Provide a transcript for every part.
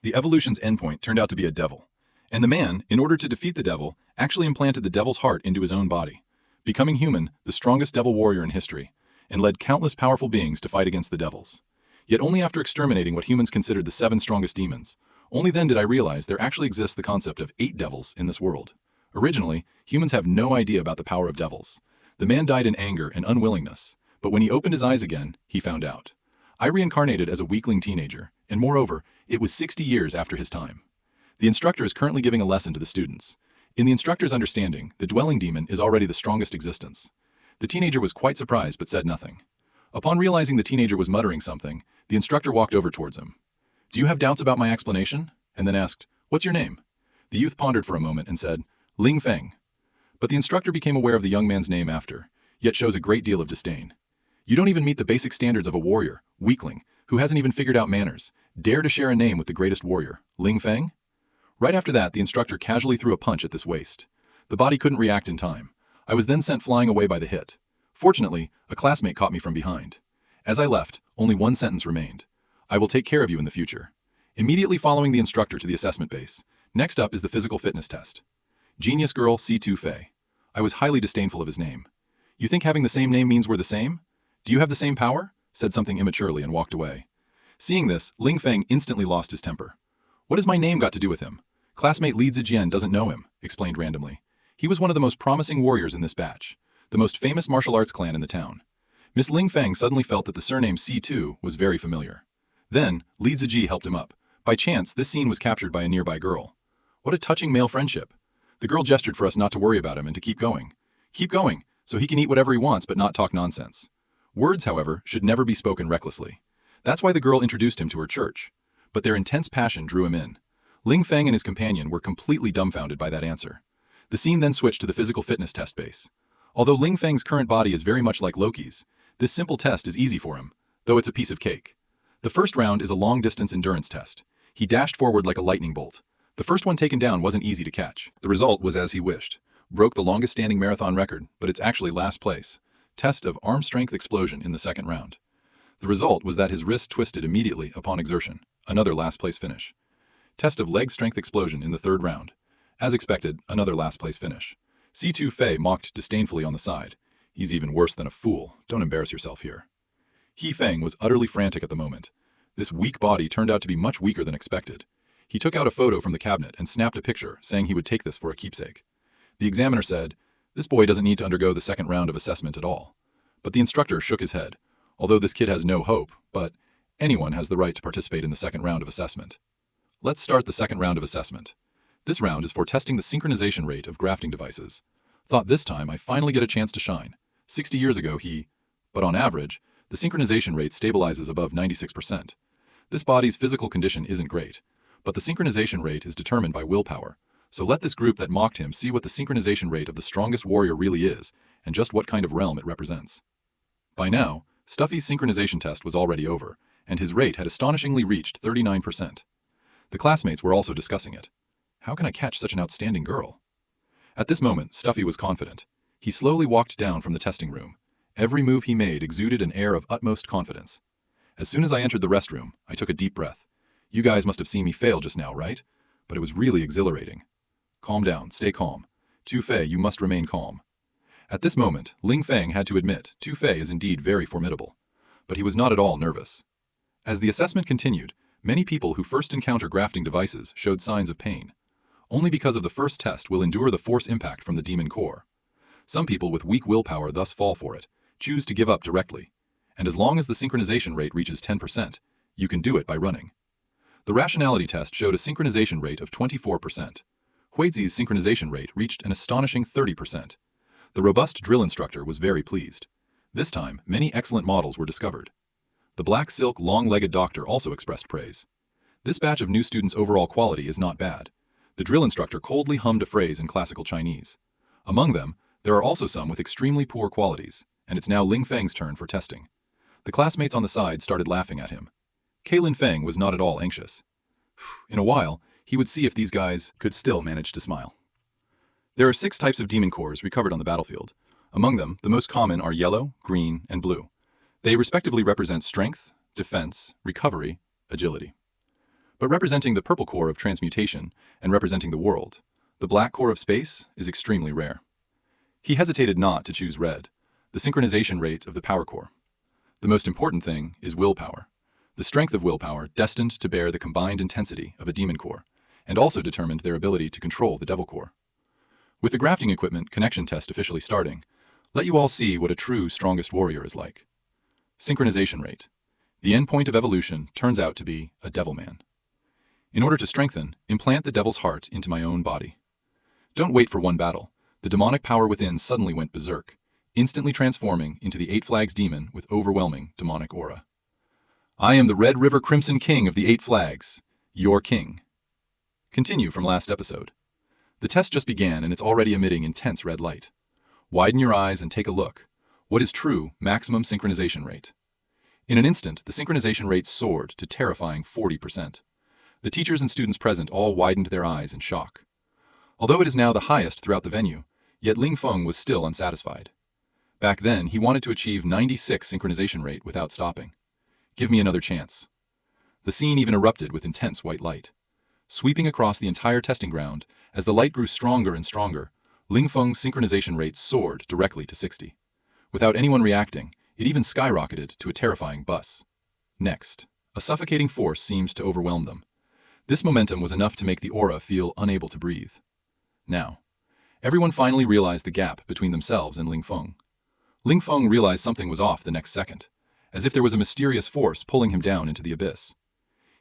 The evolution's endpoint turned out to be a devil. And the man, in order to defeat the devil, actually implanted the devil's heart into his own body, becoming human, the strongest devil warrior in history, and led countless powerful beings to fight against the devils. Yet only after exterminating what humans considered the 7 strongest demons, only then did I realize there actually exists the concept of 8 devils in this world. Originally, humans have no idea about the power of devils. The man died in anger and unwillingness, but when he opened his eyes again, he found out. I reincarnated as a weakling teenager, and moreover, it was 60 years after his time. The instructor is currently giving a lesson to the students. In the instructor's understanding, the dwelling demon is already the strongest existence. The teenager was quite surprised but said nothing. Upon realizing the teenager was muttering something, the instructor walked over towards him. "Do you have doubts about my explanation?" and then asked, "What's your name?" The youth pondered for a moment and said, "Ling Feng." But the instructor became aware of the young man's name after, yet shows a great deal of disdain. "You don't even meet the basic standards of a warrior, weakling, who hasn't even figured out manners. Dare to share a name with the greatest warrior, Ling Feng?" Right after that, the instructor casually threw a punch at this waste. The body couldn't react in time. I was then sent flying away by the hit. Fortunately, a classmate caught me from behind. As I left, only one sentence remained. "I will take care of you in the future." Immediately following the instructor to the assessment base, next up is the physical fitness test. Genius girl C2 Fei. I was highly disdainful of his name. "You think having the same name means we're the same? Do you have the same power?" said something immaturely and walked away. Seeing this, Ling Feng instantly lost his temper. "What has my name got to do with him? Classmate Li Zijian doesn't know him," explained randomly. "He was one of the most promising warriors in this batch, the most famous martial arts clan in the town." Miss Ling Feng suddenly felt that the surname C2 was very familiar. Then, Li Ziji helped him up. By chance, this scene was captured by a nearby girl. What a touching male friendship. The girl gestured for us not to worry about him and to keep going. Keep going, so he can eat whatever he wants but not talk nonsense. Words, however, should never be spoken recklessly. That's why the girl introduced him to her church. But their intense passion drew him in. Ling Feng and his companion were completely dumbfounded by that answer. The scene then switched to the physical fitness test base. Although Ling Feng's current body is very much like Loki's, this simple test is easy for him, though it's a piece of cake. The first round is a long-distance endurance test. He dashed forward like a lightning bolt. The first one taken down wasn't easy to catch. The result was as he wished. Broke the longest-standing marathon record, but it's actually last place. Test of arm strength explosion in the second round. The result was that his wrist twisted immediately upon exertion. Another last-place finish. Test of leg strength explosion in the third round. As expected, another last-place finish. C2 Fei mocked disdainfully on the side. "He's even worse than a fool. Don't embarrass yourself here." He Feng was utterly frantic at the moment. This weak body turned out to be much weaker than expected. He took out a photo from the cabinet and snapped a picture, saying he would take this for a keepsake. The examiner said, "This boy doesn't need to undergo the second round of assessment at all." But the instructor shook his head. "Although this kid has no hope, but anyone has the right to participate in the second round of assessment." Let's start the second round of assessment. This round is for testing the synchronization rate of grafting devices. Thought this time I finally get a chance to shine. 60 years ago but on average, the synchronization rate stabilizes above 96%. This body's physical condition isn't great, but the synchronization rate is determined by willpower. So let this group that mocked him see what the synchronization rate of the strongest warrior really is, and just what kind of realm it represents. By now, Stuffy's synchronization test was already over, and his rate had astonishingly reached 39%. The classmates were also discussing it. How can I catch such an outstanding girl? At this moment, Stuffy was confident. He slowly walked down from the testing room. Every move he made exuded an air of utmost confidence. As soon as I entered the restroom, I took a deep breath. You guys must have seen me fail just now, right? But it was really exhilarating. Calm down, stay calm. Tu Fei, you must remain calm. At this moment, Ling Feng had to admit Tu Fei is indeed very formidable. But he was not at all nervous. As the assessment continued, many people who first encounter grafting devices showed signs of pain. Only because of the first test will endure the force impact from the demon core. Some people with weak willpower thus fall for it, choose to give up directly. And as long as the synchronization rate reaches 10%, you can do it by running. The rationality test showed a synchronization rate of 24%. Huizi's synchronization rate reached an astonishing 30%. The robust drill instructor was very pleased. This time, many excellent models were discovered. The black silk long-legged doctor also expressed praise. This batch of new students' overall quality is not bad. The drill instructor coldly hummed a phrase in classical Chinese. Among them, there are also some with extremely poor qualities, and it's now Ling Feng's turn for testing. The classmates on the side started laughing at him. Lin Feng was not at all anxious. In a while, he would see if these guys could still manage to smile. There are 6 types of demon cores recovered on the battlefield. Among them, the most common are yellow, green, and blue. They respectively represent strength, defense, recovery, agility. but representing the purple core of transmutation and representing the world, the black core of space, is extremely rare. He hesitated not to choose red, the synchronization rate of the power core. The most important thing is willpower, the strength of willpower destined to bear the combined intensity of a demon core, and also determined their ability to control the devil core. With the grafting equipment connection test officially starting, let you all see what a true strongest warrior is like. Synchronization rate. The endpoint of evolution turns out to be a devil man. In order to strengthen, implant the devil's heart into my own body. Don't wait for one battle. The demonic power within suddenly went berserk, instantly transforming into the 8 Flags demon with overwhelming demonic aura. I am the Red River Crimson King of the 8 Flags, your king. Continue from last episode. The test just began and it's already emitting intense red light. Widen your eyes and take a look. What is true maximum synchronization rate? In an instant, the synchronization rate soared to terrifying 40%. The teachers and students present all widened their eyes in shock. Although it is now the highest throughout the venue, yet Ling Feng was still unsatisfied. Back then, he wanted to achieve 96 synchronization rate without stopping. Give me another chance. The scene even erupted with intense white light. Sweeping across the entire testing ground, as the light grew stronger and stronger, Ling Feng's synchronization rate soared directly to 60. Without anyone reacting, it even skyrocketed to a terrifying buzz. Next, a suffocating force seemed to overwhelm them. This momentum was enough to make the aura feel unable to breathe. Now, everyone finally realized the gap between themselves and Ling Feng. Ling Feng realized something was off the next second, as if there was a mysterious force pulling him down into the abyss.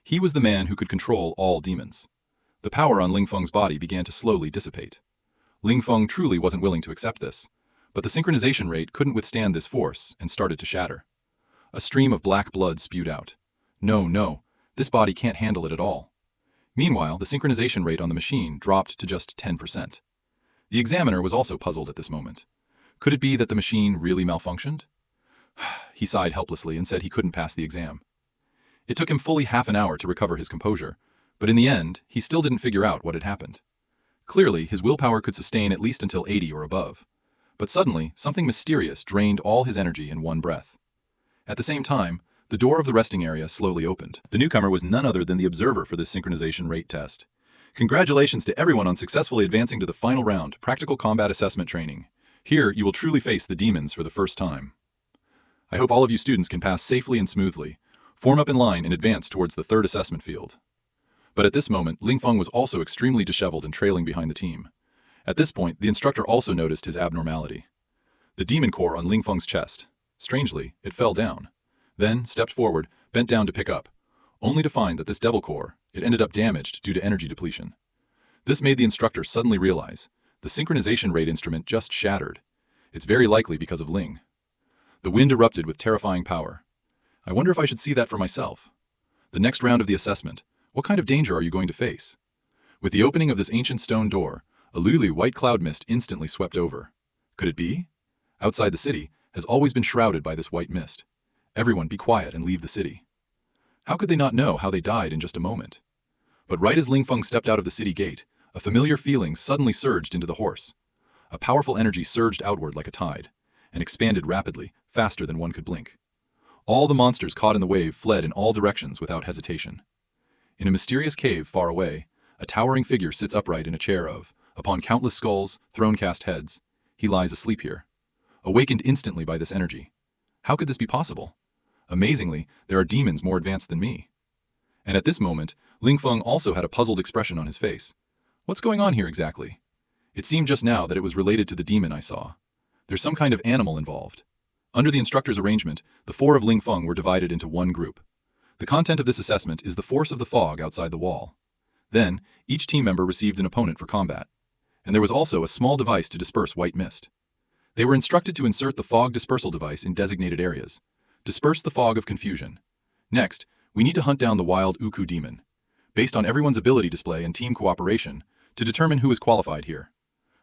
He was the man who could control all demons. The power on Ling Feng's body began to slowly dissipate. Ling Feng truly wasn't willing to accept this, but the synchronization rate couldn't withstand this force and started to shatter. A stream of black blood spewed out. No, this body can't handle it at all. Meanwhile, the synchronization rate on the machine dropped to just 10%. The examiner was also puzzled at this moment. Could it be that the machine really malfunctioned? He sighed helplessly and said he couldn't pass the exam. It took him fully half an hour to recover his composure, but in the end, he still didn't figure out what had happened. Clearly, his willpower could sustain at least until 80 or above. But suddenly, something mysterious drained all his energy in one breath. At the same time, the door of the resting area slowly opened. The newcomer was none other than the observer for this synchronization rate test. Congratulations to everyone on successfully advancing to the final round, Practical Combat Assessment Training. Here, you will truly face the demons for the first time. I hope all of you students can pass safely and smoothly. Form up in line and advance towards the 3rd assessment field. But at this moment, Ling Feng was also extremely disheveled and trailing behind the team. At this point, the instructor also noticed his abnormality. The demon core on Ling Feng's chest. Strangely, it fell down. Then, stepped forward, bent down to pick up, only to find that this devil core, it ended up damaged due to energy depletion. This made the instructor suddenly realize the synchronization rate instrument just shattered. It's very likely because of Ling. The wind erupted with terrifying power. I wonder if I should see that for myself. The next round of the assessment, what kind of danger are you going to face? With the opening of this ancient stone door, a lily white cloud mist instantly swept over. Could it be? Outside the city has always been shrouded by this white mist. Everyone be quiet and leave the city. How could they not know how they died in just a moment? But right as Ling Feng stepped out of the city gate, a familiar feeling suddenly surged into the horse. A powerful energy surged outward like a tide, and expanded rapidly, faster than one could blink. All the monsters caught in the wave fled in all directions without hesitation. In a mysterious cave far away, a towering figure sits upright in a chair upon countless skulls, throne-cast heads. He lies asleep here, awakened instantly by this energy. How could this be possible? Amazingly, there are demons more advanced than me. And at this moment, Ling Feng also had a puzzled expression on his face. What's going on here exactly? It seemed just now that it was related to the demon I saw. There's some kind of animal involved. Under the instructor's arrangement, the 4 of Ling Feng were divided into one group. The content of this assessment is the force of the fog outside the wall. Then, each team member received an opponent for combat. And there was also a small device to disperse white mist. They were instructed to insert the fog dispersal device in designated areas. Disperse the fog of confusion. Next, we need to hunt down the wild Uku demon, based on everyone's ability display and team cooperation, to determine who is qualified here.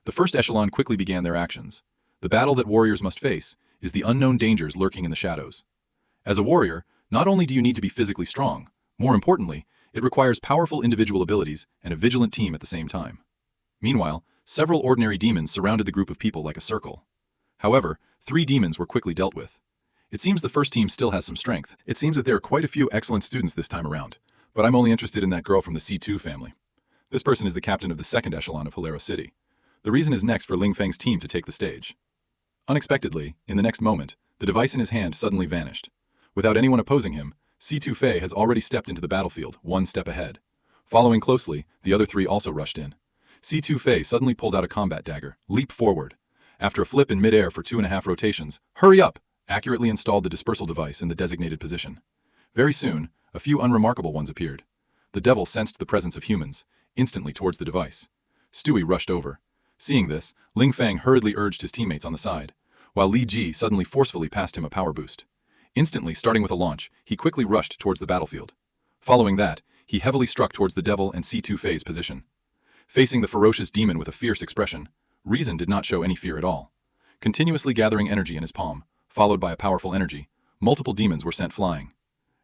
The first echelon quickly began their actions. The battle that warriors must face is the unknown dangers lurking in the shadows. As a warrior, not only do you need to be physically strong, more importantly, it requires powerful individual abilities and a vigilant team at the same time. Meanwhile, several ordinary demons surrounded the group of people like a circle. However, 3 demons were quickly dealt with. It seems the first team still has some strength. It seems that there are quite a few excellent students this time around, But I'm only interested in that girl from the C2 family. This person is the captain of the second echelon of Hilero City. The reason is next for Ling Feng's team to take the stage. Unexpectedly, in the next moment, the device in his hand suddenly vanished. Without anyone opposing him, C2 Fei has already stepped into the battlefield, one step ahead. Following closely, the other three also rushed in. C2 Fei suddenly pulled out a combat dagger, leaped forward. After a flip in midair for 2.5 rotations, hurry up! Accurately installed the dispersal device in the designated position. Very soon, a few unremarkable ones appeared. The devil sensed the presence of humans, instantly towards the device. Stewie rushed over. Seeing this, Ling Feng hurriedly urged his teammates on the side, while Li Ji suddenly forcefully passed him a power boost. Instantly starting with a launch, he quickly rushed towards the battlefield. Following that, he heavily struck towards the devil and C2 Fei's position. Facing the ferocious demon with a fierce expression, Reason did not show any fear at all. Continuously gathering energy in his palm, followed by a powerful energy, multiple demons were sent flying.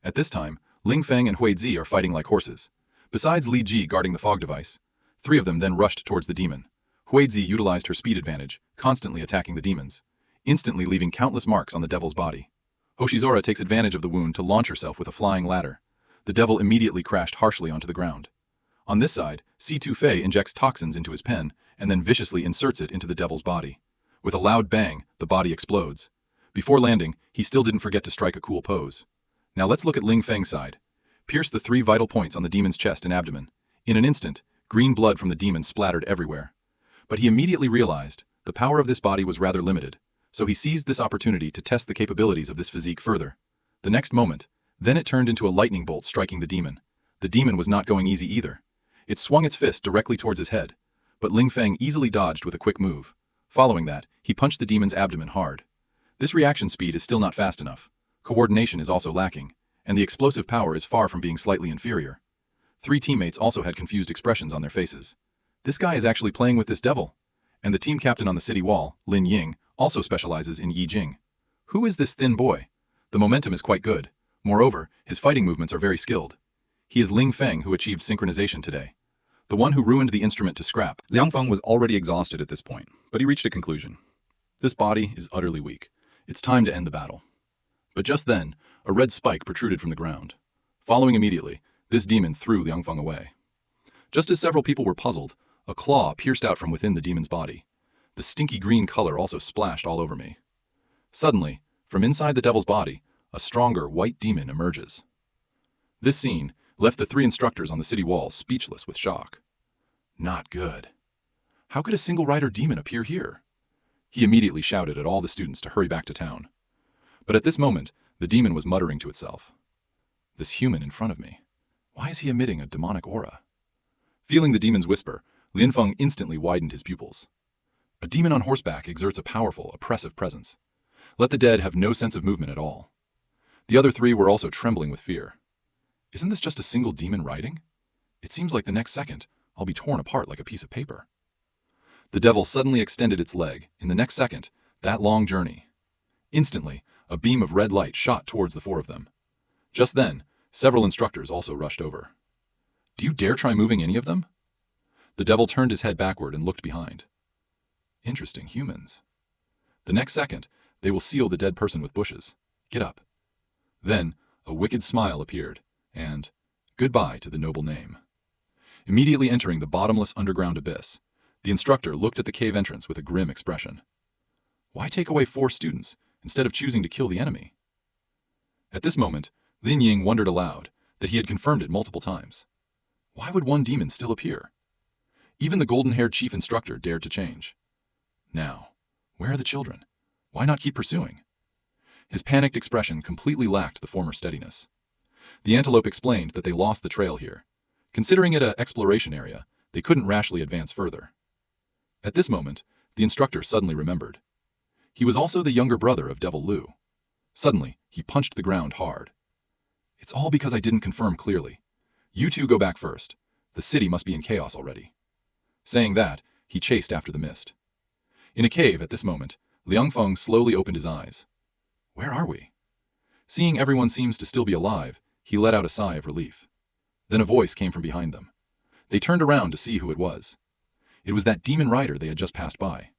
At this time, Ling Feng and Hui Zi are fighting like horses. Besides Li Ji guarding the fog device, 3 of them then rushed towards the demon. Hui Zi utilized her speed advantage, constantly attacking the demons, instantly leaving countless marks on the devil's body. Hoshizora takes advantage of the wound to launch herself with a flying ladder. The devil immediately crashed harshly onto the ground. On this side, C2 Fei injects toxins into his pen and then viciously inserts it into the devil's body. With a loud bang, the body explodes. Before landing, he still didn't forget to strike a cool pose. Now let's look at Ling Feng's side. Pierce the 3 vital points on the demon's chest and abdomen. In an instant, green blood from the demon splattered everywhere. But he immediately realized the power of this body was rather limited, so he seized this opportunity to test the capabilities of this physique further. The next moment, then it turned into a lightning bolt striking the demon. The demon was not going easy either. It swung its fist directly towards his head, but Ling Feng easily dodged with a quick move. Following that, he punched the demon's abdomen hard. This reaction speed is still not fast enough. Coordination is also lacking, and the explosive power is far from being slightly inferior. 3 teammates also had confused expressions on their faces. This guy is actually playing with this devil. And the team captain on the city wall, Lin Ying, also specializes in Yi Jing. Who is this thin boy? The momentum is quite good. Moreover, his fighting movements are very skilled. He is Ling Feng who achieved synchronization today. The one who ruined the instrument to scrap. Liang Feng was already exhausted at this point, but he reached a conclusion. This body is utterly weak. It's time to end the battle. But just then, a red spike protruded from the ground. Following immediately, this demon threw Liang Feng away. Just as several people were puzzled, a claw pierced out from within the demon's body. The stinky green color also splashed all over me. Suddenly, from inside the devil's body, a stronger white demon emerges. This scene left the 3 instructors on the city wall speechless with shock. Not good. How could a single rider demon appear here? He immediately shouted at all the students to hurry back to town. But at this moment, the demon was muttering to itself. This human in front of me, why is he emitting a demonic aura? Feeling the demon's whisper, Lin Feng instantly widened his pupils. A demon on horseback exerts a powerful, oppressive presence. Let the dead have no sense of movement at all. The other 3 were also trembling with fear. Isn't this just a single demon riding? It seems like the next second, I'll be torn apart like a piece of paper. The devil suddenly extended its leg. In the next second, that long journey. Instantly, a beam of red light shot towards the 4 of them. Just then, several instructors also rushed over. Do you dare try moving any of them? The devil turned his head backward and looked behind. Interesting humans. The next second, they will seal the dead person with bushes. Get up. Then, a wicked smile appeared, and goodbye to the noble name. Immediately entering the bottomless underground abyss, the instructor looked at the cave entrance with a grim expression. Why take away 4 students instead of choosing to kill the enemy? At this moment, Lin Ying wondered aloud that he had confirmed it multiple times. Why would one demon still appear? Even the golden-haired chief instructor dared to change. Now, where are the children? Why not keep pursuing? His panicked expression completely lacked the former steadiness. The antelope explained that they lost the trail here. Considering it an exploration area, they couldn't rashly advance further. At this moment, the instructor suddenly remembered. He was also the younger brother of Devil Lu. Suddenly, he punched the ground hard. It's all because I didn't confirm clearly. You 2 go back first. The city must be in chaos already. Saying that, he chased after the mist. In a cave at this moment, Liang Feng slowly opened his eyes. Where are we? Seeing everyone seems to still be alive, he let out a sigh of relief. Then a voice came from behind them. They turned around to see who it was. It was that demon rider they had just passed by.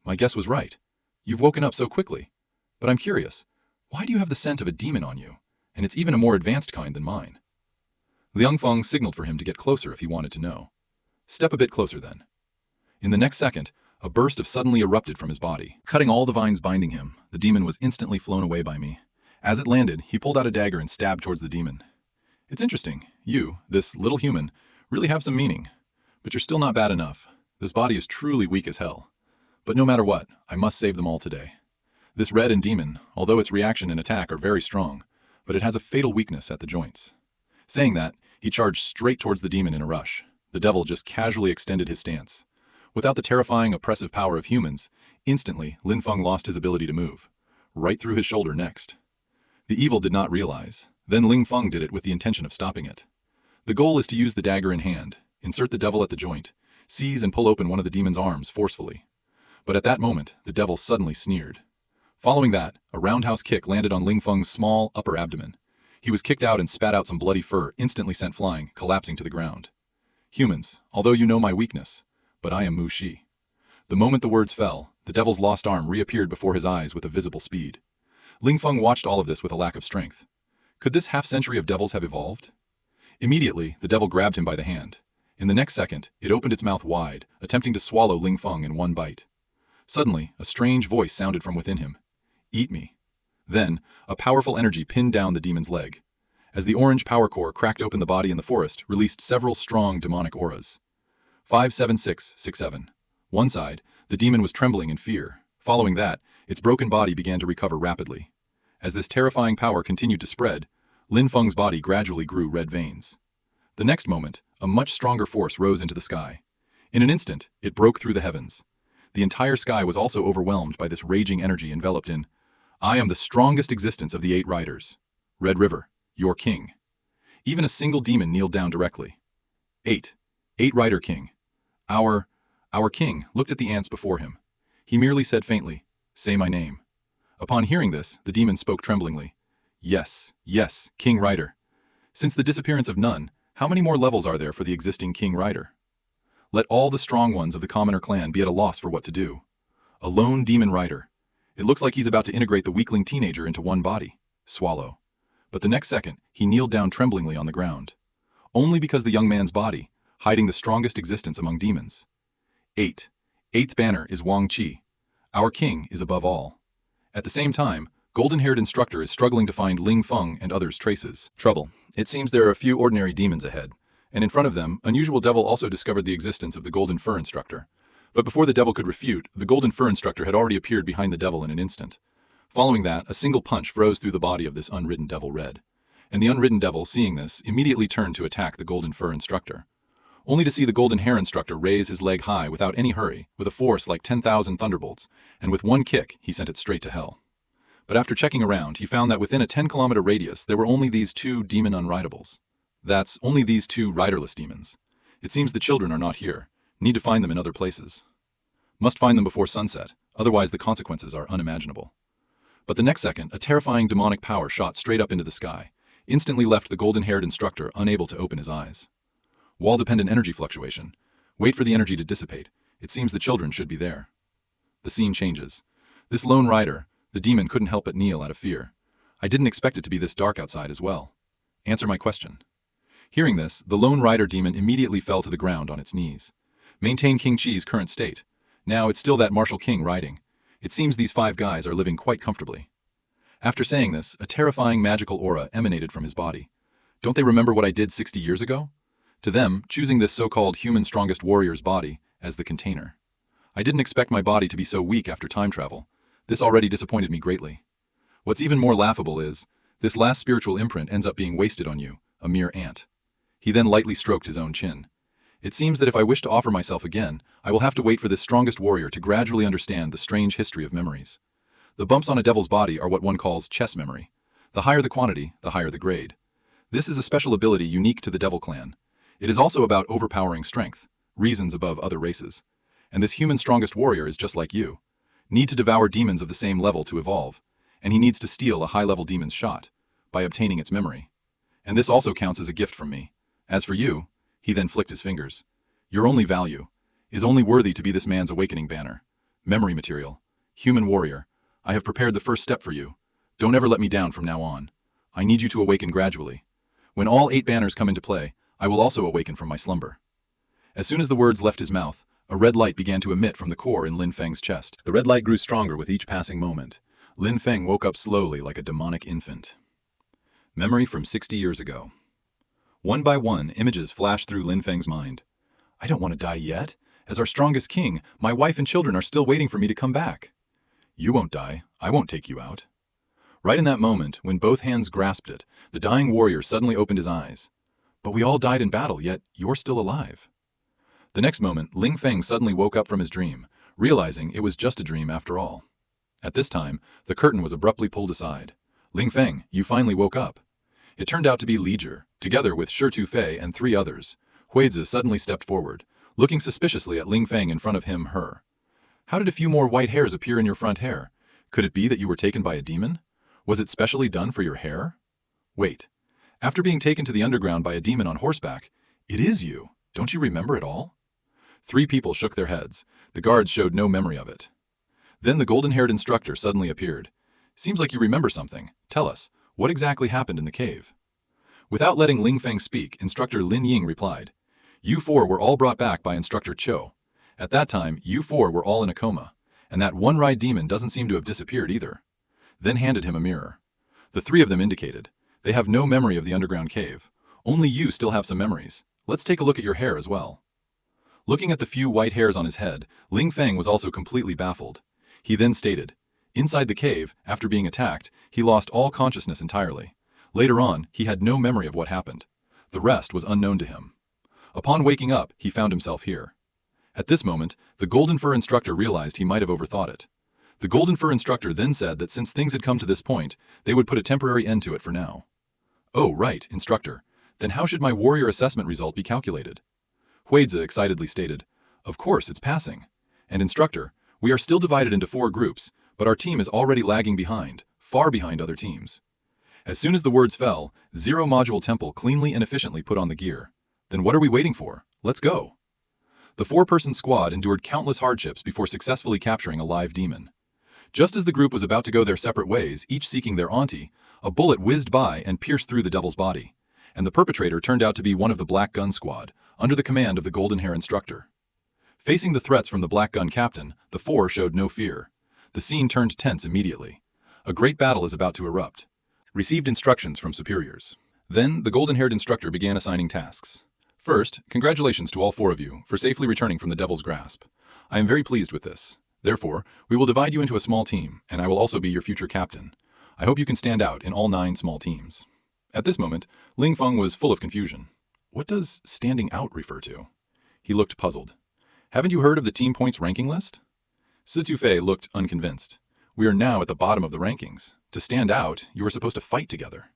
My guess was right. You've woken up so quickly. But I'm curious, why do you have the scent of a demon on you? And it's even a more advanced kind than mine. Liang Feng signaled for him to get closer if he wanted to know. Step a bit closer then. In the next second, a burst of suddenly erupted from his body. Cutting all the vines binding him, the demon was instantly flown away by me. As it landed, he pulled out a dagger and stabbed towards the demon. It's interesting. You, this little human, really have some meaning. But you're still not bad enough. This body is truly weak as hell. But no matter what, I must save them all today. This red and demon, although its reaction and attack are very strong, but it has a fatal weakness at the joints. Saying that, he charged straight towards the demon in a rush. The devil just casually extended his stance. Without the terrifying, oppressive power of humans, instantly, Lin Feng lost his ability to move. Right through his shoulder next. The evil did not realize. Then Ling Feng did it with the intention of stopping it. The goal is to use the dagger in hand, insert the devil at the joint, seize and pull open one of the demon's arms forcefully. But at that moment, the devil suddenly sneered. Following that, a roundhouse kick landed on Ling Feng's small upper abdomen. He was kicked out and spat out some bloody fur, instantly sent flying, collapsing to the ground. Humans, although you know my weakness, but I am Mu Shi. The moment the words fell, the devil's lost arm reappeared before his eyes with a visible speed. Ling Feng watched all of this with a lack of strength. Could this half-century of devils have evolved? Immediately, the devil grabbed him by the hand. In the next second, it opened its mouth wide, attempting to swallow Ling Feng in one bite. Suddenly, a strange voice sounded from within him. Eat me. Then, a powerful energy pinned down the demon's leg. As the orange power core cracked open the body in the forest, released several strong demonic auras. 57667. One side, the demon was trembling in fear. Following that, its broken body began to recover rapidly. As this terrifying power continued to spread, Lin Feng's body gradually grew red veins. The next moment, a much stronger force rose into the sky. In an instant, it broke through the heavens. The entire sky was also overwhelmed by this raging energy enveloped in, I am the strongest existence of the 8 riders. Red River, your king. Even a single demon kneeled down directly. 8 Rider King. Our king looked at the ants before him. He merely said faintly, say my name. Upon hearing this, the demon spoke tremblingly. Yes, King Rider. Since the disappearance of Nun, how many more levels are there for the existing King Rider? Let all the strong ones of the commoner clan be at a loss for what to do. A lone demon rider. It looks like he's about to integrate the weakling teenager into one body. Swallow. But the next second, he kneeled down tremblingly on the ground. Only because the young man's body, hiding the strongest existence among demons. 8th banner is Wang Qi. Our king is above all. At the same time, golden-haired instructor is struggling to find Ling Feng and others' traces. Trouble. It seems there are a few ordinary demons ahead, and in front of them, unusual devil also discovered the existence of the golden fur instructor. But before the devil could refute, the golden fur instructor had already appeared behind the devil in an instant. Following that, a single punch froze through the body of this unridden devil red. And the unridden devil, seeing this, immediately turned to attack the golden fur instructor. Only to see the golden hair instructor raise his leg high without any hurry, with a force like 10,000 thunderbolts, and with one kick, he sent it straight to hell. But after checking around, he found that within a 10-kilometer radius, there were only these 2 demon unridables. That's only these 2 riderless demons. It seems the children are not here. Need to find them in other places. Must find them before sunset, otherwise the consequences are unimaginable. But the next second, a terrifying demonic power shot straight up into the sky, instantly left the golden-haired instructor unable to open his eyes. Wall-dependent energy fluctuation. Wait for the energy to dissipate. It seems the children should be there. The scene changes. This lone rider, the demon, couldn't help but kneel out of fear. I didn't expect it to be this dark outside as well. Answer my question. Hearing this, the lone rider demon immediately fell to the ground on its knees. Maintain King Chi's current state. Now it's still that martial king riding. It seems these 5 guys are living quite comfortably. After saying this, a terrifying magical aura emanated from his body. Don't they remember what I did 60 years ago? To them, choosing this so-called human strongest warrior's body as the container. I didn't expect my body to be so weak after time travel. This already disappointed me greatly. What's even more laughable is, this last spiritual imprint ends up being wasted on you, a mere ant. He then lightly stroked his own chin. It seems that if I wish to offer myself again, I will have to wait for this strongest warrior to gradually understand the strange history of memories. The bumps on a devil's body are what one calls chess memory. The higher the quantity, the higher the grade. This is a special ability unique to the devil clan. It is also about overpowering strength, reasons above other races. And this human strongest warrior is just like you. Need to devour demons of the same level to evolve, and he needs to steal a high-level demon's shot, by obtaining its memory. And this also counts as a gift from me. As for you, he then flicked his fingers. Your only value is only worthy to be this man's awakening banner. Memory material. Human warrior. I have prepared the first step for you. Don't ever let me down from now on. I need you to awaken gradually. When all 8 banners come into play, I will also awaken from my slumber. As soon as the words left his mouth, a red light began to emit from the core in Lin Feng's chest. The red light grew stronger with each passing moment. Lin Feng woke up slowly like a demonic infant. Memory from 60 years ago. One by one, images flashed through Lin Feng's mind. I don't want to die yet. As our strongest king, my wife and children are still waiting for me to come back. You won't die. I won't take you out. Right in that moment, when both hands grasped it, the dying warrior suddenly opened his eyes. But we all died in battle, yet you're still alive. The next moment, Lin Feng suddenly woke up from his dream, realizing it was just a dream after all. At this time, the curtain was abruptly pulled aside. Lin Feng, you finally woke up. It turned out to be Li Zhi, together with Shi Tufei and 3 others. Huizi suddenly stepped forward, looking suspiciously at Lin Feng in front of him, her. How did a few more white hairs appear in your front hair? Could it be that you were taken by a demon? Was it specially done for your hair? Wait. After being taken to the underground by a demon on horseback, it is you. Don't you remember it all? 3 people shook their heads. The guards showed no memory of it. Then the golden-haired instructor suddenly appeared. Seems like you remember something. Tell us, what exactly happened in the cave? Without letting Lin Feng speak, Instructor Lin Ying replied. You 4 were all brought back by Instructor Cho. At that time, you 4 were all in a coma, and that one-eyed demon doesn't seem to have disappeared either. Then handed him a mirror. The 3 of them indicated. They have no memory of the underground cave. Only you still have some memories. Let's take a look at your hair as well. Looking at the few white hairs on his head, Lin Feng was also completely baffled. He then stated, inside the cave, after being attacked, he lost all consciousness entirely. Later on, he had no memory of what happened. The rest was unknown to him. Upon waking up, he found himself here. At this moment, the Golden Fur instructor realized he might have overthought it. The Golden Fur instructor then said that since things had come to this point, they would put a temporary end to it for now. Oh, right, instructor. Then how should my warrior assessment result be calculated? Huizi excitedly stated, of course, it's passing. And instructor, we are still divided into 4 groups, but our team is already lagging behind, far behind other teams. As soon as the words fell, Zero Module Temple cleanly and efficiently put on the gear. Then what are we waiting for? Let's go. The 4-person squad endured countless hardships before successfully capturing a live demon. Just as the group was about to go their separate ways, each seeking their auntie, a bullet whizzed by and pierced through the devil's body, and the perpetrator turned out to be one of the Black Gun Squad, under the command of the Golden Hair instructor. Facing the threats from the Black Gun captain, the 4 showed no fear. The scene turned tense immediately. A great battle is about to erupt. Received instructions from superiors. Then, the golden-haired instructor began assigning tasks. First, congratulations to all 4 of you for safely returning from the devil's grasp. I am very pleased with this. Therefore, we will divide you into a small team, and I will also be your future captain. I hope you can stand out in all 9 small teams. At this moment, Lin Feng was full of confusion. What does standing out refer to? He looked puzzled. Haven't you heard of the team points ranking list? Shi Tufei looked unconvinced. We are now at the bottom of the rankings. To stand out, you are supposed to fight together.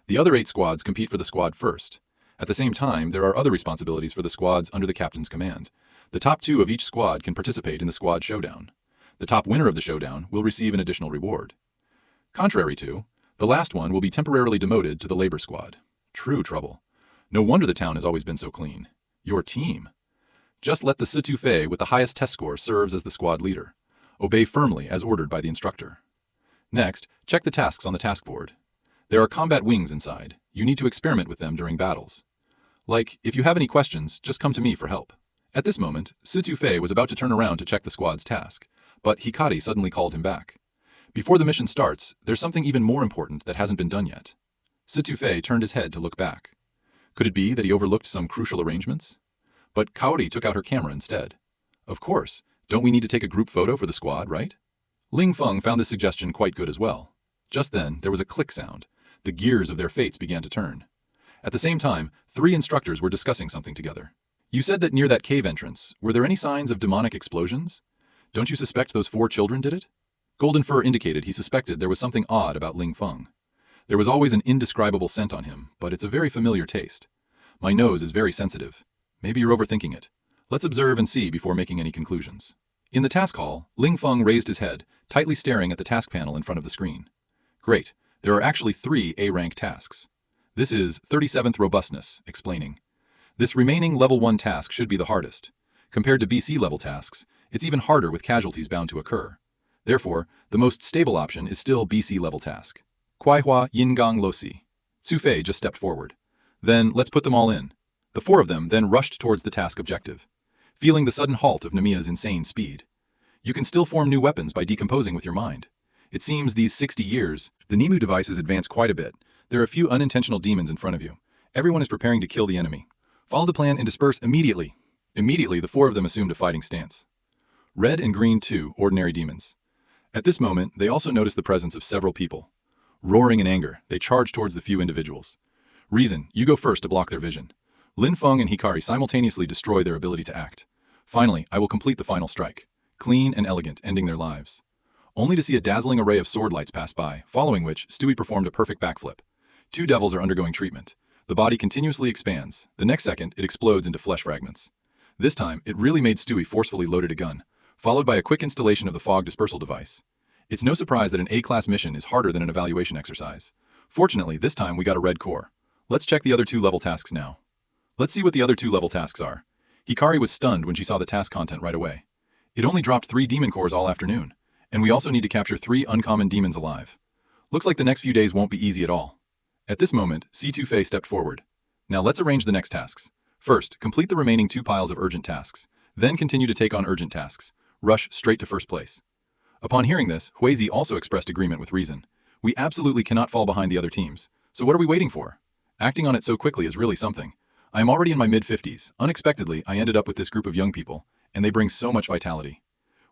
The other 8 squads compete for the squad first. At the same time, there are other responsibilities for the squads under the captain's command. The top 2 of each squad can participate in the squad showdown. The top winner of the showdown will receive an additional reward. Contrary to, the last one will be temporarily demoted to the labor squad. True trouble. No wonder the town has always been so clean. Your team. Just let the Shi Tufei with the highest test score serves as the squad leader. Obey firmly as ordered by the instructor. Next, check the tasks on the task board. There are combat wings inside. You need to experiment with them during battles. Like, if you have any questions, just come to me for help. At this moment, Shi Tufei was about to turn around to check the squad's task, but Hikari suddenly called him back. Before the mission starts, there's something even more important that hasn't been done yet. Shi Tufei turned his head to look back. Could it be that he overlooked some crucial arrangements? But Kaori took out her camera instead. Of course, don't we need to take a group photo for the squad, right? Ling Feng found this suggestion quite good as well. Just then, there was a click sound. The gears of their fates began to turn. At the same time, 3 instructors were discussing something together. You said that near that cave entrance, were there any signs of demonic explosions? Don't you suspect those 4 children did it? Golden Fur indicated he suspected there was something odd about Ling Feng. There was always an indescribable scent on him, but it's a very familiar taste. My nose is very sensitive. Maybe you're overthinking it. Let's observe and see before making any conclusions. In the task hall, Ling Feng raised his head, tightly staring at the task panel in front of the screen. Great. There are actually 3 A-rank tasks. This is 37th Robustness, explaining. This remaining level 1 task should be the hardest. Compared to BC level tasks, it's even harder with casualties bound to occur. Therefore, the most stable option is still BC level task. Kuaihua Yingang Losi. Tufei just stepped forward. Then let's put them all in. The four of them then rushed towards the task objective, feeling the sudden halt of Namia's insane speed. You can still form new weapons by decomposing with your mind. It seems these 60 years, the Nemu device has advanced quite a bit. There are a few unintentional demons in front of you. Everyone is preparing to kill the enemy. Follow the plan and disperse immediately. Immediately, the four of them assumed a fighting stance. Red and green, too, ordinary demons. At this moment, they also noticed the presence of several people. Roaring in anger, they charged towards the few individuals. Reason, you go first to block their vision. Lin Feng and Hikari simultaneously destroy their ability to act. Finally, I will complete the final strike. Clean and elegant, ending their lives. Only to see a dazzling array of sword lights pass by, following which, Stewie performed a perfect backflip. Two devils are undergoing treatment. The body continuously expands. The next second, it explodes into flesh fragments. This time, it really made Stewie forcefully loaded a gun, followed by a quick installation of the fog dispersal device. It's no surprise that an A-class mission is harder than an evaluation exercise. Fortunately, this time we got a red core. Let's check the other two level tasks now. Let's see what the other two level tasks are. Hikari was stunned when she saw the task content right away. It only dropped 3 demon cores all afternoon, and we also need to capture 3 uncommon demons alive. Looks like the next few days won't be easy at all. At this moment, C2 Fei stepped forward. Now let's arrange the next tasks. First, complete the remaining 2 piles of urgent tasks. Then continue to take on urgent tasks. Rush straight to first place. Upon hearing this, Huizi also expressed agreement with Reason. We absolutely cannot fall behind the other teams. So what are we waiting for? Acting on it so quickly is really something. I am already in my mid-50s. Unexpectedly, I ended up with this group of young people, and they bring so much vitality.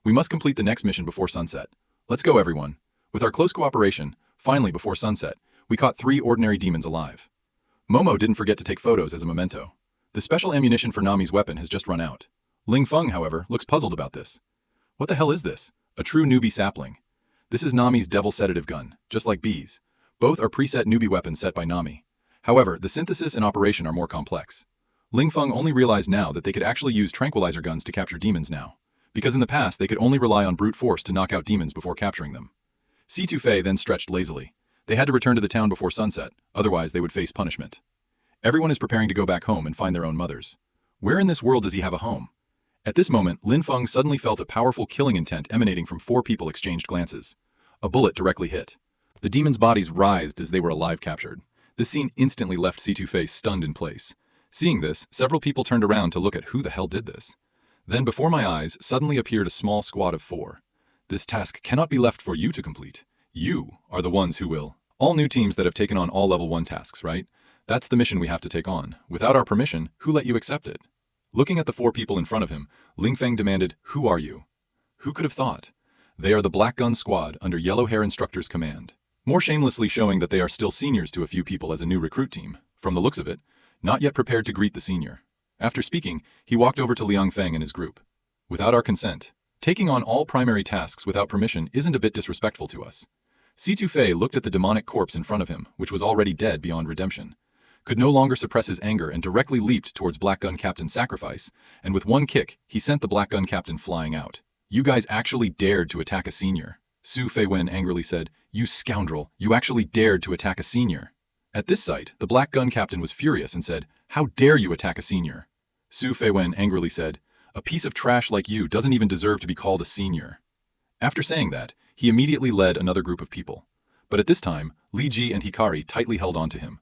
We must complete the next mission before sunset. Let's go, everyone. With our close cooperation, finally before sunset, we caught 3 ordinary demons alive. Momo didn't forget to take photos as a memento. The special ammunition for Nami's weapon has just run out. Ling Feng, however, looks puzzled about this. What the hell is this? A true newbie sapling. This is Nami's devil sedative gun, just like B's. Both are preset newbie weapons set by Nami. However, the synthesis and operation are more complex. Ling Feng only realized now that they could actually use tranquilizer guns to capture demons now, because in the past they could only rely on brute force to knock out demons before capturing them. C2 Fei then stretched lazily. They had to return to the town before sunset, otherwise they would face punishment. Everyone is preparing to go back home and find their own mothers. Where in this world does he have a home? At this moment, Lin Feng suddenly felt a powerful killing intent emanating from 4 people exchanged glances. A bullet directly hit. The demons' bodies writhed as they were alive captured. This scene instantly left C2 Fei stunned in place. Seeing this, several people turned around to look at who the hell did this. Then before my eyes suddenly appeared a small squad of 4. This task cannot be left for you to complete. You are the ones who will. All new teams that have taken on all level 1 tasks, right? That's the mission we have to take on. Without our permission, who let you accept it? Looking at the 4 people in front of him, Ling Feng demanded, "Who are you?" Who could have thought? They are the Black Gun Squad under Yellow Hair Instructor's command. More shamelessly showing that they are still seniors to a few people as a new recruit team. From the looks of it, not yet prepared to greet the senior. After speaking, he walked over to Liang Feng and his group. Without our consent, taking on all primary tasks without permission isn't a bit disrespectful to us. C2 Fei looked at the demonic corpse in front of him, which was already dead beyond redemption. Could no longer suppress his anger and directly leaped towards Black Gun Captain's sacrifice, and with one kick, he sent the Black Gun Captain flying out. You guys actually dared to attack a senior. Su Feiwen angrily said, "You scoundrel, you actually dared to attack a senior." At this sight, the Black Gun Captain was furious and said, "How dare you attack a senior?" Su Feiwen angrily said, "A piece of trash like you doesn't even deserve to be called a senior." After saying that, he immediately led another group of people. But at this time, Li Ji and Hikari tightly held on to him.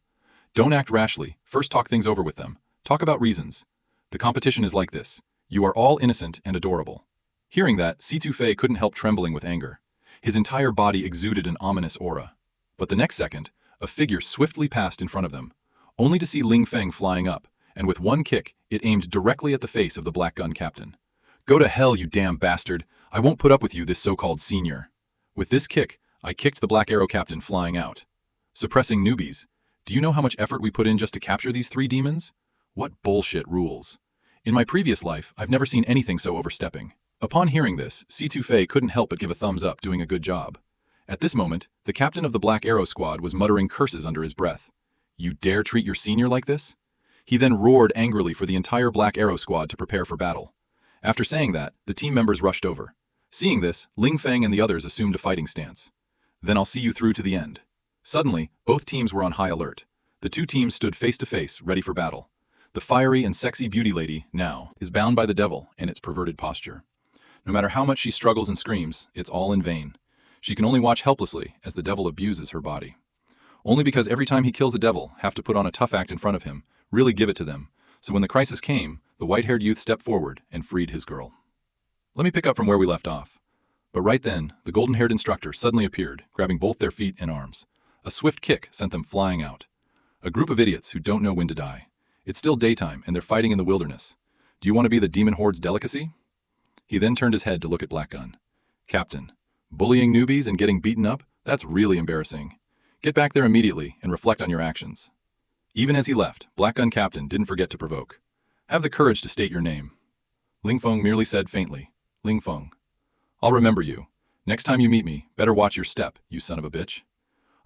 Don't act rashly, first talk things over with them. Talk about reasons. The competition is like this. You are all innocent and adorable. Hearing that, C2 Fei couldn't help trembling with anger. His entire body exuded an ominous aura. But the next second, a figure swiftly passed in front of them, only to see Ling Feng flying up, and with one kick, it aimed directly at the face of the Black Gun Captain. "Go to hell, you damn bastard. I won't put up with you, this so-called senior." With this kick, I kicked the Black Arrow Captain flying out. Suppressing newbies. Do you know how much effort we put in just to capture these 3 demons? What bullshit rules. In my previous life, I've never seen anything so overstepping. Upon hearing this, C2 Fei couldn't help but give a thumbs up, doing a good job. At this moment, the captain of the Black Arrow Squad was muttering curses under his breath. You dare treat your senior like this? He then roared angrily for the entire Black Arrow Squad to prepare for battle. After saying that, the team members rushed over. Seeing this, Ling Feng and the others assumed a fighting stance. Then I'll see you through to the end. Suddenly, both teams were on high alert. The 2 teams stood face to face, ready for battle. The fiery and sexy beauty lady, now, Is bound by the devil in its perverted posture. No matter how much she struggles and screams, it's all in vain. She can only watch helplessly as the devil abuses her body. only because every time he kills a devil, have to put on a tough act in front of him, really give it to them. So when the crisis came, the white-haired youth stepped forward and freed his girl. Let me pick up from where we left off. But right then, the golden-haired instructor suddenly appeared, grabbing both their feet and arms. A swift kick sent them flying out. A group of idiots who don't know when to die. It's still daytime, and they're fighting in the wilderness. Do you want to be the demon horde's delicacy? He then turned his head to look at Blackgun. Captain, bullying newbies and getting beaten up? That's really embarrassing. Get back there immediately and reflect on your actions. Even as he left, Blackgun Captain didn't forget to provoke. Have the courage to state your name. Ling Feng merely said faintly, Ling Feng. I'll remember you. Next time you meet me, better watch your step, you son of a bitch.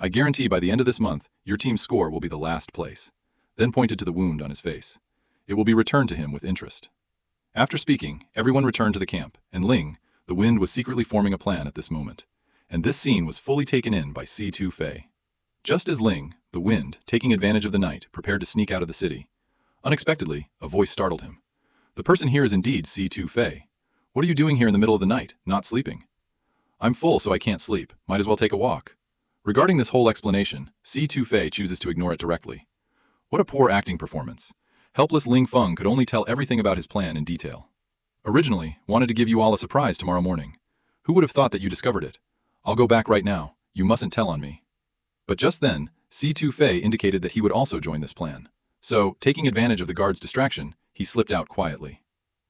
I guarantee by the end of this month, your team's score will be the last place. Then pointed to the wound on his face. It will be returned to him with interest. After speaking, everyone returned to the camp, and Ling, the wind, was secretly forming a plan at this moment. And this scene was fully taken in by C2 Fei. Just as Ling, the wind, taking advantage of the night, prepared to sneak out of the city. Unexpectedly, a voice startled him. The person here is indeed C2 Fei. What are you doing here in the middle of the night, not sleeping? I'm full, so I can't sleep. Might as well take a walk. Regarding this whole explanation, C2 Fei chooses to ignore it directly. What a poor acting performance. Helpless Ling Feng could only tell everything about his plan in detail. Originally, wanted to give you all a surprise tomorrow morning. Who would have thought that you discovered it? I'll go back right now. You mustn't tell on me. But just then, C2 Fei indicated that he would also join this plan. So, taking advantage of the guard's distraction, he slipped out quietly.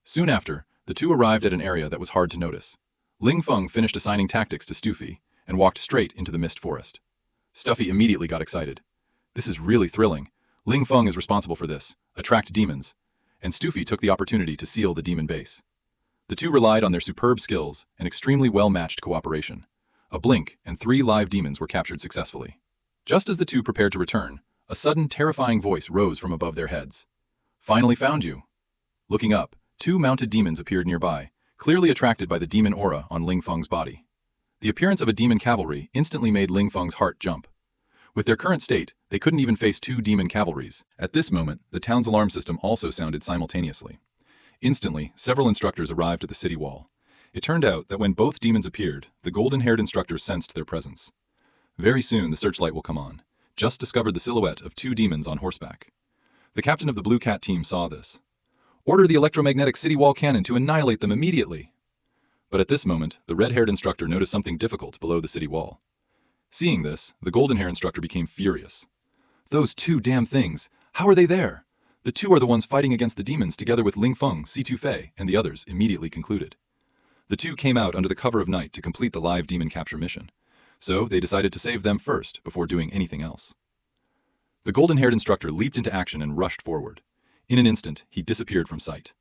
Soon after, the two arrived at an area that was hard to notice. Ling Feng finished assigning tactics to Stuffy and walked straight into the mist forest. Stuffy immediately got excited. This is really thrilling. Ling Feng is responsible for this, attract demons, and Stuffy took the opportunity to seal the demon base. The two relied on their superb skills and extremely well-matched cooperation. A blink, and 3 live demons were captured successfully. Just as the two prepared to return, a sudden terrifying voice rose from above their heads. Finally found you. Looking up, 2 mounted demons appeared nearby, clearly attracted by the demon aura on Ling Feng's body. The appearance of a demon cavalry instantly made Ling Feng's heart jump. With their current state, they couldn't even face 2 demon cavalries. At this moment, the town's alarm system also sounded simultaneously. Instantly, several instructors arrived at the city wall. It turned out that when both demons appeared, the golden-haired instructors sensed their presence. Very soon the searchlight will come on. Just discovered the silhouette of 2 demons on horseback. The captain of the Blue Cat team saw this. Order the electromagnetic city wall cannon to annihilate them immediately. But at this moment, the red-haired instructor noticed something difficult below the city wall. Seeing this, the golden-haired instructor became furious. Those 2 damn things! How are they there? The 2 are the ones fighting against the demons together with Ling Feng, C2 Fei, and the others immediately concluded. The 2 came out under the cover of night to complete the live demon capture mission. So they decided to save them first before doing anything else. The golden-haired instructor leaped into action and rushed forward. In an instant, he disappeared from sight.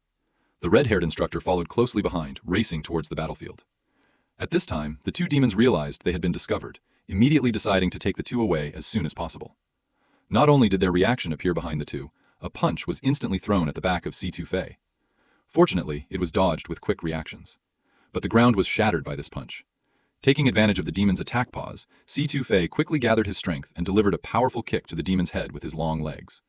The red-haired instructor followed closely behind, racing towards the battlefield. At this time, the 2 demons realized they had been discovered, immediately deciding to take the 2 away as soon as possible. Not only did their reaction appear behind the 2, a punch was instantly thrown at the back of C2 Fei. Fortunately, it was dodged with quick reactions. But the ground was shattered by this punch. Taking advantage of the demon's attack pause, C2 Fei quickly gathered his strength and delivered a powerful kick to the demon's head with his long legs.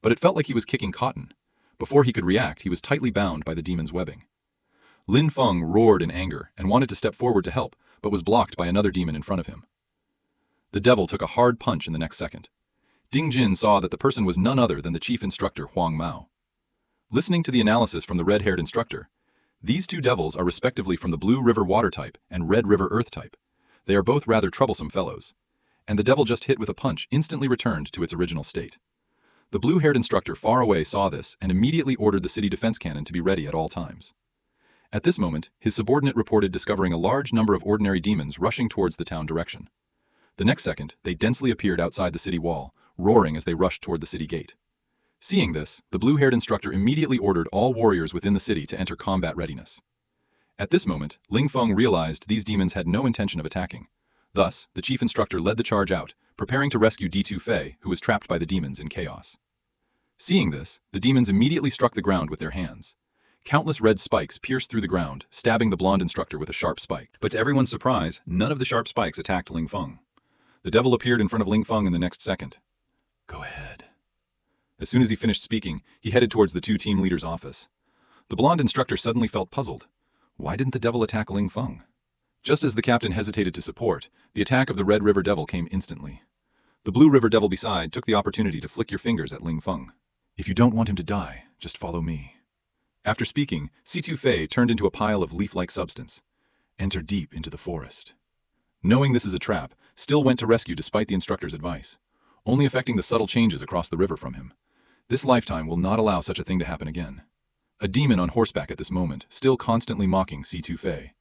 But it felt like he was kicking cotton. Before he could react, he was tightly bound by the demon's webbing. Lin Feng roared in anger and wanted to step forward to help, but was blocked by another demon in front of him. The devil took a hard punch in the next second. Ding Jin saw that the person was none other than the chief instructor Huang Mao. Listening to the analysis from the red-haired instructor, these 2 devils are respectively from the Blue River Water type and Red River Earth type. They are both rather troublesome fellows. And the devil just hit with a punch instantly returned to its original state. The blue-haired instructor far away saw this and immediately ordered the city defense cannon to be ready at all times. At this moment, his subordinate reported discovering a large number of ordinary demons rushing towards the town direction. The next second, they densely appeared outside the city wall, roaring as they rushed toward the city gate. Seeing this, the blue-haired instructor immediately ordered all warriors within the city to enter combat readiness. At this moment, Ling Feng realized these demons had no intention of attacking. Thus, the chief instructor led the charge out, preparing to rescue D2 Fei, who was trapped by the demons in chaos. Seeing this, the demons immediately struck the ground with their hands. Countless red spikes pierced through the ground, stabbing the blonde instructor with a sharp spike. But to everyone's surprise, none of the sharp spikes attacked Ling Feng. The devil appeared in front of Ling Feng in the next second. Go ahead. As soon as he finished speaking, he headed towards the 2 team leaders' office. The blonde instructor suddenly felt puzzled. Why didn't the devil attack Ling Feng? Just as the captain hesitated to support, the attack of the Red River Devil came instantly. The Blue River Devil beside took the opportunity to flick your fingers at Ling Feng. If you don't want him to die, just follow me. After speaking, Si-Tu Fei turned into a pile of leaf-like substance. Enter deep into the forest. Knowing this is a trap, still went to rescue despite the instructor's advice, only affecting the subtle changes across the river from him. This lifetime will not allow such a thing to happen again. A demon on horseback at this moment, still constantly mocking Si-Tu Fei.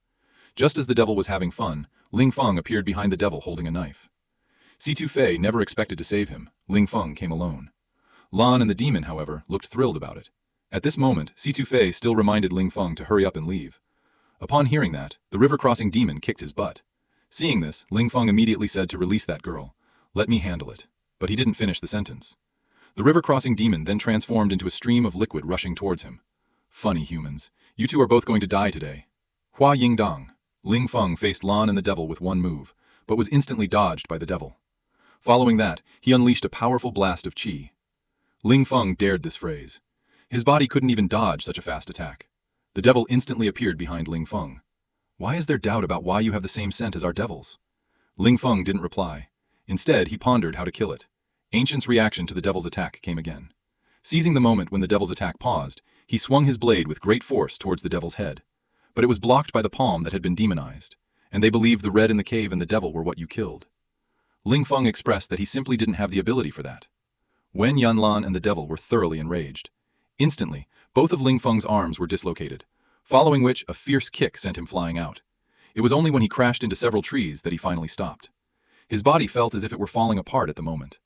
Just as the devil was having fun, Ling Feng appeared behind the devil holding a knife. Si-Tu Fei never expected to save him. Ling Feng came alone. Lan and the demon, however, looked thrilled about it. At this moment, Si-Tu Fei still reminded Ling Feng to hurry up and leave. Upon hearing that, the river-crossing demon kicked his butt. Seeing this, Ling Feng immediately said to release that girl. Let me handle it. But he didn't finish the sentence. The river-crossing demon then transformed into a stream of liquid rushing towards him. Funny humans. You two are both going to die today. Hua Ying Dong. Ling Feng faced Lan and the devil with one move, but was instantly dodged by the devil. Following that, he unleashed a powerful blast of qi. Ling Feng dared this phrase. His body couldn't even dodge such a fast attack. The devil instantly appeared behind Ling Feng. Why is there doubt about why you have the same scent as our devils? Ling Feng didn't reply. Instead, he pondered how to kill it. Ancient's reaction to the devil's attack came again. Seizing the moment when the devil's attack paused, he swung his blade with great force towards the devil's head. But it was blocked by the palm that had been demonized, and they believed the red in the cave and the devil were what you killed. Ling Feng expressed that he simply didn't have the ability for that. Wen Yanlan and the devil were thoroughly enraged. Instantly, both of Ling Feng's arms were dislocated, following which a fierce kick sent him flying out. It was only when he crashed into several trees that he finally stopped. His body felt as if it were falling apart at the moment.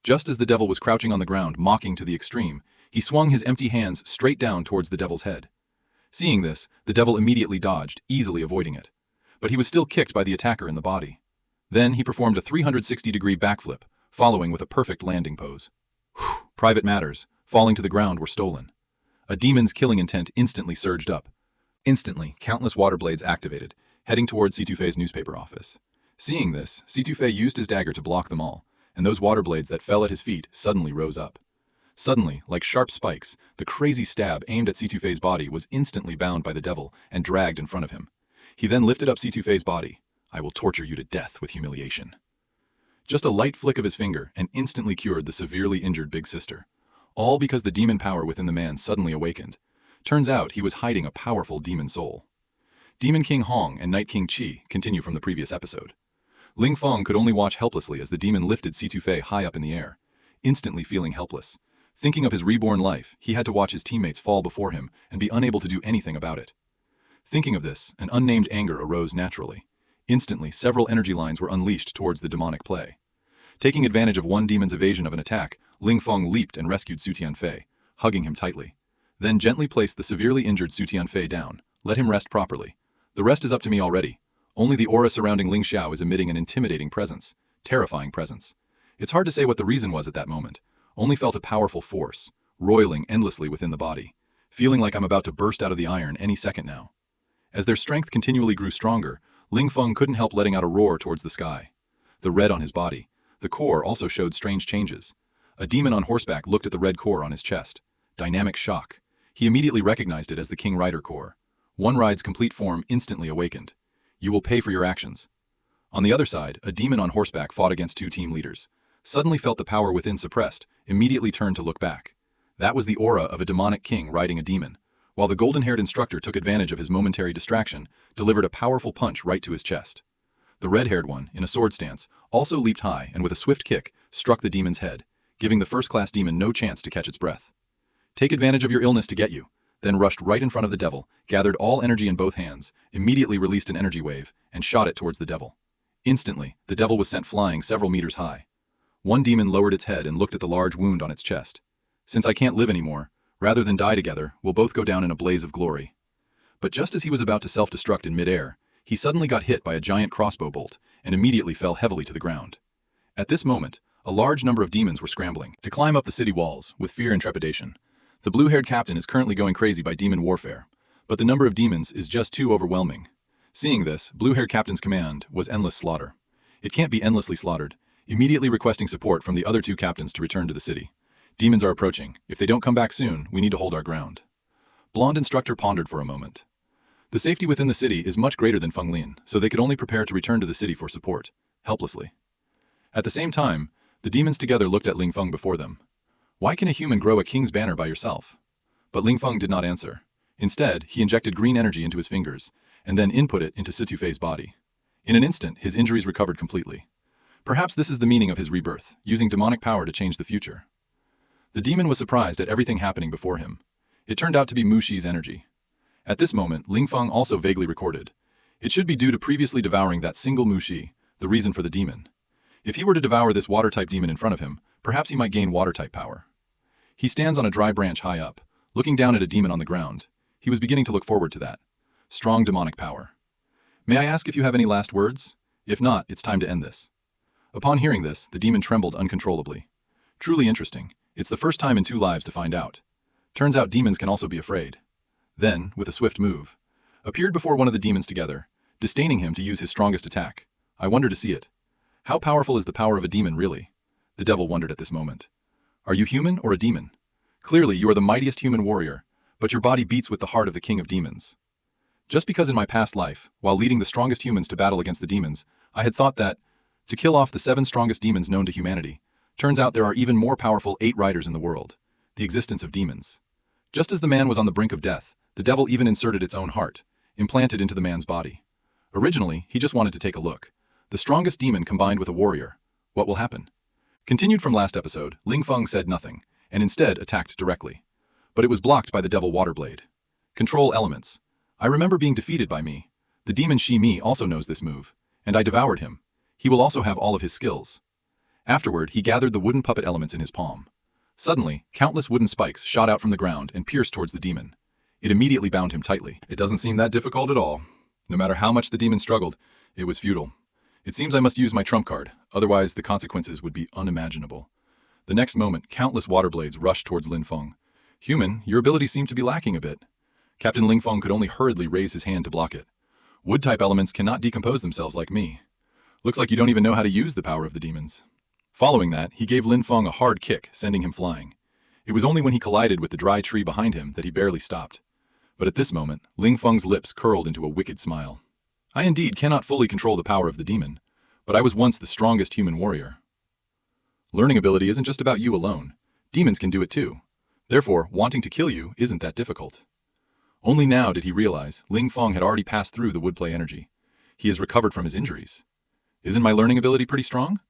Just as the devil was crouching on the ground, mocking to the extreme, he swung his empty hands straight down towards the devil's head. Seeing this, the devil immediately dodged, easily avoiding it. But he was still kicked by the attacker in the body. Then he performed a 360-degree backflip, following with a perfect landing pose. Private matters, falling to the ground, were stolen. A demon's killing intent instantly surged up. Instantly, countless water blades activated, heading towards Si-Tu Fei's newspaper office. Seeing this, Si-Tu Fei used his dagger to block them all, and those water blades that fell at his feet suddenly rose up. Suddenly, like sharp spikes, the crazy stab aimed at Si-Tu Fei's body was instantly bound by the devil and dragged in front of him. He then lifted up Si-Tu Fei's body. I will torture you to death with humiliation. Just a light flick of his finger and instantly cured the severely injured big sister. All because the demon power within the man suddenly awakened. Turns out he was hiding a powerful demon soul. Demon King Hong and Night King Qi continue from the previous episode. Ling Feng could only watch helplessly as the demon lifted Si-Tu Fei high up in the air, instantly feeling helpless. Thinking of his reborn life, he had to watch his teammates fall before him and be unable to do anything about it. Thinking of this, an unnamed anger arose naturally. Instantly, several energy lines were unleashed towards the demonic play. Taking advantage of one demon's evasion of an attack, Ling Feng leaped and rescued Su Tianfei, hugging him tightly. Then gently placed the severely injured Su Tianfei down, let him rest properly. The rest is up to me already. Only the aura surrounding Ling Xiao is emitting an intimidating presence, terrifying presence. It's hard to say what the reason was at that moment. Only felt a powerful force, roiling endlessly within the body, feeling like I'm about to burst out of the iron any second now. As their strength continually grew stronger, Ling Feng couldn't help letting out a roar towards the sky. The red on his body, the core also showed strange changes. A demon on horseback looked at the red core on his chest. Dynamic shock. He immediately recognized it as the King Rider core. One Ride's complete form instantly awakened. You will pay for your actions. On the other side, a demon on horseback fought against two team leaders. Suddenly felt the power within suppressed, immediately turned to look back. That was the aura of a demonic king riding a demon, while the golden-haired instructor took advantage of his momentary distraction, delivered a powerful punch right to his chest. The red-haired one, in a sword stance, also leaped high and with a swift kick, struck the demon's head, giving the first-class demon no chance to catch its breath. Take advantage of your illness to get you, then rushed right in front of the devil, gathered all energy in both hands, immediately released an energy wave, and shot it towards the devil. Instantly, the devil was sent flying several meters high. One demon lowered its head and looked at the large wound on its chest. Since I can't live anymore, rather than die together, we'll both go down in a blaze of glory. But just as he was about to self-destruct in midair, he suddenly got hit by a giant crossbow bolt and immediately fell heavily to the ground. At this moment, a large number of demons were scrambling to climb up the city walls with fear and trepidation. The blue-haired captain is currently going crazy by demon warfare, but the number of demons is just too overwhelming. Seeing this, blue-haired captain's command was endless slaughter. It can't be endlessly slaughtered, immediately requesting support from the other two captains to return to the city. Demons are approaching. If they don't come back soon, we need to hold our ground. Blonde instructor pondered for a moment. The safety within the city is much greater than Feng Lin, so they could only prepare to return to the city for support, helplessly. At the same time, The demons together looked at Ling Feng before them. Why can a human grow a king's banner by yourself? But Ling Feng did not answer. Instead, he injected green energy into his fingers, and then input it into Situfei's body. In an instant, his injuries recovered completely. Perhaps this is the meaning of his rebirth, using demonic power to change the future. The demon was surprised at everything happening before him. It turned out to be Mu Shi's energy. At this moment, Ling Feng also vaguely recorded. It should be due to previously devouring that single Mu Shi, the reason for the demon. If he were to devour this water-type demon in front of him, perhaps he might gain water-type power. He stands on a dry branch high up, looking down at a demon on the ground. He was beginning to look forward to that. Strong demonic power. May I ask if you have any last words? If not, it's time to end this. Upon hearing this, the demon trembled uncontrollably. Truly interesting. It's the first time in 2 lives to find out. Turns out demons can also be afraid. Then, with a swift move, appeared before one of the demons together, disdaining him to use his strongest attack. I wonder to see it. How powerful is the power of a demon really? The devil wondered at this moment. Are you human or a demon? Clearly you are the mightiest human warrior, but your body beats with the heart of the king of demons. Just because in my past life, while leading the strongest humans to battle against the demons, I had thought that, to kill off the 7 strongest demons known to humanity, turns out there are even more powerful 8 riders in the world, the existence of demons. Just as the man was on the brink of death, the devil even inserted its own heart, implanted into the man's body. Originally, he just wanted to take a look. The strongest demon combined with a warrior. What will happen? Continued from last episode, Ling Feng said nothing, and instead attacked directly. But it was blocked by the devil water blade. Control elements. I remember being defeated by me. The demon Shi Mi also knows this move, and I devoured him. He will also have all of his skills. Afterward, he gathered the wooden puppet elements in his palm. Suddenly, countless wooden spikes shot out from the ground and pierced towards the demon. It immediately bound him tightly. It doesn't seem that difficult at all. No matter how much the demon struggled, it was futile. It seems I must use my trump card, otherwise the consequences would be unimaginable. The next moment, countless water blades rushed towards Ling Feng. Human, your ability seemed to be lacking a bit. Captain Ling Feng could only hurriedly raise his hand to block it. Wood-type elements cannot decompose themselves like me. Looks like you don't even know how to use the power of the demons. Following that, he gave Ling Feng a hard kick, sending him flying. It was only when he collided with the dry tree behind him that he barely stopped. But at this moment, Ling Feng's lips curled into a wicked smile. I indeed cannot fully control the power of the demon, but I was once the strongest human warrior. Learning ability isn't just about you alone. Demons can do it too. Therefore, wanting to kill you isn't that difficult. Only now did he realize Ling Feng had already passed through the woodplay energy. He has recovered from his injuries. Isn't my learning ability pretty strong?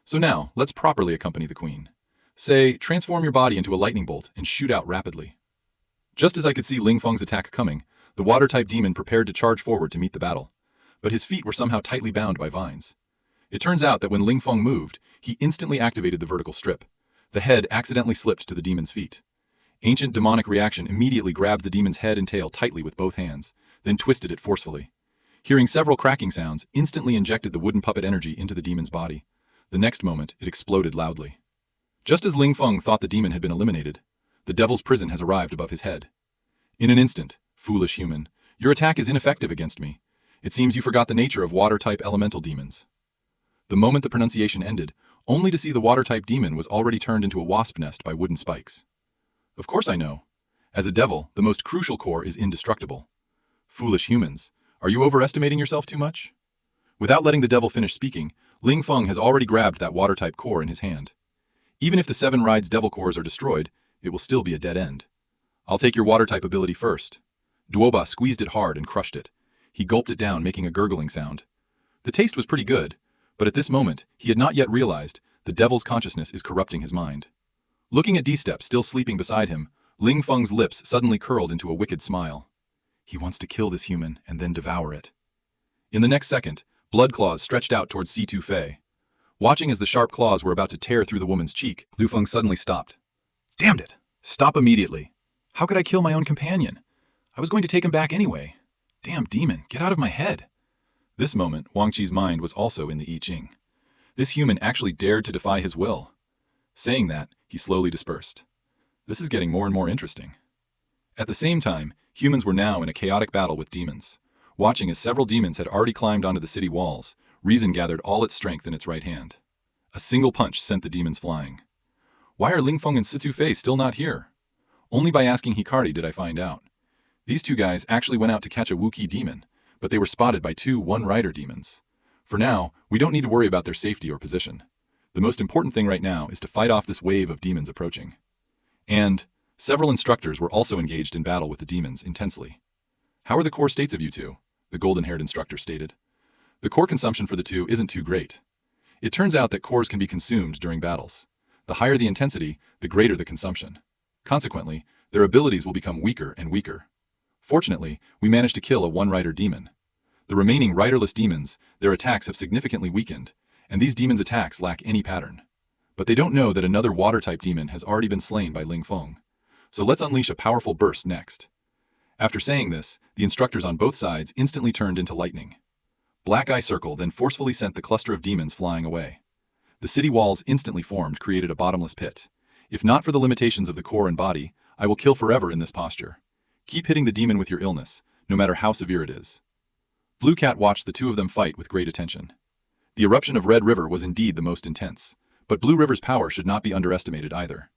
So now, let's properly accompany the queen. Say, transform your body into a lightning bolt and shoot out rapidly. Just as I could see Ling Feng's attack coming, the water-type demon prepared to charge forward to meet the battle. But his feet were somehow tightly bound by vines. It turns out that when Ling Feng moved, he instantly activated the vertical strip. The head accidentally slipped to the demon's feet. Ancient demonic reaction immediately grabbed the demon's head and tail tightly with both hands, then twisted it forcefully. Hearing several cracking sounds, instantly injected the wooden puppet energy into the demon's body. The next moment, it exploded loudly. Just as Ling Feng thought the demon had been eliminated, the devil's prison has arrived above his head. In an instant, foolish human, your attack is ineffective against me. It seems you forgot the nature of water-type elemental demons. The moment the pronunciation ended, only to see the water-type demon was already turned into a wasp nest by wooden spikes. Of course I know. As a devil, the most crucial core is indestructible. Foolish humans, are you overestimating yourself too much? Without letting the devil finish speaking, Ling Feng has already grabbed that water-type core in his hand. Even if the 7 rides devil cores are destroyed, it will still be a dead end. I'll take your water-type ability first. Duoba squeezed it hard and crushed it. He gulped it down, making a gurgling sound. The taste was pretty good, but at this moment, he had not yet realized the devil's consciousness is corrupting his mind. Looking at D-Step still sleeping beside him, Ling Feng's lips suddenly curled into a wicked smile. He wants to kill this human and then devour it. In the next second, blood claws stretched out towards Situfei. Watching as the sharp claws were about to tear through the woman's cheek, Lu Feng suddenly stopped. Damn it! Stop immediately. How could I kill my own companion? I was going to take him back anyway. Damn demon, get out of my head. This moment, Wang Qi's mind was also in the I Ching. This human actually dared to defy his will. Saying that, he slowly dispersed. This is getting more and more interesting. At the same time, humans were now in a chaotic battle with demons. Watching as several demons had already climbed onto the city walls, reason gathered all its strength in its right hand. A single punch sent the demons flying. Why are Ling Feng and Situfei still not here? Only by asking Hikari did I find out. These 2 guys actually went out to catch a Wookiee demon, but they were spotted by 2 one-rider demons. For now, we don't need to worry about their safety or position. The most important thing right now is to fight off this wave of demons approaching. And several instructors were also engaged in battle with the demons intensely. How are the core states of you two? The golden-haired instructor stated. The core consumption for the two isn't too great. It turns out that cores can be consumed during battles. The higher the intensity, the greater the consumption. Consequently, their abilities will become weaker and weaker. Fortunately, we managed to kill a one-rider demon. The remaining riderless demons, their attacks have significantly weakened, and these demons' attacks lack any pattern. But they don't know that another water-type demon has already been slain by Ling Feng. So let's unleash a powerful burst next. After saying this, the instructors on both sides instantly turned into lightning. Black Eye Circle then forcefully sent the cluster of demons flying away. The city walls instantly formed created a bottomless pit. If not for the limitations of the core and body, I will kill forever in this posture. Keep hitting the demon with your illness, no matter how severe it is. Blue Cat watched the two of them fight with great attention. The eruption of Red River was indeed the most intense, but Blue River's power should not be underestimated either.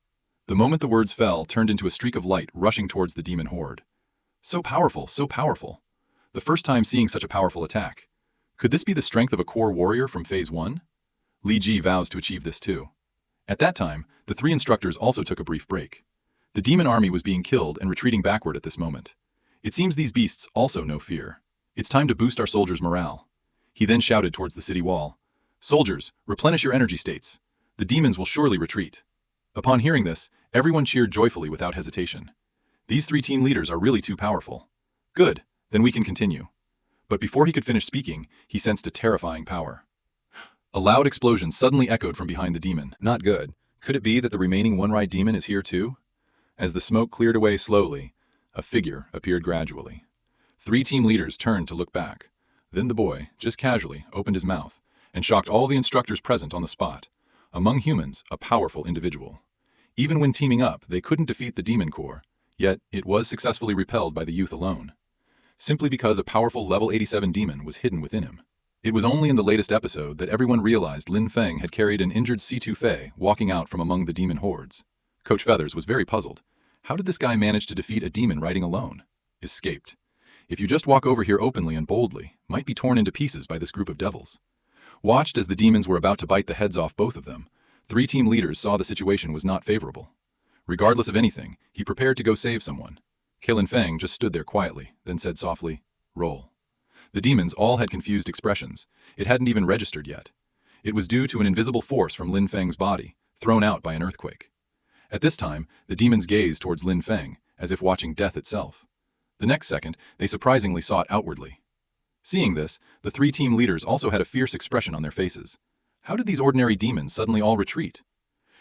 The moment the words fell turned into a streak of light rushing towards the demon horde. So powerful, so powerful. The first time seeing such a powerful attack. Could this be the strength of a core warrior from Phase 1? Li Ji vows to achieve this too. At that time, the three instructors also took a brief break. The demon army was being killed and retreating backward at this moment. It seems these beasts also know fear. It's time to boost our soldiers' morale. He then shouted towards the city wall. Soldiers, replenish your energy states. The demons will surely retreat. Upon hearing this, everyone cheered joyfully without hesitation. These three team leaders are really too powerful. Good, then we can continue. But before he could finish speaking, he sensed a terrifying power. A loud explosion suddenly echoed from behind the demon. Not good. Could it be that the remaining one-ride demon is here too? As the smoke cleared away slowly, a figure appeared gradually. Three team leaders turned to look back. Then the boy, just casually, opened his mouth and shocked all the instructors present on the spot. Among humans, a powerful individual. Even when teaming up, they couldn't defeat the demon core, yet it was successfully repelled by the youth alone. Simply because a powerful level 87 demon was hidden within him. It was only in the latest episode that everyone realized Lin Feng had carried an injured C2 Fei walking out from among the demon hordes. Coach Feathers was very puzzled. How did this guy manage to defeat a demon riding alone? Escaped. If you just walk over here openly and boldly, might be torn into pieces by this group of devils. Watched as the demons were about to bite the heads off both of them, three team leaders saw the situation was not favorable. Regardless of anything, he prepared to go save someone. Lin Feng just stood there quietly, then said softly, "Roll." The demons all had confused expressions. It hadn't even registered yet. It was due to an invisible force from Lin Feng's body, thrown out by an earthquake. At this time, the demons gazed towards Lin Feng, as if watching death itself. The next second, they surprisingly saw it outwardly. Seeing this, the three team leaders also had a fierce expression on their faces. How did these ordinary demons suddenly all retreat?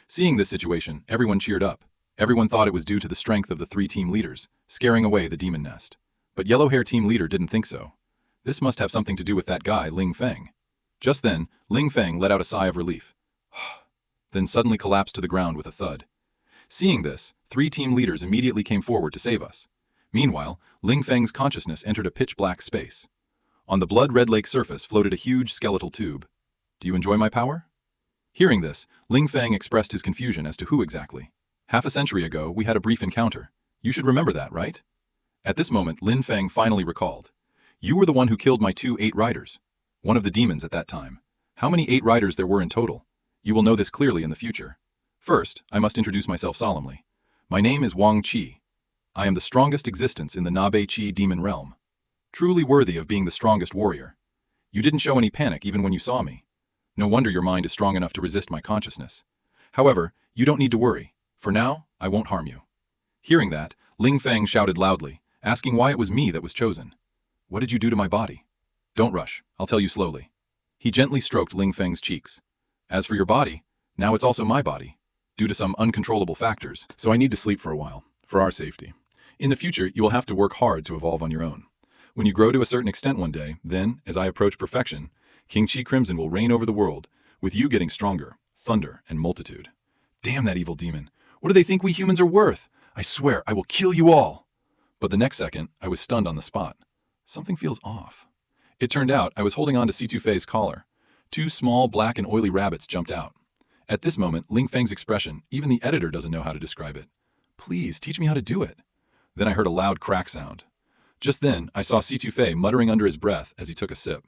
Seeing this situation, everyone cheered up. Everyone thought it was due to the strength of the three team leaders, scaring away the demon nest. But Yellow Hair team leader didn't think so. This must have something to do with that guy, Ling Feng. Just then, Ling Feng let out a sigh of relief. Then suddenly collapsed to the ground with a thud. Seeing this, three team leaders immediately came forward to save us. Meanwhile, Ling Feng's consciousness entered a pitch-black space. On the blood-red lake surface floated a huge skeletal tube. Do you enjoy my power? Hearing this, Ling Feng expressed his confusion as to who exactly. Half a century ago, we had a brief encounter. You should remember that, right? At this moment, Lin Feng finally recalled. You were the one who killed my 2 8 riders. One of the demons at that time. How many 8 riders there were in total? You will know this clearly in the future. First, I must introduce myself solemnly. My name is Wang Qi. I am the strongest existence in the Nabe Qi demon realm. Truly worthy of being the strongest warrior. You didn't show any panic even when you saw me. No wonder your mind is strong enough to resist my consciousness. However, you don't need to worry. For now, I won't harm you. Hearing that, Ling Feng shouted loudly, asking why it was me that was chosen. What did you do to my body? Don't rush, I'll tell you slowly. He gently stroked Ling Feng's cheeks. As for your body, now it's also my body, due to some uncontrollable factors. So I need to sleep for a while, for our safety. In the future, you will have to work hard to evolve on your own. When you grow to a certain extent one day, then, as I approach perfection, King Qi Crimson will reign over the world, with you getting stronger, thunder, and multitude. Damn that evil demon. What do they think we humans are worth? I swear, I will kill you all. But the next second, I was stunned on the spot. Something feels off. It turned out I was holding on to C2 Fei's collar. 2 small, black, and oily rabbits jumped out. At this moment, Ling Feng's expression, even the editor doesn't know how to describe it. Please, teach me how to do it. Then I heard a loud crack sound. Just then, I saw C2 Fei muttering under his breath as he took a sip.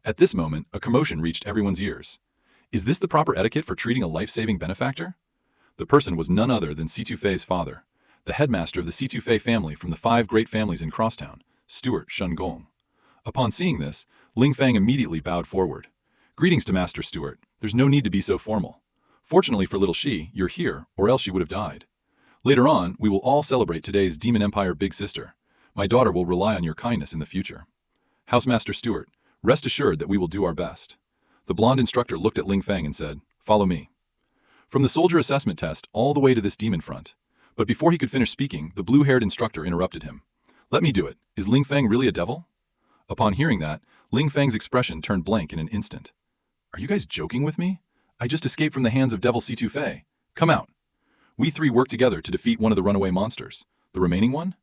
At this moment, a commotion reached everyone's ears. Is this the proper etiquette for treating a life-saving benefactor? The person was none other than Situfei's father, the headmaster of the Situfei family from the 5 great families in Crosstown, Stuart Shungong. Upon seeing this, Ling Fang immediately bowed forward. Greetings to Master Stuart. There's no need to be so formal. Fortunately for little she, you're here, or else she would have died. Later on, we will all celebrate today's Demon Empire Big Sister. My daughter will rely on your kindness in the future. Housemaster Stuart, rest assured that we will do our best. The blonde instructor looked at Ling Fang and said, follow me. From the soldier assessment test all the way to this demon front. But before he could finish speaking, the blue-haired instructor interrupted him. Let me do it. Is Ling Fang really a devil? Upon hearing that, Ling Fang's expression turned blank in an instant. Are you guys joking with me? I just escaped from the hands of Devil Situfei. Come out. We 3 worked together to defeat one of the runaway monsters. The remaining one?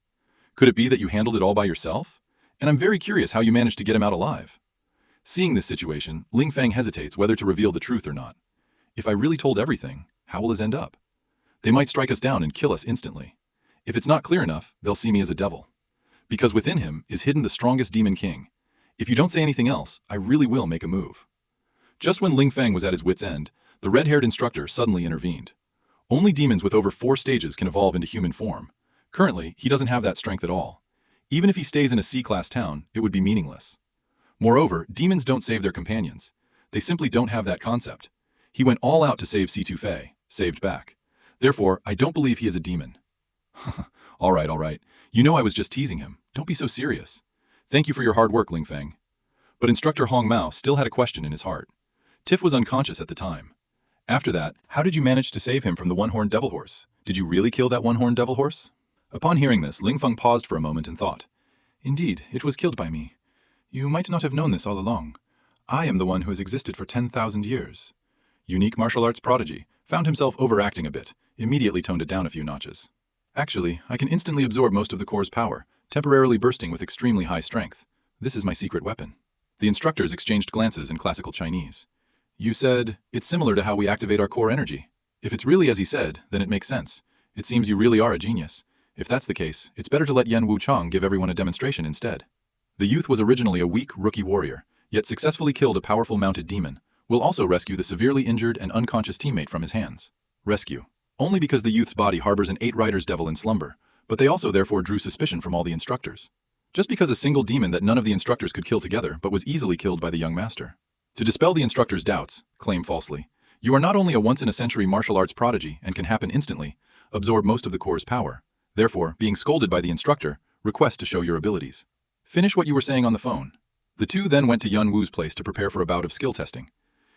Could it be that you handled it all by yourself? And I'm very curious how you managed to get him out alive. Seeing this situation, Ling Fang hesitates whether to reveal the truth or not. If I really told everything, how will this end up? They might strike us down and kill us instantly. If it's not clear enough, they'll see me as a devil. Because within him is hidden the strongest demon king. If you don't say anything else, I really will make a move. Just when Ling Fang was at his wit's end, the red-haired instructor suddenly intervened. Only demons with over 4 stages can evolve into human form. Currently, he doesn't have that strength at all. Even if he stays in a C-class town, it would be meaningless. Moreover, demons don't save their companions. They simply don't have that concept. He went all out to save Situfei, saved back. Therefore, I don't believe he is a demon. All right. You know I was just teasing him. Don't be so serious. Thank you for your hard work, Ling Fang. But Instructor Hong Mao still had a question in his heart. Tiff was unconscious at the time. After that, how did you manage to save him from the one-horned devil horse? Did you really kill that one-horned devil horse? Upon hearing this, Ling Feng paused for a moment and thought. Indeed, it was killed by me. You might not have known this all along. I am the one who has existed for 10,000 years. Unique martial arts prodigy, found himself overacting a bit, immediately toned it down a few notches. Actually, I can instantly absorb most of the core's power, temporarily bursting with extremely high strength. This is my secret weapon. The instructors exchanged glances in classical Chinese. You said, it's similar to how we activate our core energy. If it's really as he said, then it makes sense. It seems you really are a genius. If that's the case, it's better to let Yan Wuchang give everyone a demonstration instead. The youth was originally a weak rookie warrior, yet successfully killed a powerful mounted demon. Will also rescue the severely injured and unconscious teammate from his hands. Rescue. Only because the youth's body harbors an 8-riders devil in slumber, but they also therefore drew suspicion from all the instructors. Just because a single demon that none of the instructors could kill together but was easily killed by the young master. To dispel the instructor's doubts, claim falsely, you are not only a once-in-a-century martial arts prodigy and can happen instantly, absorb most of the core's power. Therefore, being scolded by the instructor, request to show your abilities. Finish what you were saying on the phone. The 2 then went to Yun Wu's place to prepare for a bout of skill testing.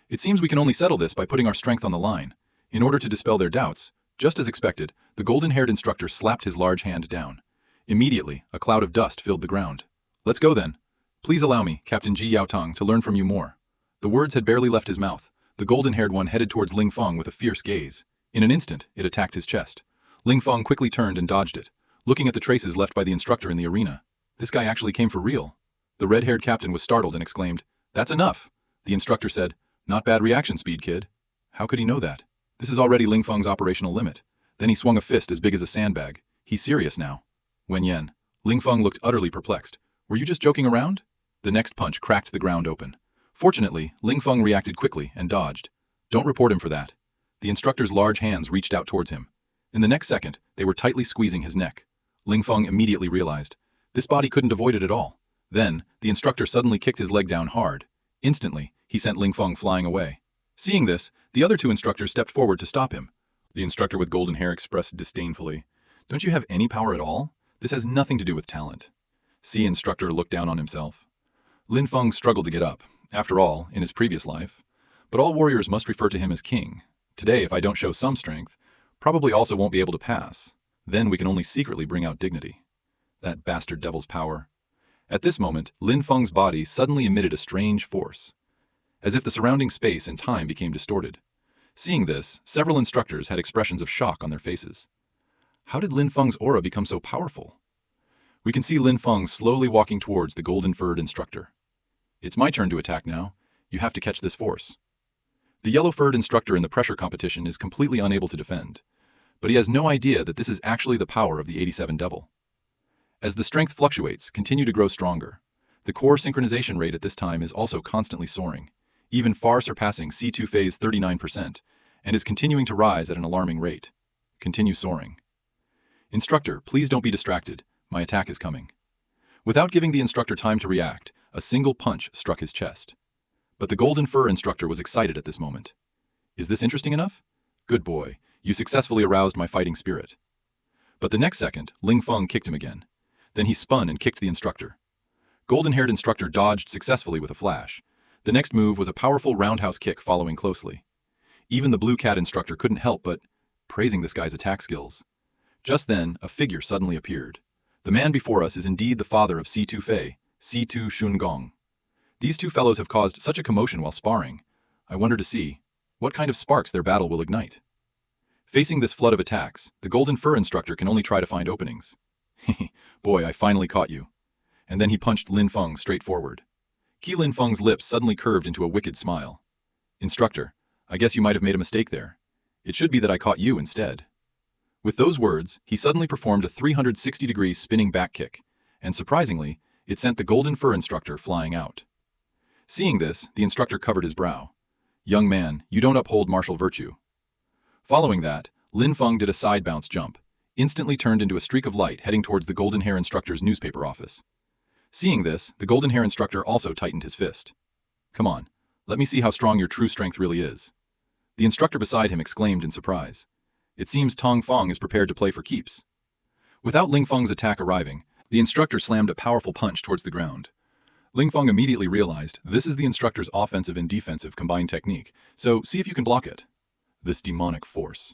It seems we can only settle this by putting our strength on the line. In order to dispel their doubts, just as expected, the golden-haired instructor slapped his large hand down. Immediately, a cloud of dust filled the ground. Let's go then. Please allow me, Captain Ji Yaotong, to learn from you more. The words had barely left his mouth. The golden-haired one headed towards Ling Feng with a fierce gaze. In an instant, it attacked his chest. Ling Feng quickly turned and dodged it, looking at the traces left by the instructor in the arena. This guy actually came for real. The red-haired captain was startled and exclaimed, That's enough. The instructor said, Not bad reaction speed, kid. How could he know that? This is already Ling Feng's operational limit. Then he swung a fist as big as a sandbag. He's serious now. Wen Yen. Ling Feng looked utterly perplexed. Were you just joking around? The next punch cracked the ground open. Fortunately, Ling Feng reacted quickly and dodged. Don't report him for that. The instructor's large hands reached out towards him. In the next second, they were tightly squeezing his neck. Ling Feng immediately realized. This body couldn't avoid it at all. Then, the instructor suddenly kicked his leg down hard. Instantly, he sent Ling Feng flying away. Seeing this, the other 2 instructors stepped forward to stop him. The instructor with golden hair expressed disdainfully, Don't you have any power at all? This has nothing to do with talent. C instructor looked down on himself. Lin Feng struggled to get up, after all, in his previous life. But all warriors must refer to him as king. Today, if I don't show some strength, probably also won't be able to pass. Then we can only secretly bring out dignity. That bastard devil's power. At this moment, Lin Feng's body suddenly emitted a strange force, as if the surrounding space and time became distorted. Seeing this, several instructors had expressions of shock on their faces. How did Lin Feng's aura become so powerful? We can see Lin Feng slowly walking towards the golden-furred instructor. It's my turn to attack now. You have to catch this force. The yellow-furred instructor in the pressure competition is completely unable to defend, but he has no idea that this is actually the power of the 87 Devil. As the strength fluctuates, continue to grow stronger. The core synchronization rate at this time is also constantly soaring. even far surpassing C2 Fei's 39%, and is continuing to rise at an alarming rate. Continue soaring. Instructor, please don't be distracted. My attack is coming. Without giving the instructor time to react, a single punch struck his chest. But the golden fur instructor was excited at this moment. Is this interesting enough? Good boy, you successfully aroused my fighting spirit. But the next second, Ling Feng kicked him again. Then he spun and kicked the instructor. Golden-haired instructor dodged successfully with a flash. The next move was a powerful roundhouse kick following closely. Even the blue cat instructor couldn't help but praising this guy's attack skills. Just then, a figure suddenly appeared. The man before us is indeed the father of C2 Fei, C2 Shungong. These two fellows have caused such a commotion while sparring. I wonder to see what kind of sparks their battle will ignite. Facing this flood of attacks, the golden fur instructor can only try to find openings. Boy, I finally caught you. And then he punched Lin Feng straight forward. Qi Lin Feng's lips suddenly curved into a wicked smile. Instructor, I guess you might have made a mistake there. It should be that I caught you instead. With those words, he suddenly performed a 360-degree spinning back kick, and surprisingly, it sent the golden fur instructor flying out. Seeing this, the instructor covered his brow. Young man, you don't uphold martial virtue. Following that, Lin Feng did a side bounce jump, instantly turned into a streak of light heading towards the golden hair instructor's newspaper office. Seeing this, the golden hair instructor also tightened his fist. Come on, let me see how strong your true strength really is. The instructor beside him exclaimed in surprise. It seems Tong Feng is prepared to play for keeps. Without Ling Feng's attack arriving, the instructor slammed a powerful punch towards the ground. Ling Feng immediately realized this is the instructor's offensive and defensive combined technique, so see if you can block it. This demonic force.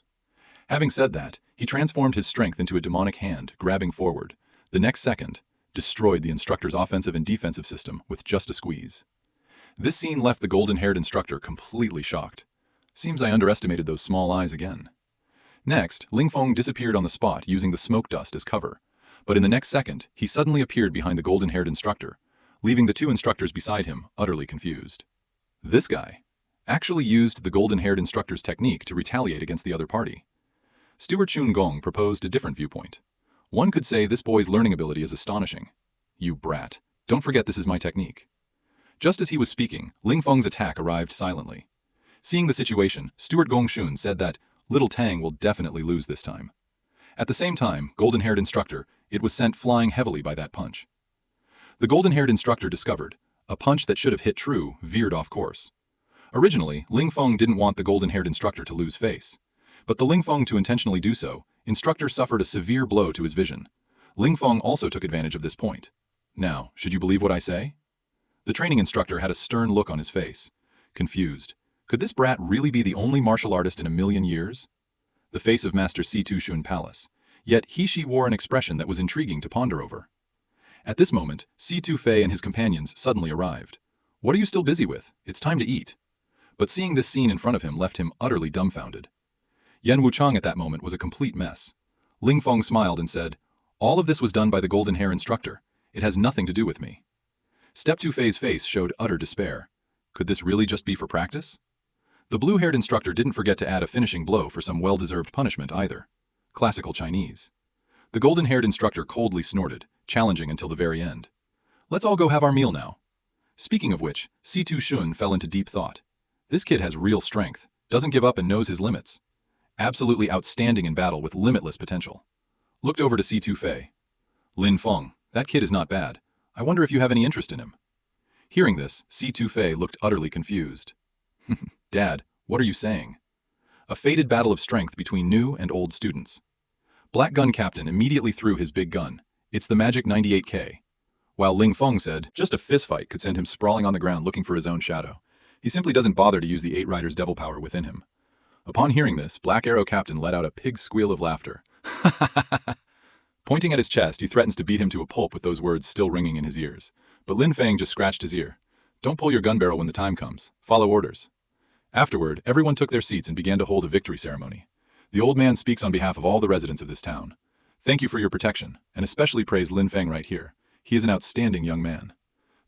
Having said that, he transformed his strength into a demonic hand, grabbing forward. The next second, destroyed the instructor's offensive and defensive system with just a squeeze. This scene left the golden-haired instructor completely shocked. Seems I underestimated those small eyes again. Next, Ling Feng disappeared on the spot using the smoke dust as cover. But in the next second, he suddenly appeared behind the golden-haired instructor, leaving the two instructors beside him utterly confused. This guy actually used the golden-haired instructor's technique to retaliate against the other party. Steward Chun Gong proposed a different viewpoint. One could say this boy's learning ability is astonishing. You brat, don't forget this is my technique. Just as he was speaking, Ling Feng's attack arrived silently. Seeing the situation, Steward Gong Shun said that Little Tang will definitely lose this time. At the same time, golden-haired instructor, it was sent flying heavily by that punch. The golden-haired instructor discovered, a punch that should have hit true veered off course. Originally, Ling Feng didn't want the golden-haired instructor to lose face. But the Ling Feng to intentionally do so, instructor suffered a severe blow to his vision. Ling Feng also took advantage of this point. Now, should you believe what I say? The training instructor had a stern look on his face. Confused. Could this brat really be the only martial artist in a million years? The face of Master C2 Shun Palace. Yet she wore an expression that was intriguing to ponder over. At this moment, C2 Fei and his companions suddenly arrived. What are you still busy with? It's time to eat. But seeing this scene in front of him left him utterly dumbfounded. Yan Wuchang at that moment was a complete mess. Ling Feng smiled and said, all of this was done by the golden hair instructor. It has nothing to do with me. Step 2 Fei's face showed utter despair. Could this really just be for practice? The blue-haired instructor didn't forget to add a finishing blow for some well-deserved punishment either. Classical Chinese. The golden-haired instructor coldly snorted, challenging until the very end. Let's all go have our meal now. Speaking of which, C2 Shun fell into deep thought. This kid has real strength, doesn't give up and knows his limits. Absolutely outstanding in battle with limitless potential. Looked over to C2 Fei. Lin Feng, that kid is not bad. I wonder if you have any interest in him. Hearing this, C2 Fei looked utterly confused. Dad, what are you saying? A fated battle of strength between new and old students. Black Gun Captain immediately threw his big gun. It's the magic 98K. While Ling Feng said, just a fistfight could send him sprawling on the ground looking for his own shadow. He simply doesn't bother to use the 8 Riders' devil power within him. Upon hearing this, Black Arrow Captain let out a pig's squeal of laughter. Pointing at his chest, he threatens to beat him to a pulp with those words still ringing in his ears. But Lin Feng just scratched his ear. Don't pull your gun barrel when the time comes. Follow orders. Afterward, everyone took their seats and began to hold a victory ceremony. The old man speaks on behalf of all the residents of this town. Thank you for your protection, and especially praise Lin Feng right here. He is an outstanding young man.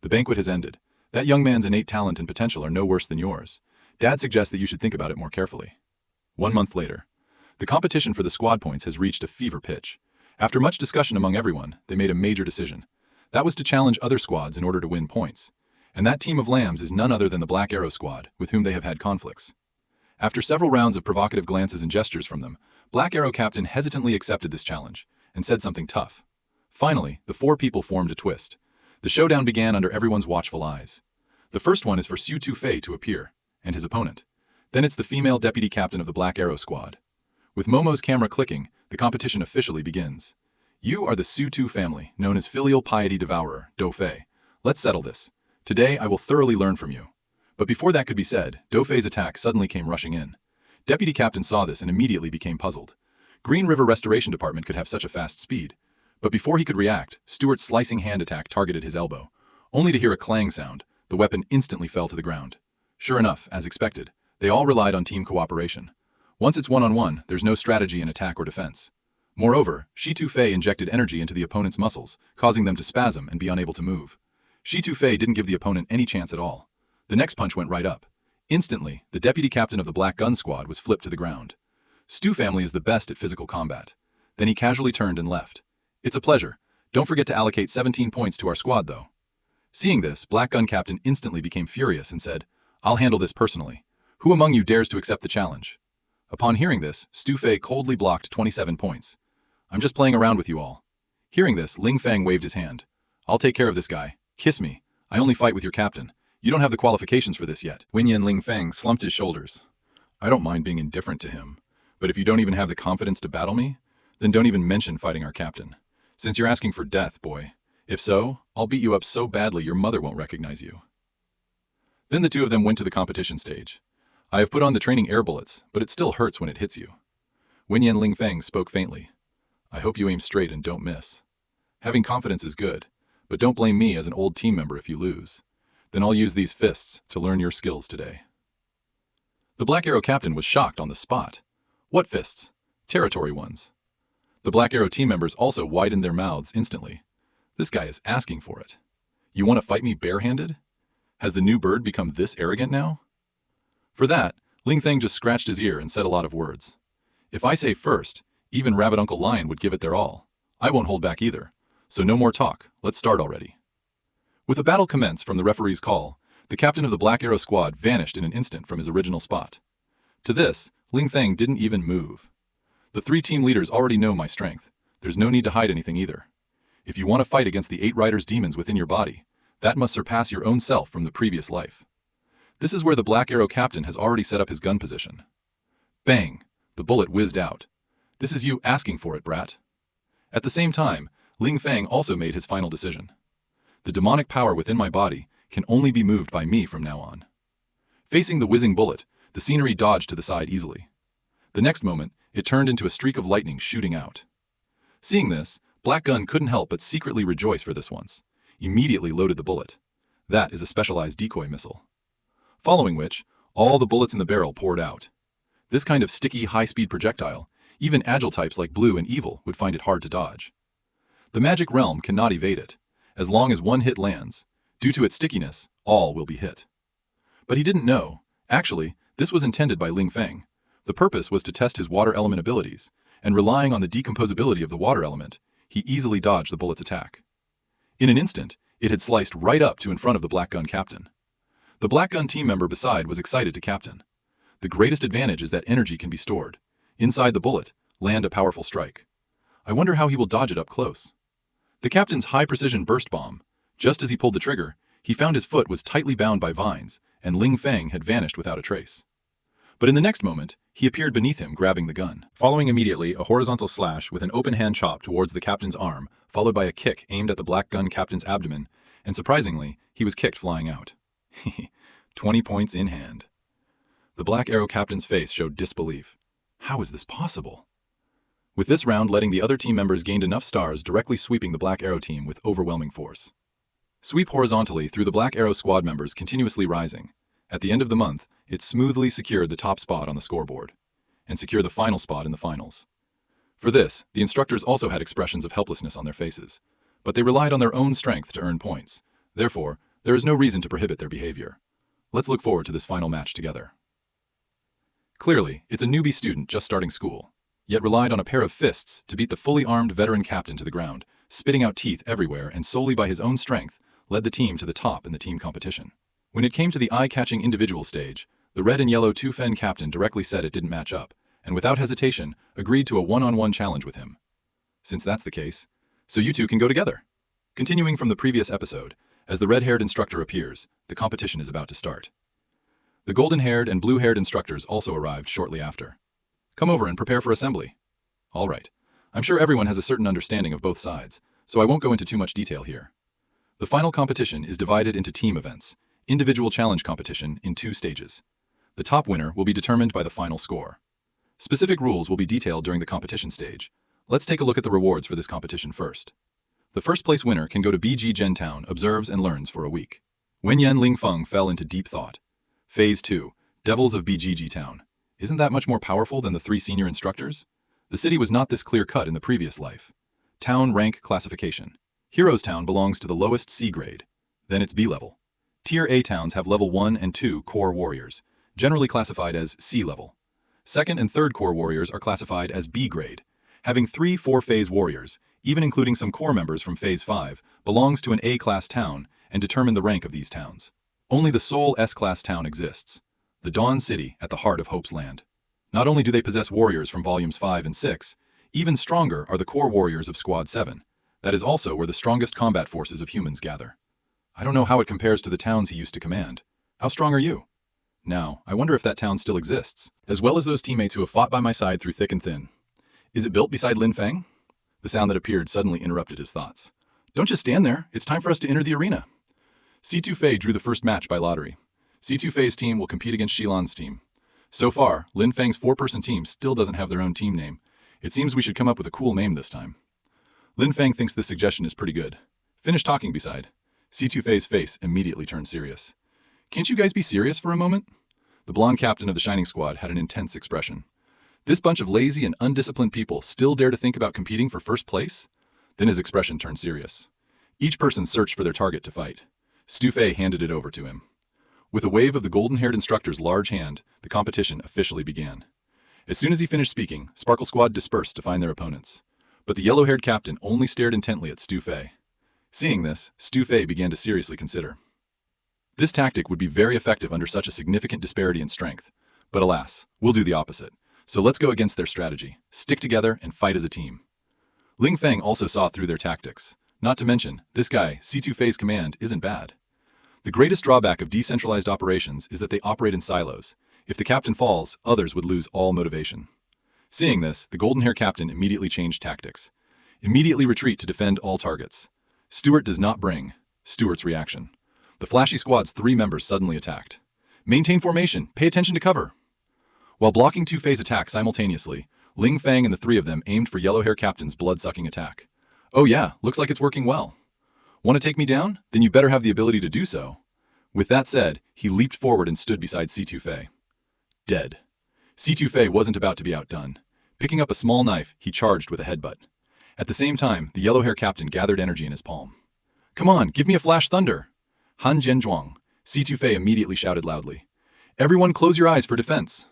The banquet has ended. That young man's innate talent and potential are no worse than yours. Dad suggests that you should think about it more carefully. 1 month later. The competition for the squad points has reached a fever pitch. After much discussion among everyone, they made a major decision. That was to challenge other squads in order to win points. And that team of lambs is none other than the Black Arrow Squad, with whom they have had conflicts. After several rounds of provocative glances and gestures from them, Black Arrow Captain hesitantly accepted this challenge and said something tough. Finally, the four people formed a twist. The showdown began under everyone's watchful eyes. The first one is for Su Tu-Fei to appear, and his opponent. Then it's the female deputy captain of the Black Arrow Squad. With Momo's camera clicking, the competition officially begins. You are the Su Tu family, known as Filial Piety Devourer, Do-Fei. Let's settle this. Today I will thoroughly learn from you. But before that could be said, Do-Fei's attack suddenly came rushing in. Deputy Captain saw this and immediately became puzzled. Green River Restoration Department could have such a fast speed. But before he could react, Stewart's slicing hand attack targeted his elbow. Only to hear a clang sound, the weapon instantly fell to the ground. Sure enough, as expected, they all relied on team cooperation. Once it's one-on-one, there's no strategy in attack or defense. Moreover, Shi Tu-Fei injected energy into the opponent's muscles, causing them to spasm and be unable to move. Shi Tu-Fei didn't give the opponent any chance at all. The next punch went right up. Instantly, the deputy captain of the Black Gun Squad was flipped to the ground. Stu family is the best at physical combat. Then he casually turned and left. It's a pleasure. Don't forget to allocate 17 points to our squad, though. Seeing this, Black Gun Captain instantly became furious and said, I'll handle this personally. Who among you dares to accept the challenge? Upon hearing this, Stu Fei coldly blocked 27 points. I'm just playing around with you all. Hearing this, Ling Feng waved his hand. I'll take care of this guy. Kiss me. I only fight with your captain. You don't have the qualifications for this yet. Winyan Ling Feng slumped his shoulders. I don't mind being indifferent to him, but if you don't even have the confidence to battle me, then don't even mention fighting our captain. Since you're asking for death, boy. If so, I'll beat you up so badly your mother won't recognize you. Then the two of them went to the competition stage. I have put on the training air bullets, but it still hurts when it hits you. Winyan Ling Feng spoke faintly. I hope you aim straight and don't miss. Having confidence is good, but don't blame me as an old team member if you lose. Then I'll use these fists to learn your skills today. The Black Arrow captain was shocked on the spot. What fists? Territory ones. The Black Arrow team members also widened their mouths instantly. This guy is asking for it. You want to fight me barehanded? Has the new bird become this arrogant now? For that, Ling Feng just scratched his ear and said a lot of words. If I say first, even Rabbit Uncle Lion would give it their all. I won't hold back either. So no more talk, let's start already. With the battle commenced from the referee's call, the captain of the Black Arrow Squad vanished in an instant from his original spot. To this, Ling Feng didn't even move. The three team leaders already know my strength. There's no need to hide anything either. If you want to fight against the 8 Riders' demons within your body, that must surpass your own self from the previous life. This is where the Black Arrow captain has already set up his gun position. Bang! The bullet whizzed out. This is you asking for it, brat. At the same time, Ling Feng also made his final decision. The demonic power within my body can only be moved by me from now on. Facing the whizzing bullet, the scenery dodged to the side easily. The next moment, it turned into a streak of lightning shooting out. Seeing this, Black Gun couldn't help but secretly rejoice for this once. Immediately loaded the bullet. That is a specialized decoy missile. Following which, all the bullets in the barrel poured out. This kind of sticky, high-speed projectile, even agile types like Blue and Evil would find it hard to dodge. The magic realm cannot evade it. As long as one hit lands, due to its stickiness, all will be hit. But he didn't know. Actually, this was intended by Ling Feng. The purpose was to test his water element abilities, and relying on the decomposability of the water element, he easily dodged the bullet's attack. In an instant, it had sliced right up to in front of the Black Gun captain. The Black Gun team member beside was excited to captain. The greatest advantage is that energy can be stored. Inside the bullet, land a powerful strike. I wonder how he will dodge it up close. The captain's high-precision burst bomb. Just as he pulled the trigger, he found his foot was tightly bound by vines, and Ling Feng had vanished without a trace. But in the next moment, he appeared beneath him grabbing the gun. Following immediately, a horizontal slash with an open hand chop towards the captain's arm, followed by a kick aimed at the Black Gun captain's abdomen, and surprisingly, he was kicked flying out. 20 points in hand. The Black Arrow captain's face showed disbelief. How is this possible? With this round letting the other team members gained enough stars directly sweeping the Black Arrow team with overwhelming force. Sweep horizontally through the Black Arrow squad members continuously rising. At the end of the month, it smoothly secured the top spot on the scoreboard, and secure the final spot in the finals. For this, the instructors also had expressions of helplessness on their faces, but they relied on their own strength to earn points. Therefore, there is no reason to prohibit their behavior. Let's look forward to this final match together. Clearly, it's a newbie student just starting school, yet relied on a pair of fists to beat the fully armed veteran captain to the ground, spitting out teeth everywhere and solely by his own strength, led the team to the top in the team competition. When it came to the eye-catching individual stage, the red and yellow two-fen captain directly said it didn't match up, and without hesitation, agreed to a one-on-one challenge with him. Since that's the case, so you two can go together. Continuing from the previous episode, as the red-haired instructor appears, the competition is about to start. The golden-haired and blue-haired instructors also arrived shortly after. Come over and prepare for assembly. All right. I'm sure everyone has a certain understanding of both sides, so I won't go into too much detail here. The final competition is divided into team events, individual challenge competition in 2 stages. The top winner will be determined by the final score. Specific rules will be detailed during the competition stage. Let's take a look at the rewards for this competition first. The first place winner can go to BG Gen Town, observes and learns for a week. Wenyan Lingfeng fell into deep thought. Phase 2, Devils of BGG Town. Isn't that much more powerful than the 3 senior instructors? The city was not this clear-cut in the previous life. Town rank classification. Heroes Town belongs to the lowest C grade. Then it's B level. Tier A towns have level 1 and 2 core warriors, generally classified as C level. Second and third core warriors are classified as B grade. Having 3-4 phase warriors, even including some core members from phase 5, belongs to an A-class town and determine the rank of these towns. Only the sole S-class town exists, the Dawn City at the heart of Hope's Land. Not only do they possess warriors from volumes 5 and 6, even stronger are the core warriors of Squad 7. That is also where the strongest combat forces of humans gather. I don't know how it compares to the towns he used to command. How strong are you? Now, I wonder if that town still exists, as well as those teammates who have fought by my side through thick and thin. Is it built beside Lin Feng? The sound that appeared suddenly interrupted his thoughts. Don't just stand there, it's time for us to enter the arena. C2 Fei drew the first match by lottery. C2 Fei's team will compete against Shilan's team. So far, Lin Feng's 4-person team still doesn't have their own team name. It seems we should come up with a cool name this time. Lin Feng thinks this suggestion is pretty good. Finish talking beside. C2 Fei's face immediately turned serious. Can't you guys be serious for a moment? The blonde captain of the Shining Squad had an intense expression. This bunch of lazy and undisciplined people still dare to think about competing for first place? Then his expression turned serious. Each person searched for their target to fight. Stu Fei handed it over to him. With a wave of the golden-haired instructor's large hand, the competition officially began. As soon as he finished speaking, Sparkle Squad dispersed to find their opponents. But the yellow-haired captain only stared intently at Stu Fei. Seeing this, Stu Fei began to seriously consider. This tactic would be very effective under such a significant disparity in strength. But alas, we'll do the opposite. So let's go against their strategy, stick together, and fight as a team. Ling Feng also saw through their tactics. Not to mention, this guy, C2 Fei's command, isn't bad. The greatest drawback of decentralized operations is that they operate in silos. If the captain falls, others would lose all motivation. Seeing this, the golden-haired captain immediately changed tactics. Immediately retreat to defend all targets. Stuart does not bring. Stuart's reaction. The flashy squad's 3 members suddenly attacked. Maintain formation, pay attention to cover. While blocking 2 Fei's attacks simultaneously, Ling Feng and the 3 of them aimed for yellow-hair captain's blood-sucking attack. Oh yeah, looks like it's working well. Want to take me down? Then you better have the ability to do so. With that said, he leaped forward and stood beside C2 Fei. Dead. C2 Fei wasn't about to be outdone. Picking up a small knife, he charged with a headbutt. At the same time, the yellow-hair captain gathered energy in his palm. Come on, give me a flash thunder! Han Zhenzhuang, C2 Fei immediately shouted loudly. Everyone close your eyes for defense!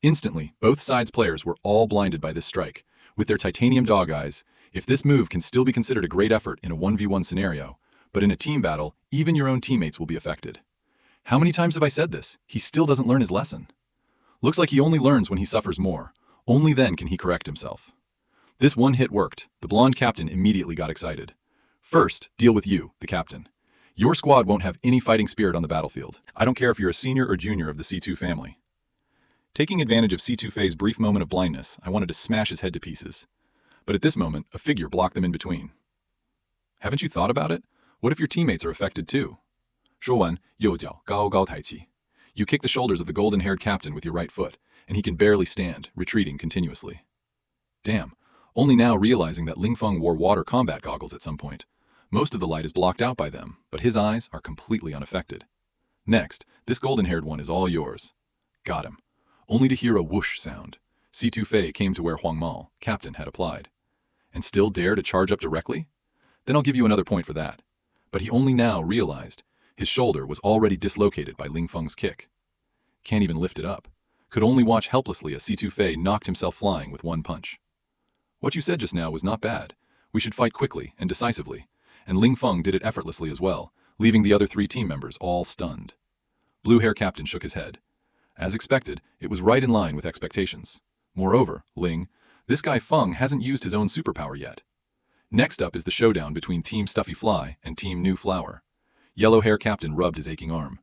Instantly, both sides' players were all blinded by this strike. With their titanium dog eyes, if this move can still be considered a great effort in a 1v1 scenario, but in a team battle, even your own teammates will be affected. How many times have I said this? He still doesn't learn his lesson. Looks like he only learns when he suffers more. Only then can he correct himself. This one hit worked. The blonde captain immediately got excited. First, deal with you, the captain. Your squad won't have any fighting spirit on the battlefield. I don't care if you're a senior or junior of the C2 family. Taking advantage of C2 Fei's brief moment of blindness, I wanted to smash his head to pieces. But at this moment, a figure blocked them in between. Haven't you thought about it? What if your teammates are affected too? 说完，右脚高高抬起. You kick the shoulders of the golden-haired captain with your right foot, and he can barely stand, retreating continuously. Damn, only now realizing that Ling Feng wore water combat goggles at some point. Most of the light is blocked out by them, but his eyes are completely unaffected. Next, this golden-haired one is all yours. Got him. Only to hear a whoosh sound. C2 Fei came to where Huang Mao, captain, had applied. And still dare to charge up directly? Then I'll give you another point for that. But he only now realized his shoulder was already dislocated by Ling Feng's kick. Can't even lift it up. Could only watch helplessly as C2 Fei knocked himself flying with one punch. What you said just now was not bad. We should fight quickly and decisively. And Ling Feng did it effortlessly as well, leaving the other 3 team members all stunned. Blue-hair captain shook his head. As expected, it was right in line with expectations. Moreover, Ling, this guy Feng hasn't used his own superpower yet. Next up is the showdown between Team Stuffy Fly and Team New Flower. Yellow-hair captain rubbed his aching arm.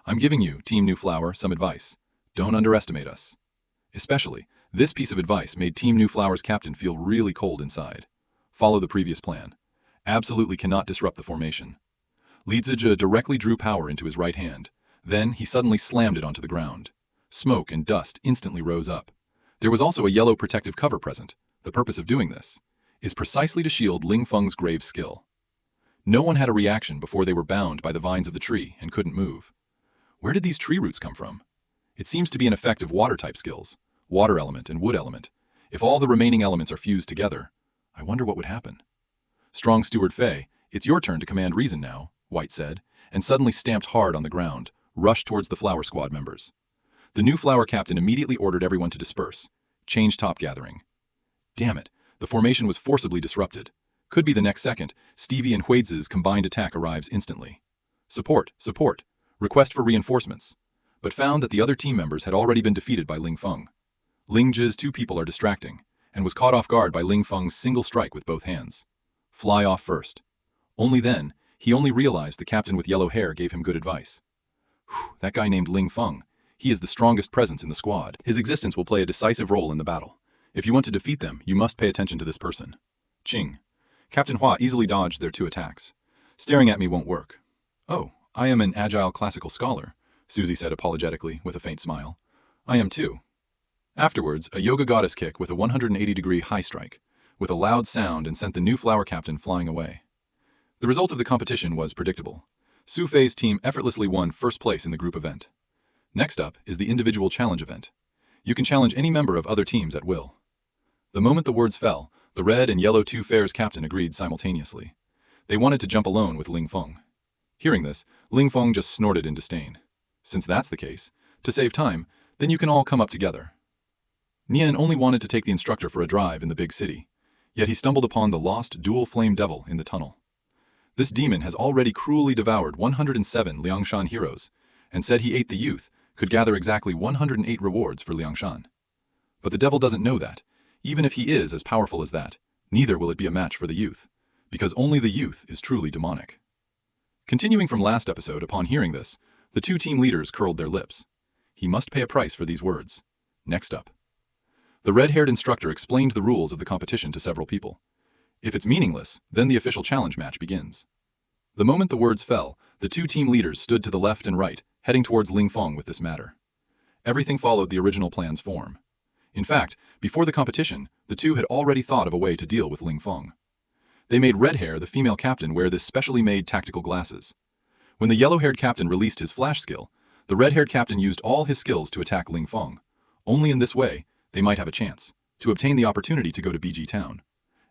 I'm giving you, Team New Flower, some advice. Don't underestimate us. Especially, this piece of advice made Team New Flower's captain feel really cold inside. Follow the previous plan. Absolutely cannot disrupt the formation. Li Zizhi directly drew power into his right hand. Then he suddenly slammed it onto the ground. Smoke and dust instantly rose up. There was also a yellow protective cover present. The purpose of doing this is precisely to shield Ling Feng's grave skill. No one had a reaction before they were bound by the vines of the tree and couldn't move. Where did these tree roots come from? It seems to be an effect of water-type skills, water element and wood element. If all the remaining elements are fused together, I wonder what would happen. Strong Steward Fei, it's your turn to command reason now, White said, and suddenly stamped hard on the ground, rushed towards the flower squad members. The new flower captain immediately ordered everyone to disperse. Change top gathering. Damn it, the formation was forcibly disrupted. Could be the next second, Stevie and Huizi's combined attack arrives instantly. Support, support, request for reinforcements. But found that the other team members had already been defeated by Ling Feng. Ling Zhi's 2 people are distracting, and was caught off guard by Ling Feng's single strike with both hands. Fly off first. Only then, he only realized the captain with yellow hair gave him good advice. Whew, that guy named Ling Feng. He is the strongest presence in the squad. His existence will play a decisive role in the battle. If you want to defeat them, you must pay attention to this person. Qing. Captain Hua easily dodged their 2 attacks. Staring at me won't work. Oh, I am an agile classical scholar, Susie said apologetically with a faint smile. I am too. Afterwards, a yoga goddess kick with a 180-degree high strike, with a loud sound, and sent the new flower captain flying away. The result of the competition was predictable. Su Fei's team effortlessly won first place in the group event. Next up is the individual challenge event. You can challenge any member of other teams at will. The moment the words fell, the red and yellow 2 Fairs captain agreed simultaneously. They wanted to jump alone with Ling Feng. Hearing this, Ling Feng just snorted in disdain. Since that's the case, to save time, then you can all come up together. Nian only wanted to take the instructor for a drive in the big city, yet he stumbled upon the lost dual flame devil in the tunnel. This demon has already cruelly devoured 107 Liangshan heroes, and said he ate the youth, could gather exactly 108 rewards for Liangshan. But the devil doesn't know that. Even if he is as powerful as that, neither will it be a match for the youth, because only the youth is truly demonic. Continuing from last episode, upon hearing this, the 2 team leaders curled their lips. He must pay a price for these words. Next up. The red-haired instructor explained the rules of the competition to several people. If it's meaningless, then the official challenge match begins. The moment the words fell, the 2 team leaders stood to the left and right, heading towards Ling Feng with this matter. Everything followed the original plan's form. In fact, before the competition, the 2 had already thought of a way to deal with Ling Feng. They made Red Hair, the female captain, wear this specially made tactical glasses. When the yellow-haired captain released his flash skill, the red-haired captain used all his skills to attack Ling Feng. Only in this way, they might have a chance to obtain the opportunity to go to BG Town.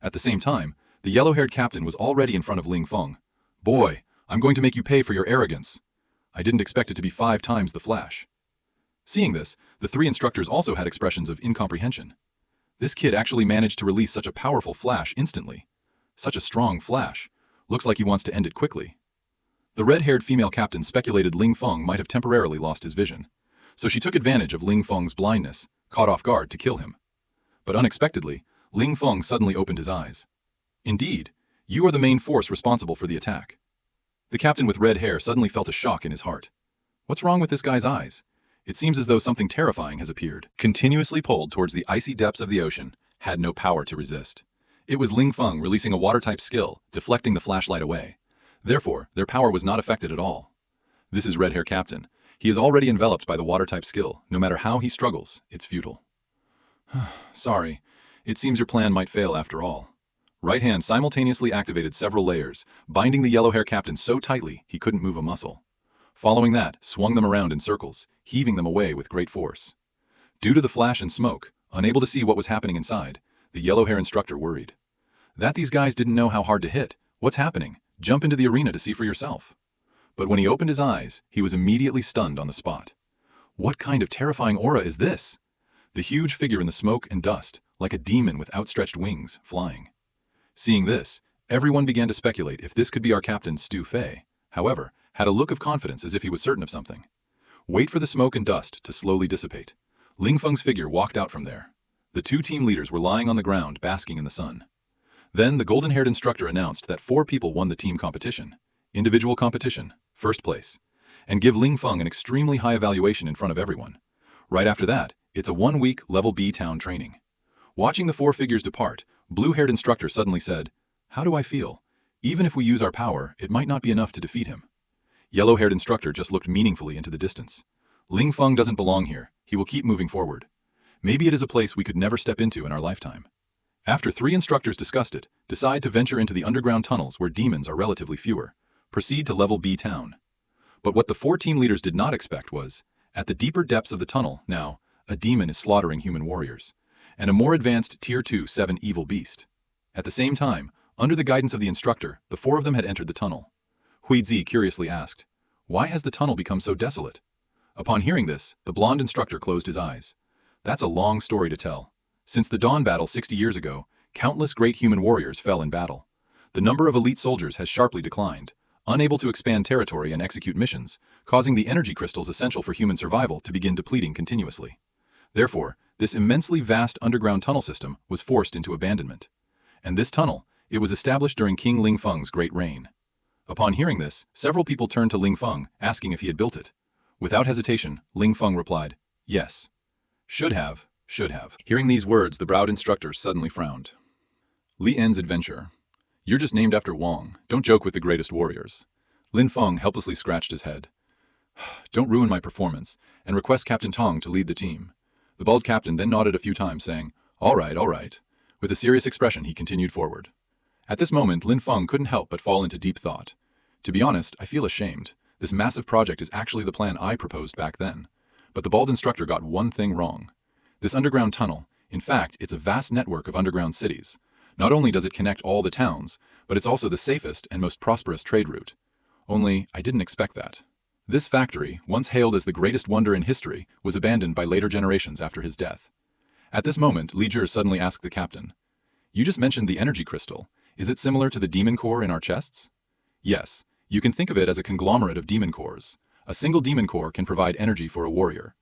At the same time, the yellow-haired captain was already in front of Ling Feng. Boy, I'm going to make you pay for your arrogance. I didn't expect it to be 5 times the flash. Seeing this, the 3 instructors also had expressions of incomprehension. This kid actually managed to release such a powerful flash instantly. Such a strong flash. Looks like he wants to end it quickly. The red-haired female captain speculated Ling Feng might have temporarily lost his vision, so she took advantage of Ling Feng's blindness, caught off guard to kill him. But unexpectedly, Ling Feng suddenly opened his eyes. Indeed, you are the main force responsible for the attack. The captain with red hair suddenly felt a shock in his heart. What's wrong with this guy's eyes? It seems as though something terrifying has appeared. Continuously pulled towards the icy depths of the ocean, had no power to resist. It was Ling Feng releasing a water-type skill, deflecting the flashlight away. Therefore, their power was not affected at all. This is Red Hair Captain. He is already enveloped by the water-type skill. No matter how he struggles, it's futile. Sorry, it seems your plan might fail after all. Right hand simultaneously activated several layers, binding the yellow hair captain so tightly he couldn't move a muscle. Following that, swung them around in circles, heaving them away with great force. Due to the flash and smoke, unable to see what was happening inside, the yellow hair instructor worried. That these guys didn't know how hard to hit. What's happening? Jump into the arena to see for yourself. But when he opened his eyes, he was immediately stunned on the spot. What kind of terrifying aura is this? The huge figure in the smoke and dust, like a demon with outstretched wings, flying. Seeing this, everyone began to speculate if this could be our captain Stu Fei. however, had a look of confidence as if he was certain of something. Wait for the smoke and dust to slowly dissipate. Ling Feng's figure walked out from there. The two team leaders were lying on the ground, basking in the sun. Then the golden-haired instructor announced that 4 people won the team competition. Individual competition, first place. And give Ling Feng an extremely high evaluation in front of everyone. Right after that, it's a 1-week Level B town training. Watching the 4 figures depart, blue-haired instructor suddenly said, "How do I feel? Even if we use our power, it might not be enough to defeat him." Yellow-haired instructor just looked meaningfully into the distance. Ling Feng doesn't belong here. He will keep moving forward. Maybe it is a place we could never step into in our lifetime. After 3 instructors discussed it, decide to venture into the underground tunnels where demons are relatively fewer. Proceed to Level B town. But what the 4 team leaders did not expect was, at the deeper depths of the tunnel, now, a demon is slaughtering human warriors, and a more advanced Tier 2 7 evil beast. At the same time, under the guidance of the instructor, the 4 of them had entered the tunnel. Huizi curiously asked, "Why has the tunnel become so desolate?" Upon hearing this, the blonde instructor closed his eyes. That's a long story to tell. Since the Dawn battle 60 years ago, countless great human warriors fell in battle. The number of elite soldiers has sharply declined, unable to expand territory and execute missions, causing the energy crystals essential for human survival to begin depleting continuously. Therefore, this immensely vast underground tunnel system was forced into abandonment. And this tunnel, it was established during King Ling Feng's great reign. Upon hearing this, several people turned to Ling Feng, asking if he had built it. Without hesitation, Ling Feng replied, "Yes. Should have. Hearing these words, the browed instructor suddenly frowned. Li En's adventure. You're just named after Wang. Don't joke with the greatest warriors. Lin Feng helplessly scratched his head. Don't ruin my performance, and request Captain Tong to lead the team. The bald captain then nodded a few times, saying, all right. With a serious expression, he continued forward. At this moment, Lin Feng couldn't help but fall into deep thought. To be honest, I feel ashamed. This massive project is actually the plan I proposed back then. But the bald instructor got one thing wrong. This underground tunnel, in fact, it's a vast network of underground cities. Not only does it connect all the towns, but it's also the safest and most prosperous trade route. Only, I didn't expect that. This factory, once hailed as the greatest wonder in history, was abandoned by later generations after his death. At this moment, Li Zhi suddenly asked the captain, "You just mentioned the energy crystal. Is it similar to the demon core in our chests?" "Yes, you can think of it as a conglomerate of demon cores. A single demon core can provide energy for a warrior.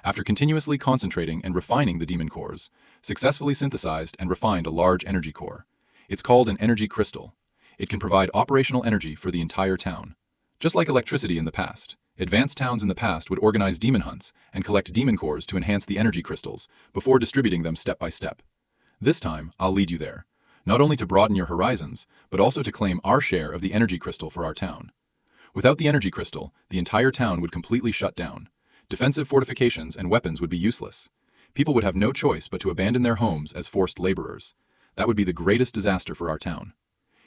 After continuously concentrating and refining the demon cores, successfully synthesized and refined a large energy core. It's called an energy crystal. It can provide operational energy for the entire town. Just like electricity in the past, advanced towns in the past would organize demon hunts and collect demon cores to enhance the energy crystals before distributing them step by step. This time, I'll lead you there, not only to broaden your horizons, but also to claim our share of the energy crystal for our town. Without the energy crystal, the entire town would completely shut down. Defensive fortifications and weapons would be useless. People would have no choice but to abandon their homes as forced laborers. That would be the greatest disaster for our town."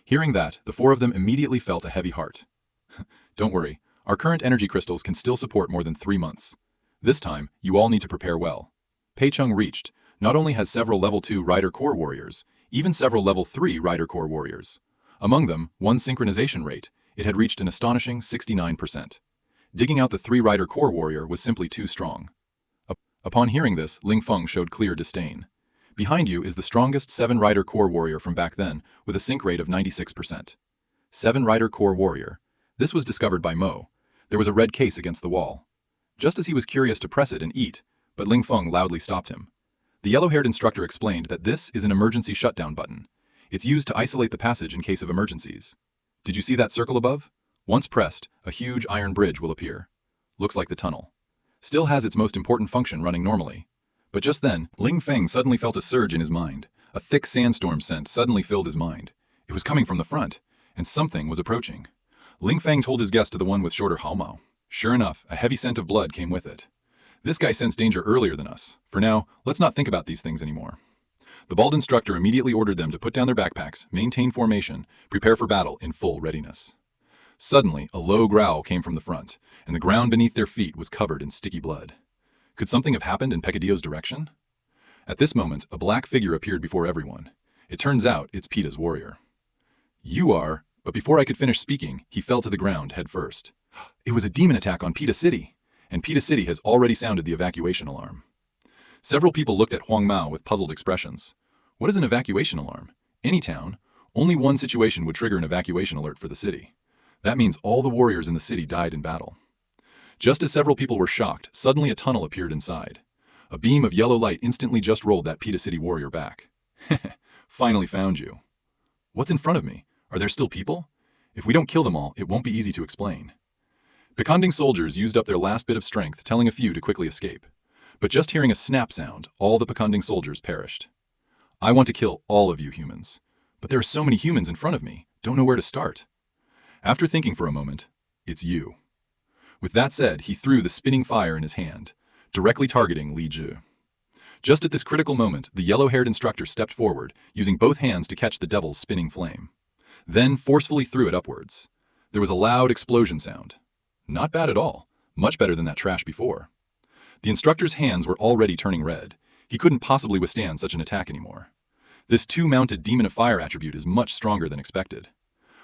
Hearing that, the 4 of them immediately felt a heavy heart. "Don't worry, our current energy crystals can still support more than 3 months. This time, you all need to prepare well." Pei Chung reached, not only has several level 2 Rider Core warriors, even several level 3 Rider Core warriors. Among them, one synchronization rate, it had reached an astonishing 69%. Digging out the 3 Rider Core warrior was simply too strong. Upon hearing this, Ling Feng showed clear disdain. Behind you is the strongest 7 Rider Core warrior from back then, with a sync rate of 96%. 7 Rider Core warrior. This was discovered by Mo. There was a red case against the wall. Just as he was curious to press it and eat, but Ling Feng loudly stopped him. The yellow-haired instructor explained that this is an emergency shutdown button. It's used to isolate the passage in case of emergencies. Did you see that circle above? Once pressed, a huge iron bridge will appear. Looks like the tunnel. Still has its most important function running normally. But just then, Ling Feng suddenly felt a surge in his mind. A thick sandstorm scent suddenly filled his mind. It was coming from the front, and something was approaching. Ling Feng told his guest to the one with shorter haomao. Sure enough, a heavy scent of blood came with it. This guy sensed danger earlier than us. For now, let's not think about these things anymore. The bald instructor immediately ordered them to put down their backpacks, maintain formation, prepare for battle in full readiness. Suddenly, a low growl came from the front, and the ground beneath their feet was covered in sticky blood. Could something have happened in Peccadillo's direction? At this moment, a black figure appeared before everyone. It turns out it's Peta's warrior. "You are," but before I could finish speaking, he fell to the ground head first. It was a demon attack on Peta City, and Peta City has already sounded the evacuation alarm. Several people looked at Huang Mao with puzzled expressions. What is an evacuation alarm? Any town, only one situation would trigger an evacuation alert for the city. That means all the warriors in the city died in battle. Just as several people were shocked, suddenly a tunnel appeared inside. A beam of yellow light instantly just rolled that Pita City warrior back. Finally found you. What's in front of me? Are there still people? If we don't kill them all, it won't be easy to explain. Picanding soldiers used up their last bit of strength, telling a few to quickly escape. But just hearing a snap sound, all the Picanding soldiers perished. I want to kill all of you humans. But there are so many humans in front of me, don't know where to start. After thinking for a moment, it's you. With that said, he threw the spinning fire in his hand, directly targeting Li Zhi. Just at this critical moment, the yellow-haired instructor stepped forward, using both hands to catch the devil's spinning flame. Then forcefully threw it upwards. There was a loud explosion sound. Not bad at all, much better than that trash before. The instructor's hands were already turning red. He couldn't possibly withstand such an attack anymore. This two-mounted Demon of Fire attribute is much stronger than expected.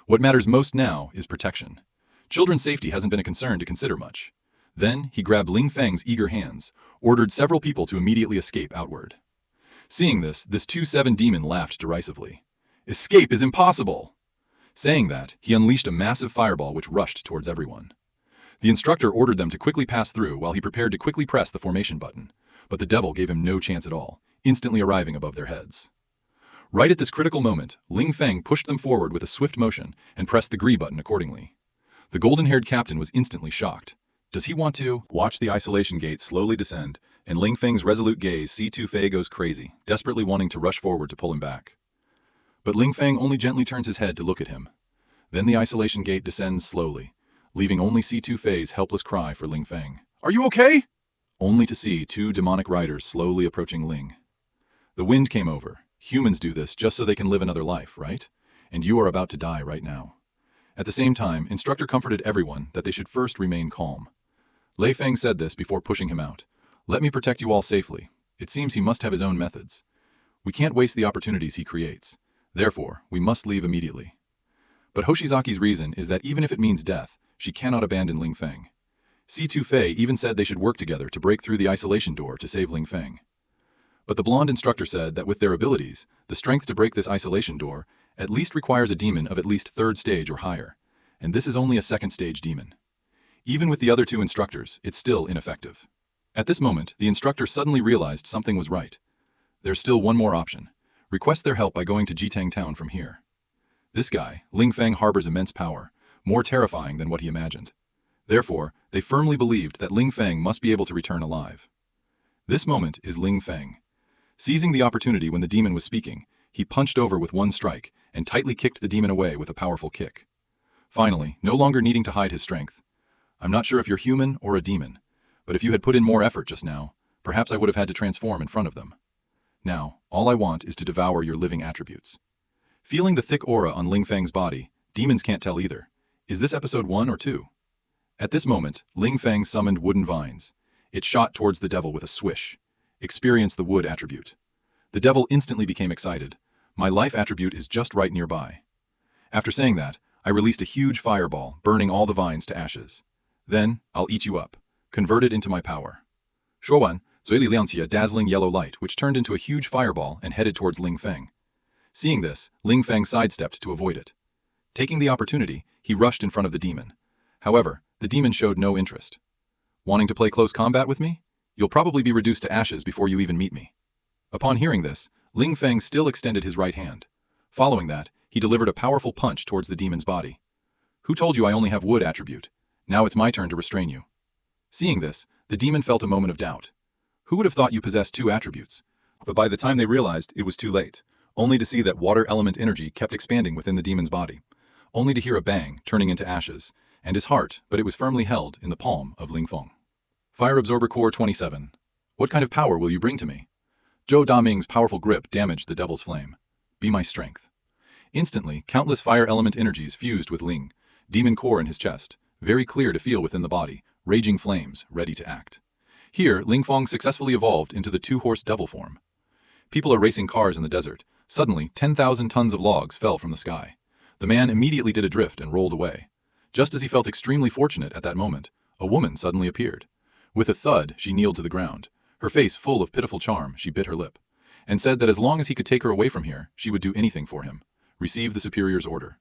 What matters most now is protection. Children's safety hasn't been a concern to consider much. Then he grabbed Ling Feng's eager hands, ordered several people to immediately escape outward. Seeing this 2-7 demon laughed derisively. Escape is impossible! Saying that, he unleashed a massive fireball which rushed towards everyone. The instructor ordered them to quickly pass through while he prepared to quickly press the formation button, but the devil gave him no chance at all, instantly arriving above their heads. Right at this critical moment, Ling Feng pushed them forward with a swift motion and pressed the green button accordingly. The golden-haired captain was instantly shocked. Does he want to? Watch the isolation gate slowly descend, and Ling Feng's resolute gaze C2 Fei goes crazy, desperately wanting to rush forward to pull him back. But Ling Feng only gently turns his head to look at him. Then the isolation gate descends slowly, leaving only C2 Fei's helpless cry for Ling Feng. Are you okay? Only to see two demonic riders slowly approaching Ling. The wind came over. Humans do this just so they can live another life, right? And you are about to die right now. At the same time, instructor comforted everyone that they should first remain calm. Lei Feng said this before pushing him out. Let me protect you all safely. It seems he must have his own methods. We can't waste the opportunities he creates. Therefore, we must leave immediately. But Hoshizaki's reason is that even if it means death, she cannot abandon Ling Feng. C2 Fei even said they should work together to break through the isolation door to save Ling Feng. But the blonde instructor said that with their abilities, the strength to break this isolation door at least requires a demon of at least 3rd stage or higher, and this is only a 2nd stage demon. Even with the other two instructors, it's still ineffective. At this moment, the instructor suddenly realized something was right. There's still one more option. Request their help by going to Jitang Town from here. This guy, Ling Feng, harbors immense power, more terrifying than what he imagined. Therefore, they firmly believed that Ling Feng must be able to return alive. This moment is Ling Feng. Seizing the opportunity when the demon was speaking, he punched over with one strike and tightly kicked the demon away with a powerful kick. Finally, no longer needing to hide his strength. I'm not sure if you're human or a demon, but if you had put in more effort just now, perhaps I would have had to transform in front of them. Now, all I want is to devour your living attributes. Feeling the thick aura on Ling Feng's body, demons can't tell either. Is this episode 1 or 2? At this moment, Ling Feng summoned wooden vines. It shot towards the devil with a swish. Experience the wood attribute. The devil instantly became excited. My life attribute is just right nearby. After saying that, I released a huge fireball, burning all the vines to ashes. Then, I'll eat you up, converted into my power. Shuowan, 嘴里亮起 a dazzling yellow light which turned into a huge fireball and headed towards Ling Feng. Seeing this, Ling Feng sidestepped to avoid it. Taking the opportunity, he rushed in front of the demon. However, the demon showed no interest. Wanting to play close combat with me? You'll probably be reduced to ashes before you even meet me. Upon hearing this, Ling Feng still extended his right hand. Following that, he delivered a powerful punch towards the demon's body. Who told you I only have wood attribute? Now it's my turn to restrain you. Seeing this, the demon felt a moment of doubt. Who would have thought you possessed 2 attributes? But by the time they realized, it was too late, only to see that water element energy kept expanding within the demon's body, only to hear a bang, turning into ashes, and his heart, but it was firmly held in the palm of Ling Feng. Fire Absorber Core 27. What kind of power will you bring to me? Zhou Daming's powerful grip damaged the devil's flame. Be my strength. Instantly, countless fire element energies fused with Ling, demon core in his chest, very clear to feel within the body, raging flames, ready to act. Here, Ling Feng successfully evolved into the 2-horse devil form. People are racing cars in the desert. Suddenly, 10,000 tons of logs fell from the sky. The man immediately did a drift and rolled away. Just as he felt extremely fortunate at that moment, a woman suddenly appeared. With a thud, she kneeled to the ground. Her face full of pitiful charm, she bit her lip, and said that as long as he could take her away from here, she would do anything for him. Receive the superior's order.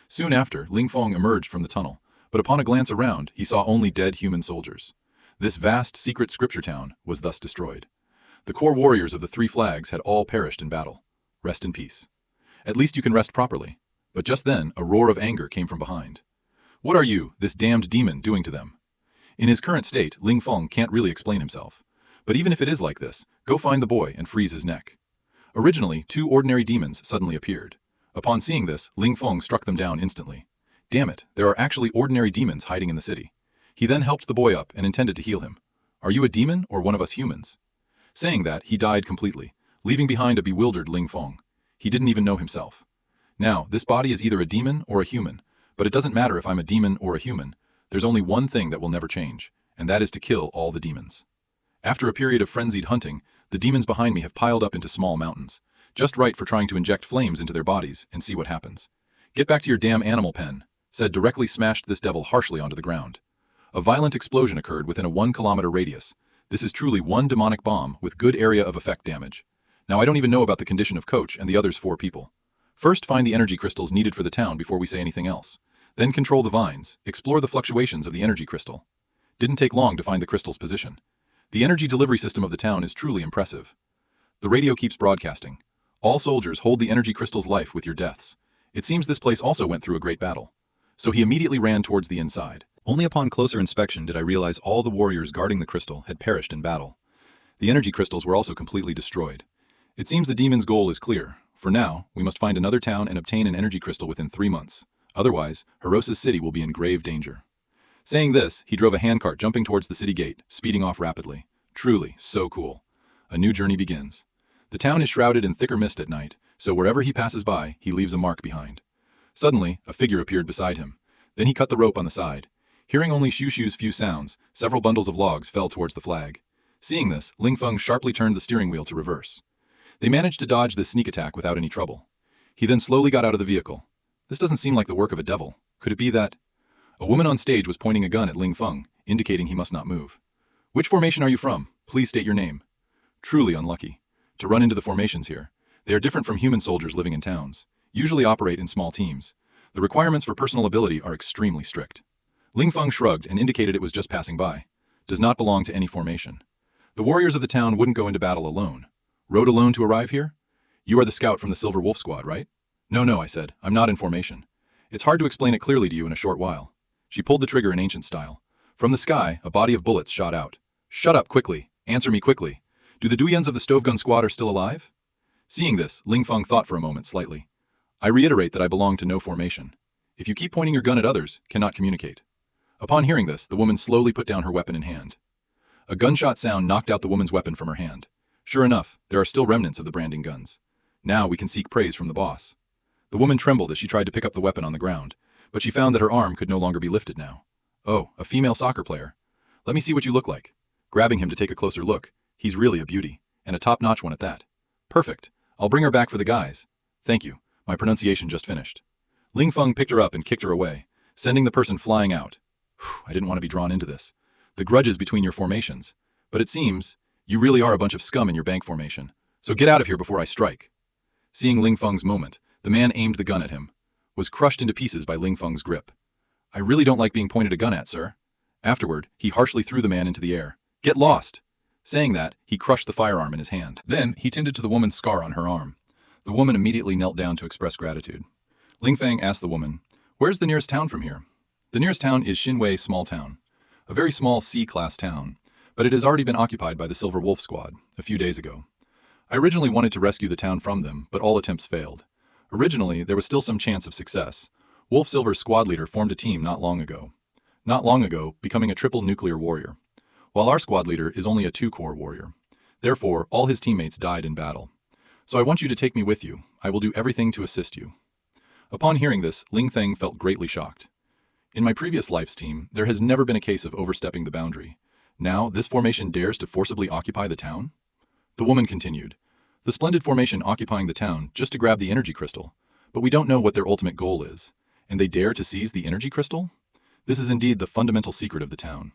Soon after, Ling Feng emerged from the tunnel, but upon a glance around, he saw only dead human soldiers. This vast, secret scripture town was thus destroyed. The core warriors of the three flags had all perished in battle. Rest in peace. At least you can rest properly. But just then, a roar of anger came from behind. What are you, this damned demon, doing to them? In his current state, Ling Feng can't really explain himself. But even if it is like this, go find the boy and freeze his neck. Originally, two ordinary demons suddenly appeared. Upon seeing this, Ling Feng struck them down instantly. Damn it, there are actually ordinary demons hiding in the city. He then helped the boy up and intended to heal him. Are you a demon or one of us humans? Saying that, he died completely, leaving behind a bewildered Ling Feng. He didn't even know himself. Now, this body is either a demon or a human, but it doesn't matter if I'm a demon or a human. There's only one thing that will never change, and that is to kill all the demons. After a period of frenzied hunting, the demons behind me have piled up into small mountains, just right for trying to inject flames into their bodies and see what happens. Get back to your damn animal pen, said directly smashed this devil harshly onto the ground. A violent explosion occurred within a 1-kilometer radius. This is truly one demonic bomb with good area of effect damage. Now I don't even know about the condition of Coach and the others 4 people. First find the energy crystals needed for the town before we say anything else. Then control the vines, explore the fluctuations of the energy crystal. Didn't take long to find the crystal's position. The energy delivery system of the town is truly impressive. The radio keeps broadcasting. All soldiers hold the energy crystal's life with your deaths. It seems this place also went through a great battle. So he immediately ran towards the inside. Only upon closer inspection did I realize all the warriors guarding the crystal had perished in battle. The energy crystals were also completely destroyed. It seems the demon's goal is clear. For now, we must find another town and obtain an energy crystal within 3 months. Otherwise, Hirosa's city will be in grave danger. Saying this, he drove a handcart jumping towards the city gate, speeding off rapidly. Truly, so cool. A new journey begins. The town is shrouded in thicker mist at night, so wherever he passes by, he leaves a mark behind. Suddenly, a figure appeared beside him. Then he cut the rope on the side. Hearing only Shushu's few sounds, several bundles of logs fell towards the flag. Seeing this, Ling Feng sharply turned the steering wheel to reverse. They managed to dodge this sneak attack without any trouble. He then slowly got out of the vehicle. This doesn't seem like the work of a devil. Could it be that... A woman on stage was pointing a gun at Ling Feng, indicating he must not move. Which formation are you from? Please state your name. Truly unlucky. To run into the formations here. They are different from human soldiers living in towns. Usually operate in small teams. The requirements for personal ability are extremely strict. Ling Feng shrugged and indicated it was just passing by. Does not belong to any formation. The warriors of the town wouldn't go into battle alone. Rode alone to arrive here? You are the scout from the Silver Wolf Squad, right? No, I said. I'm not in formation. It's hard to explain it clearly to you in a short while. She pulled the trigger in ancient style. From the sky, a body of bullets shot out. Shut up, quickly. Answer me quickly. Do the Duyens of the Stovegun Squad are still alive? Seeing this, Ling Feng thought for a moment slightly. I reiterate that I belong to no formation. If you keep pointing your gun at others, cannot communicate. Upon hearing this, the woman slowly put down her weapon in hand. A gunshot sound knocked out the woman's weapon from her hand. Sure enough, there are still remnants of the branding guns. Now we can seek praise from the boss. The woman trembled as she tried to pick up the weapon on the ground, but she found that her arm could no longer be lifted now. Oh, a female soccer player. Let me see what you look like. Grabbing him to take a closer look, he's really a beauty, and a top-notch one at that. Perfect. I'll bring her back for the guys. Thank you. My pronunciation just finished. Ling Feng picked her up and kicked her away, sending the person flying out. I didn't want to be drawn into this. The grudges between your formations. But it seems... You really are a bunch of scum in your bank formation, so get out of here before I strike. Seeing Ling Feng's moment, the man aimed the gun at him, was crushed into pieces by Ling Feng's grip. I really don't like being pointed a gun at, sir. Afterward, he harshly threw the man into the air. Get lost! Saying that, he crushed the firearm in his hand. Then, he tended to the woman's scar on her arm. The woman immediately knelt down to express gratitude. Ling Feng asked the woman, Where's the nearest town from here? The nearest town is Xinwei Small Town, a very small C-class town. But it has already been occupied by the Silver Wolf Squad, a few days ago. I originally wanted to rescue the town from them, but all attempts failed. Originally, there was still some chance of success. Wolf Silver's squad leader formed a team not long ago, becoming a triple nuclear warrior, while our squad leader is only a 2-core warrior. Therefore, all his teammates died in battle. So I want you to take me with you. I will do everything to assist you. Upon hearing this, Ling Feng felt greatly shocked. In my previous life's team, there has never been a case of overstepping the boundary. Now, this formation dares to forcibly occupy the town? The woman continued. The splendid formation occupying the town just to grab the energy crystal, but we don't know what their ultimate goal is. And they dare to seize the energy crystal? This is indeed the fundamental secret of the town.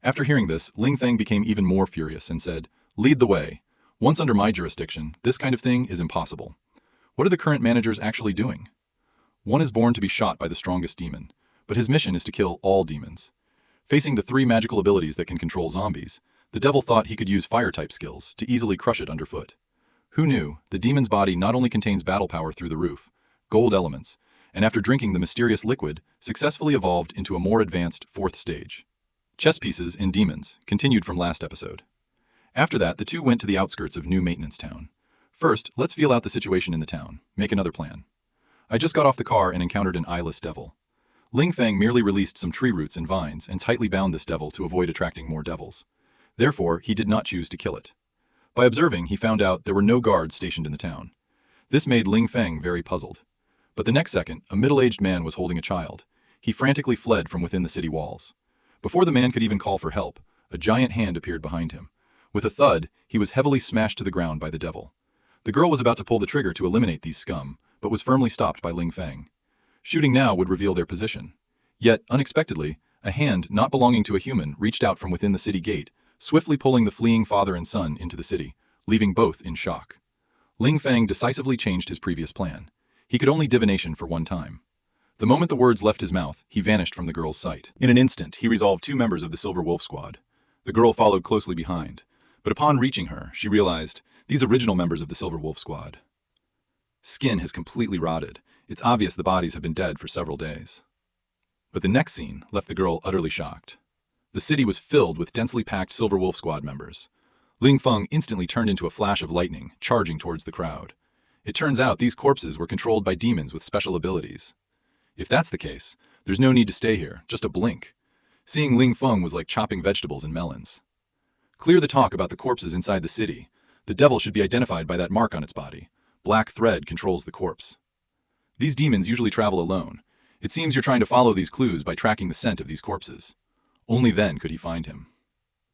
After hearing this, Ling Feng became even more furious and said, Lead the way. Once under my jurisdiction, this kind of thing is impossible. What are the current managers actually doing? One is born to be shot by the strongest demon, but his mission is to kill all demons. Facing the 3 magical abilities that can control zombies, the devil thought he could use fire-type skills to easily crush it underfoot. Who knew, the demon's body not only contains battle power through the roof, gold elements, and after drinking the mysterious liquid, successfully evolved into a more advanced 4th stage. Chess pieces in demons continued from last episode. After that, the two went to the outskirts of New Maintenance Town. First, let's feel out the situation in the town, make another plan. I just got off the car and encountered an eyeless devil. Ling Feng merely released some tree roots and vines and tightly bound this devil to avoid attracting more devils. Therefore, he did not choose to kill it. By observing, he found out there were no guards stationed in the town. This made Ling Feng very puzzled. But the next second, a middle-aged man was holding a child. He frantically fled from within the city walls. Before the man could even call for help, a giant hand appeared behind him. With a thud, he was heavily smashed to the ground by the devil. The girl was about to pull the trigger to eliminate these scum, but was firmly stopped by Ling Feng. Shooting now would reveal their position. Yet, unexpectedly, a hand not belonging to a human reached out from within the city gate, swiftly pulling the fleeing father and son into the city, leaving both in shock. Ling Feng decisively changed his previous plan. He could only divination for one time. The moment the words left his mouth, he vanished from the girl's sight. In an instant, he resolved 2 members of the Silver Wolf Squad. The girl followed closely behind, but upon reaching her, she realized these original members of the Silver Wolf Squad. Skin has completely rotted. It's obvious the bodies have been dead for several days. But the next scene left the girl utterly shocked. The city was filled with densely packed Silver Wolf Squad members. Ling Feng instantly turned into a flash of lightning, charging towards the crowd. It turns out these corpses were controlled by demons with special abilities. If that's the case, there's no need to stay here, just a blink. Seeing Ling Feng was like chopping vegetables and melons. Clear the talk about the corpses inside the city. The devil should be identified by that mark on its body. Black thread controls the corpse. These demons usually travel alone. It seems you're trying to follow these clues by tracking the scent of these corpses. Only then could he find him.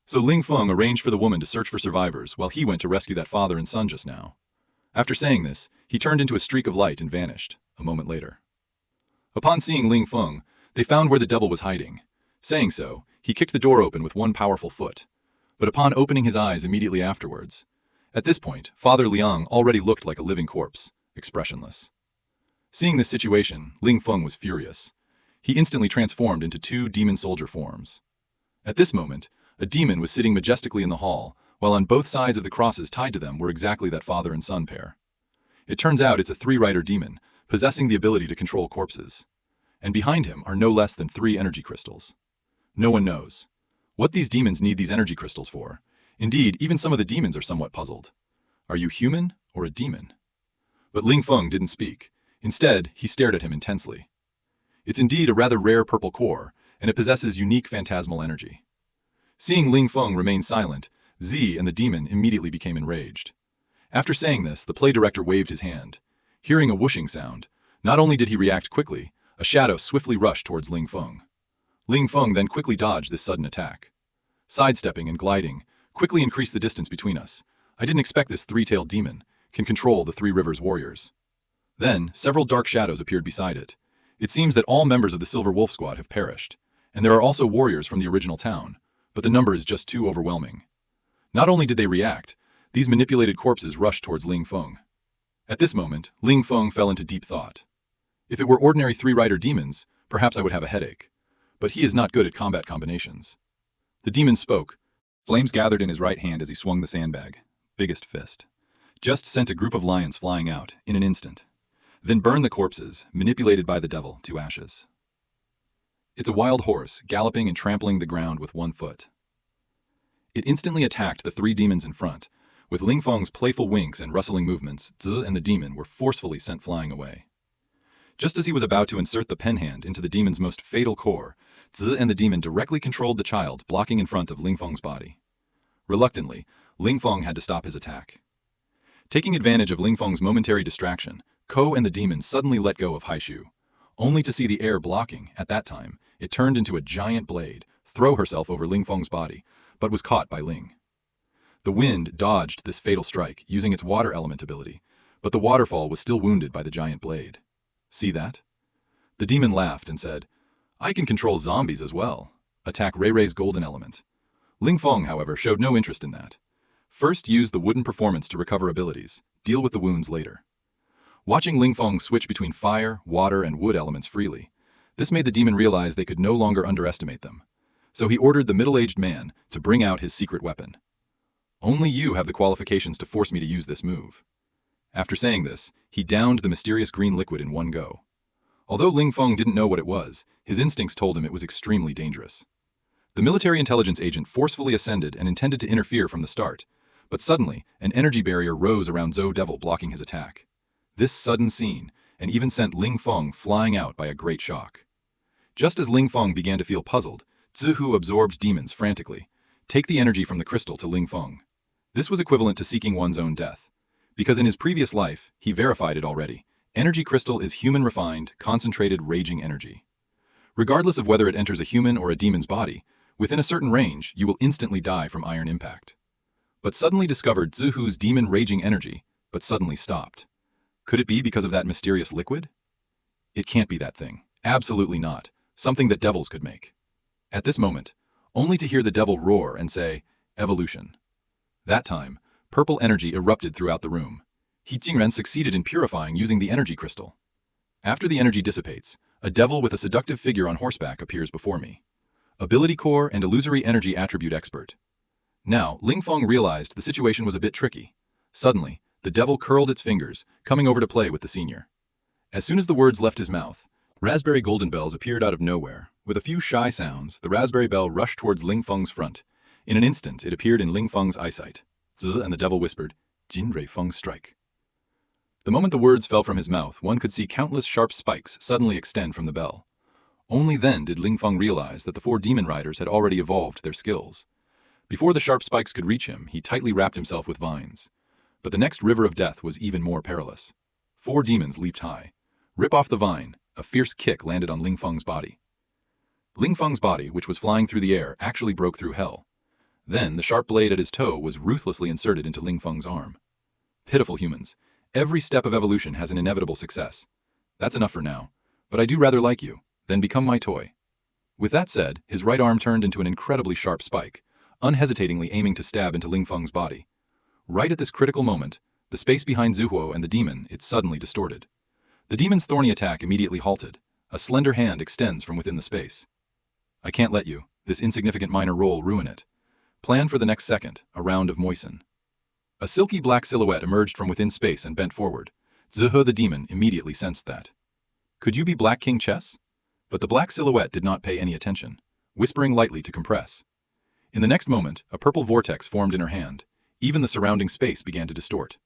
So Ling Feng arranged for the woman to search for survivors while he went to rescue that father and son just now. After saying this, he turned into a streak of light and vanished, a moment later. Upon seeing Ling Feng, they found where the devil was hiding. Saying so, he kicked the door open with one powerful foot. But upon opening his eyes immediately afterwards, at this point, Father Liang already looked like a living corpse, expressionless. Seeing this situation, Ling Feng was furious. He instantly transformed into 2 demon soldier forms. At this moment, a demon was sitting majestically in the hall, while on both sides of the crosses tied to them were exactly that father and son pair. It turns out it's a 3-rider demon, possessing the ability to control corpses. And behind him are no less than 3 energy crystals. No one knows what these demons need these energy crystals for. Indeed, even some of the demons are somewhat puzzled. Are you human or a demon? But Ling Feng didn't speak. Instead, he stared at him intensely. It's indeed a rather rare purple core, and it possesses unique phantasmal energy. Seeing Ling Feng remain silent, Z and the demon immediately became enraged. After saying this, the play director waved his hand. Hearing a whooshing sound, not only did he react quickly, a shadow swiftly rushed towards Ling Feng. Ling Feng then quickly dodged this sudden attack. Sidestepping and gliding quickly increased the distance between us. I didn't expect this 3-tailed demon can control the 3 Rivers warriors. Then, several dark shadows appeared beside it. It seems that all members of the Silver Wolf Squad have perished, and there are also warriors from the original town, but the number is just too overwhelming. Not only did they react, these manipulated corpses rushed towards Ling Feng. At this moment, Ling Feng fell into deep thought. If it were ordinary 3-rider demons, perhaps I would have a headache. But he is not good at combat combinations. The demon spoke. Flames gathered in his right hand as he swung the sandbag. Biggest fist. Just sent a group of lions flying out, in an instant. Then burned the corpses, manipulated by the devil, to ashes. It's a wild horse, galloping and trampling the ground with 1 foot. It instantly attacked the 3 demons in front. With Ling Feng's playful winks and rustling movements, Zi and the demon were forcefully sent flying away. Just as he was about to insert the pen hand into the demon's most fatal core, Zi and the demon directly controlled the child, blocking in front of Ling Feng's body. Reluctantly, Ling Feng had to stop his attack. Taking advantage of Ling Feng's momentary distraction, Ko and the demon suddenly let go of Haishu. Only to see the air blocking, at that time, it turned into a giant blade, throw herself over Ling Feng's body, but was caught by Ling. The wind dodged this fatal strike, using its water element ability, but the waterfall was still wounded by the giant blade. See that? The demon laughed and said, I can control zombies as well. Attack Ray Ray's golden element. Ling Feng, however, showed no interest in that. First use the wooden performance to recover abilities. Deal with the wounds later. Watching Ling Feng switch between fire, water, and wood elements freely, this made the demon realize they could no longer underestimate them. So he ordered the middle-aged man to bring out his secret weapon. Only you have the qualifications to force me to use this move. After saying this, he downed the mysterious green liquid in one go. Although Ling Feng didn't know what it was, his instincts told him it was extremely dangerous. The military intelligence agent forcefully ascended and intended to interfere from the start, but suddenly, an energy barrier rose around Zhou Devil, blocking his attack. This sudden scene, and even sent Ling Feng flying out by a great shock. Just as Ling Feng began to feel puzzled, Zihu absorbed demons frantically. Take the energy from the crystal to Ling Feng. This was equivalent to seeking one's own death. Because in his previous life, he verified it already. Energy crystal is human-refined, concentrated raging energy. Regardless of whether it enters a human or a demon's body, within a certain range, you will instantly die from iron impact. But suddenly discovered Zihu's demon raging energy, but suddenly stopped. Could it be because of that mysterious liquid? It can't be that thing. Absolutely not. Something that devils could make. At this moment, only to hear the devil roar and say, "Evolution." That time, purple energy erupted throughout the room. He Jingren succeeded in purifying using the energy crystal. After the energy dissipates, a devil with a seductive figure on horseback appears before me. Ability core and illusory energy attribute expert. Now, Ling Feng realized the situation was a bit tricky. Suddenly, the devil curled its fingers, coming over to play with the senior. As soon as the words left his mouth, raspberry golden bells appeared out of nowhere. With a few shy sounds, the raspberry bell rushed towards Ling Feng's front. In an instant, it appeared in Ling Feng's eyesight. Zi and the devil whispered, "Jin Rei Feng strike." The moment the words fell from his mouth, one could see countless sharp spikes suddenly extend from the bell. Only then did Ling Feng realize that the 4 demon riders had already evolved their skills. Before the sharp spikes could reach him, he tightly wrapped himself with vines. But the next river of death was even more perilous. 4 demons leaped high. Rip off the vine, a fierce kick landed on Ling Feng's body. Ling Feng's body, which was flying through the air, actually broke through hell. Then, the sharp blade at his toe was ruthlessly inserted into Ling Feng's arm. Pitiful humans. Every step of evolution has an inevitable success. That's enough for now. But I do rather like you. Then become my toy. With that said, his right arm turned into an incredibly sharp spike, unhesitatingly aiming to stab into Ling Feng's body. Right at this critical moment, the space behind Zuhuo and the demon, it suddenly distorted. The demon's thorny attack immediately halted. A slender hand extends from within the space. I can't let you, this insignificant minor roll, ruin it. Plan for the next second, a round of moisten. A silky black silhouette emerged from within space and bent forward. Zuhuo the demon immediately sensed that. Could you be Black King Chess? But the black silhouette did not pay any attention, whispering lightly to compress. In the next moment, a purple vortex formed in her hand. Even the surrounding space began to distort.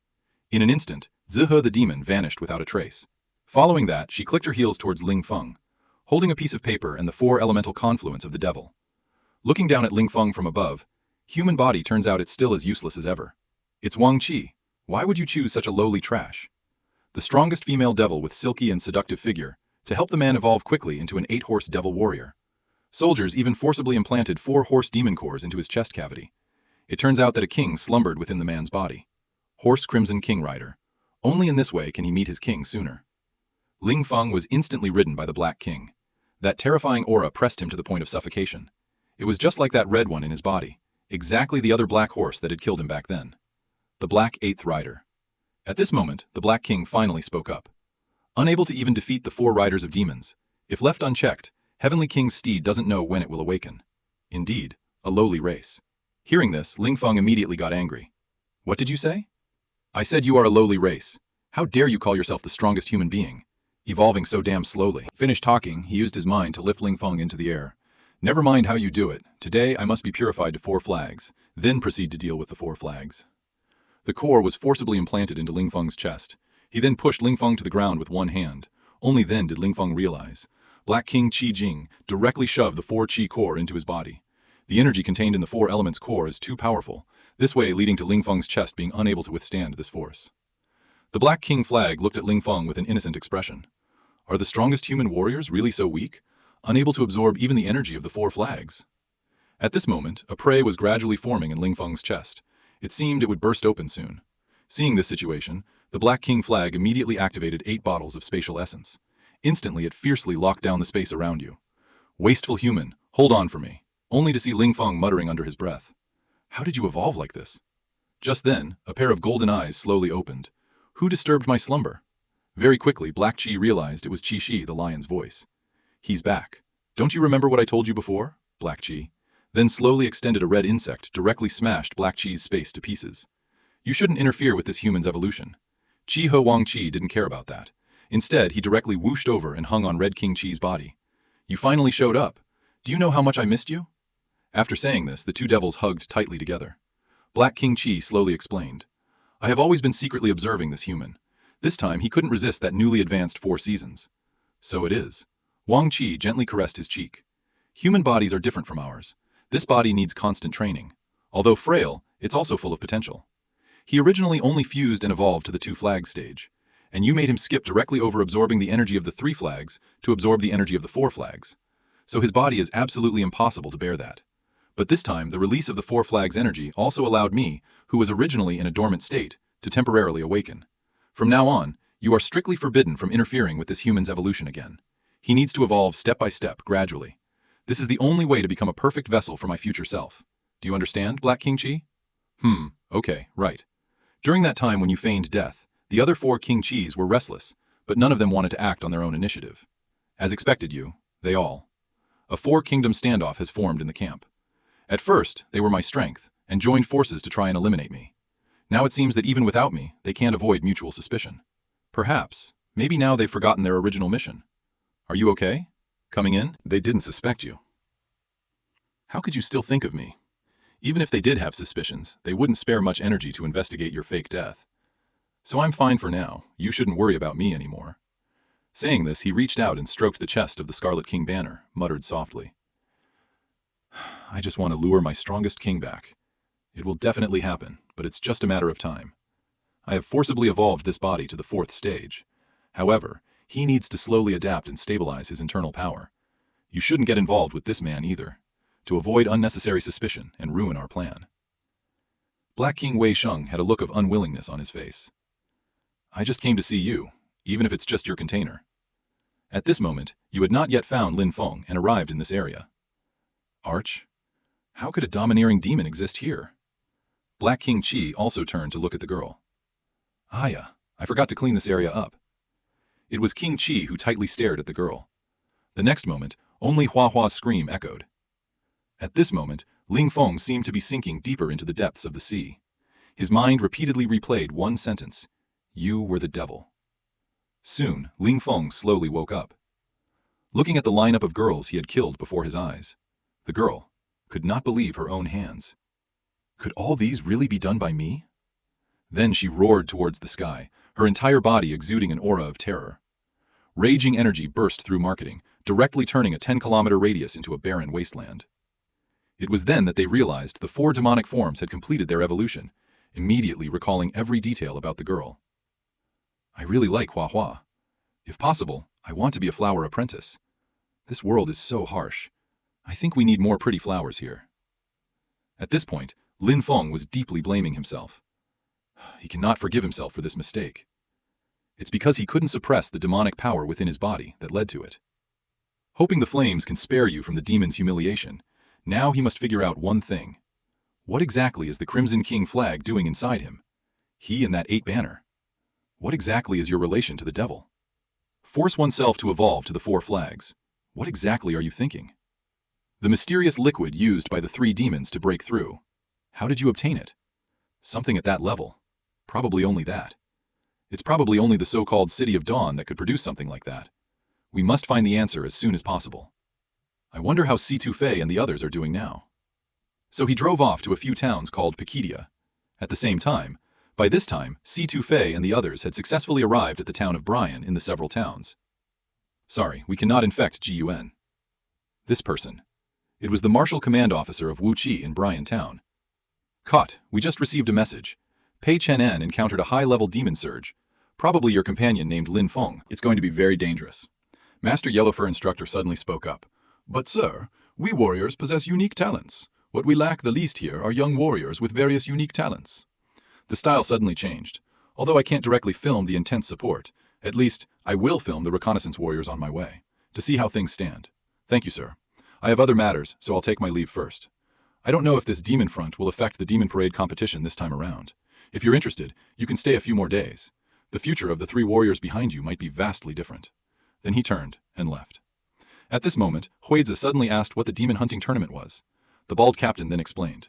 In an instant, Zuhuo the demon vanished without a trace. Following that, she clicked her heels towards Ling Feng, holding a piece of paper and the 4 elemental confluence of the devil. Looking down at Ling Feng from above, human body turns out it's still as useless as ever. It's Wang Qi. Why would you choose such a lowly trash? The strongest female devil with silky and seductive figure, to help the man evolve quickly into an 8-horse devil warrior. Soldiers even forcibly implanted 4 horse demon cores into his chest cavity. It turns out that a king slumbered within the man's body. Horse Crimson King Rider. Only in this way can he meet his king sooner. Ling Feng was instantly ridden by the Black King. That terrifying aura pressed him to the point of suffocation. It was just like that red one in his body, exactly the other black horse that had killed him back then. The Black 8th Rider. At this moment, the Black King finally spoke up. Unable to even defeat the 4 riders of demons, if left unchecked, Heavenly King's steed doesn't know when it will awaken. Indeed, a lowly race. Hearing this, Ling Feng immediately got angry. What did you say? I said you are a lowly race. How dare you call yourself the strongest human being? Evolving so damn slowly. Finished talking, he used his mind to lift Ling Feng into the air. Never mind how you do it. Today I must be purified to 4 flags, then proceed to deal with the 4 flags. The core was forcibly implanted into Ling Feng's chest. He then pushed Ling Feng to the ground with one hand. Only then did Ling Feng realize. Black King Qi Jing directly shoved the 4 Qi core into his body. The energy contained in the 4 elements core is too powerful, this way leading to Ling Feng's chest being unable to withstand this force. The Black King flag looked at Ling Feng with an innocent expression. Are the strongest human warriors really so weak, unable to absorb even the energy of the 4 flags? At this moment, a prey was gradually forming in Ling Feng's chest. It seemed it would burst open soon. Seeing this situation, the Black King flag immediately activated 8 bottles of spatial essence. Instantly, it fiercely locked down the space around you. Wasteful human, hold on for me, only to see Ling Feng muttering under his breath. How did you evolve like this? Just then, a pair of golden eyes slowly opened. Who disturbed my slumber? Very quickly, Black Chi realized it was Chi Shi, the lion's voice. He's back. Don't you remember what I told you before? Black Chi then slowly extended a red insect, directly smashed Black Chi's space to pieces. You shouldn't interfere with this human's evolution. Chi Ho Wang Chi didn't care about that. Instead, he directly whooshed over and hung on Red King Chi's body. You finally showed up. Do you know how much I missed you? After saying this, the two devils hugged tightly together. Black King Chi slowly explained. I have always been secretly observing this human. This time, he couldn't resist that newly advanced 4 seasons. So it is. Wang Chi gently caressed his cheek. Human bodies are different from ours. This body needs constant training. Although frail, it's also full of potential. He originally only fused and evolved to the 2 flags stage, and you made him skip directly over absorbing the energy of the 3 flags to absorb the energy of the 4 flags. So his body is absolutely impossible to bear that. But this time, the release of the 4 flags energy also allowed me, who was originally in a dormant state, to temporarily awaken. From now on, you are strictly forbidden from interfering with this human's evolution again. He needs to evolve step by step, gradually. This is the only way to become a perfect vessel for my future self. Do you understand, Black King Chi? Okay, right. During that time when you feigned death, the other 4 King Chis were restless, but none of them wanted to act on their own initiative. As expected they all. A 4-kingdom standoff has formed in the camp. At first, they were my strength, and joined forces to try and eliminate me. Now it seems that even without me, they can't avoid mutual suspicion. Perhaps, maybe now they've forgotten their original mission. Are you okay? Coming in? They didn't suspect you. How could you still think of me? Even if they did have suspicions, they wouldn't spare much energy to investigate your fake death. So I'm fine for now. You shouldn't worry about me anymore. Saying this, he reached out and stroked the chest of the Scarlet King banner, muttered softly. I just want to lure my strongest king back. It will definitely happen, but it's just a matter of time. I have forcibly evolved this body to the 4th stage. However, he needs to slowly adapt and stabilize his internal power. You shouldn't get involved with this man either, to avoid unnecessary suspicion and ruin our plan. Black King Wei Sheng had a look of unwillingness on his face. I just came to see you, even if it's just your container. At this moment, you had not yet found Lin Feng and arrived in this area. Arch? How could a domineering demon exist here? Black King Chi also turned to look at the girl. Aya, I forgot to clean this area up. It was King Chi who tightly stared at the girl. The next moment, only Hua Hua's scream echoed. At this moment, Ling Feng seemed to be sinking deeper into the depths of the sea. His mind repeatedly replayed one sentence. You were the devil. Soon, Ling Feng slowly woke up. Looking at the lineup of girls he had killed before his eyes, the girl could not believe her own hands. Could all these really be done by me? Then she roared towards the sky, her entire body exuding an aura of terror. Raging energy burst through marketing, directly turning a 10-kilometer radius into a barren wasteland. It was then that they realized the 4 demonic forms had completed their evolution, immediately recalling every detail about the girl. I really like Hua Hua. If possible, I want to be a flower apprentice. This world is so harsh. I think we need more pretty flowers here. At this point, Lin Feng was deeply blaming himself. He cannot forgive himself for this mistake. It's because he couldn't suppress the demonic power within his body that led to it. Hoping the flames can spare you from the demon's humiliation, now he must figure out one thing. What exactly is the Crimson King flag doing inside him? He and that 8 banner. What exactly is your relation to the devil? Force oneself to evolve to the 4 flags. What exactly are you thinking? The mysterious liquid used by the 3 demons to break through. How did you obtain it? Something at that level. Probably only that. It's probably only the so-called City of Dawn that could produce something like that. We must find the answer as soon as possible. I wonder how Si Tu Fei and the others are doing now. So he drove off to a few towns called Pakidia. At the same time, by this time, Si Tu Fei and the others had successfully arrived at the town of Brian in the several towns. Sorry, we cannot infect GUN. This person. It was the Martial Command Officer of Wu Chi in Brian Town. Caught, we just received a message. Pei Chen-en encountered a high-level demon surge. Probably your companion named Lin Feng. It's going to be very dangerous. Master Yellowfur Instructor suddenly spoke up. But sir, we warriors possess unique talents. What we lack the least here are young warriors with various unique talents. The style suddenly changed. Although I can't directly film the intense support, at least I will film the reconnaissance warriors on my way, to see how things stand. Thank you, sir. I have other matters, so I'll take my leave first. I don't know if this demon front will affect the demon parade competition this time around. If you're interested, you can stay a few more days. The future of the three warriors behind you might be vastly different. Then he turned and left. At this moment, Huizi suddenly asked what the demon hunting tournament was. The bald captain then explained.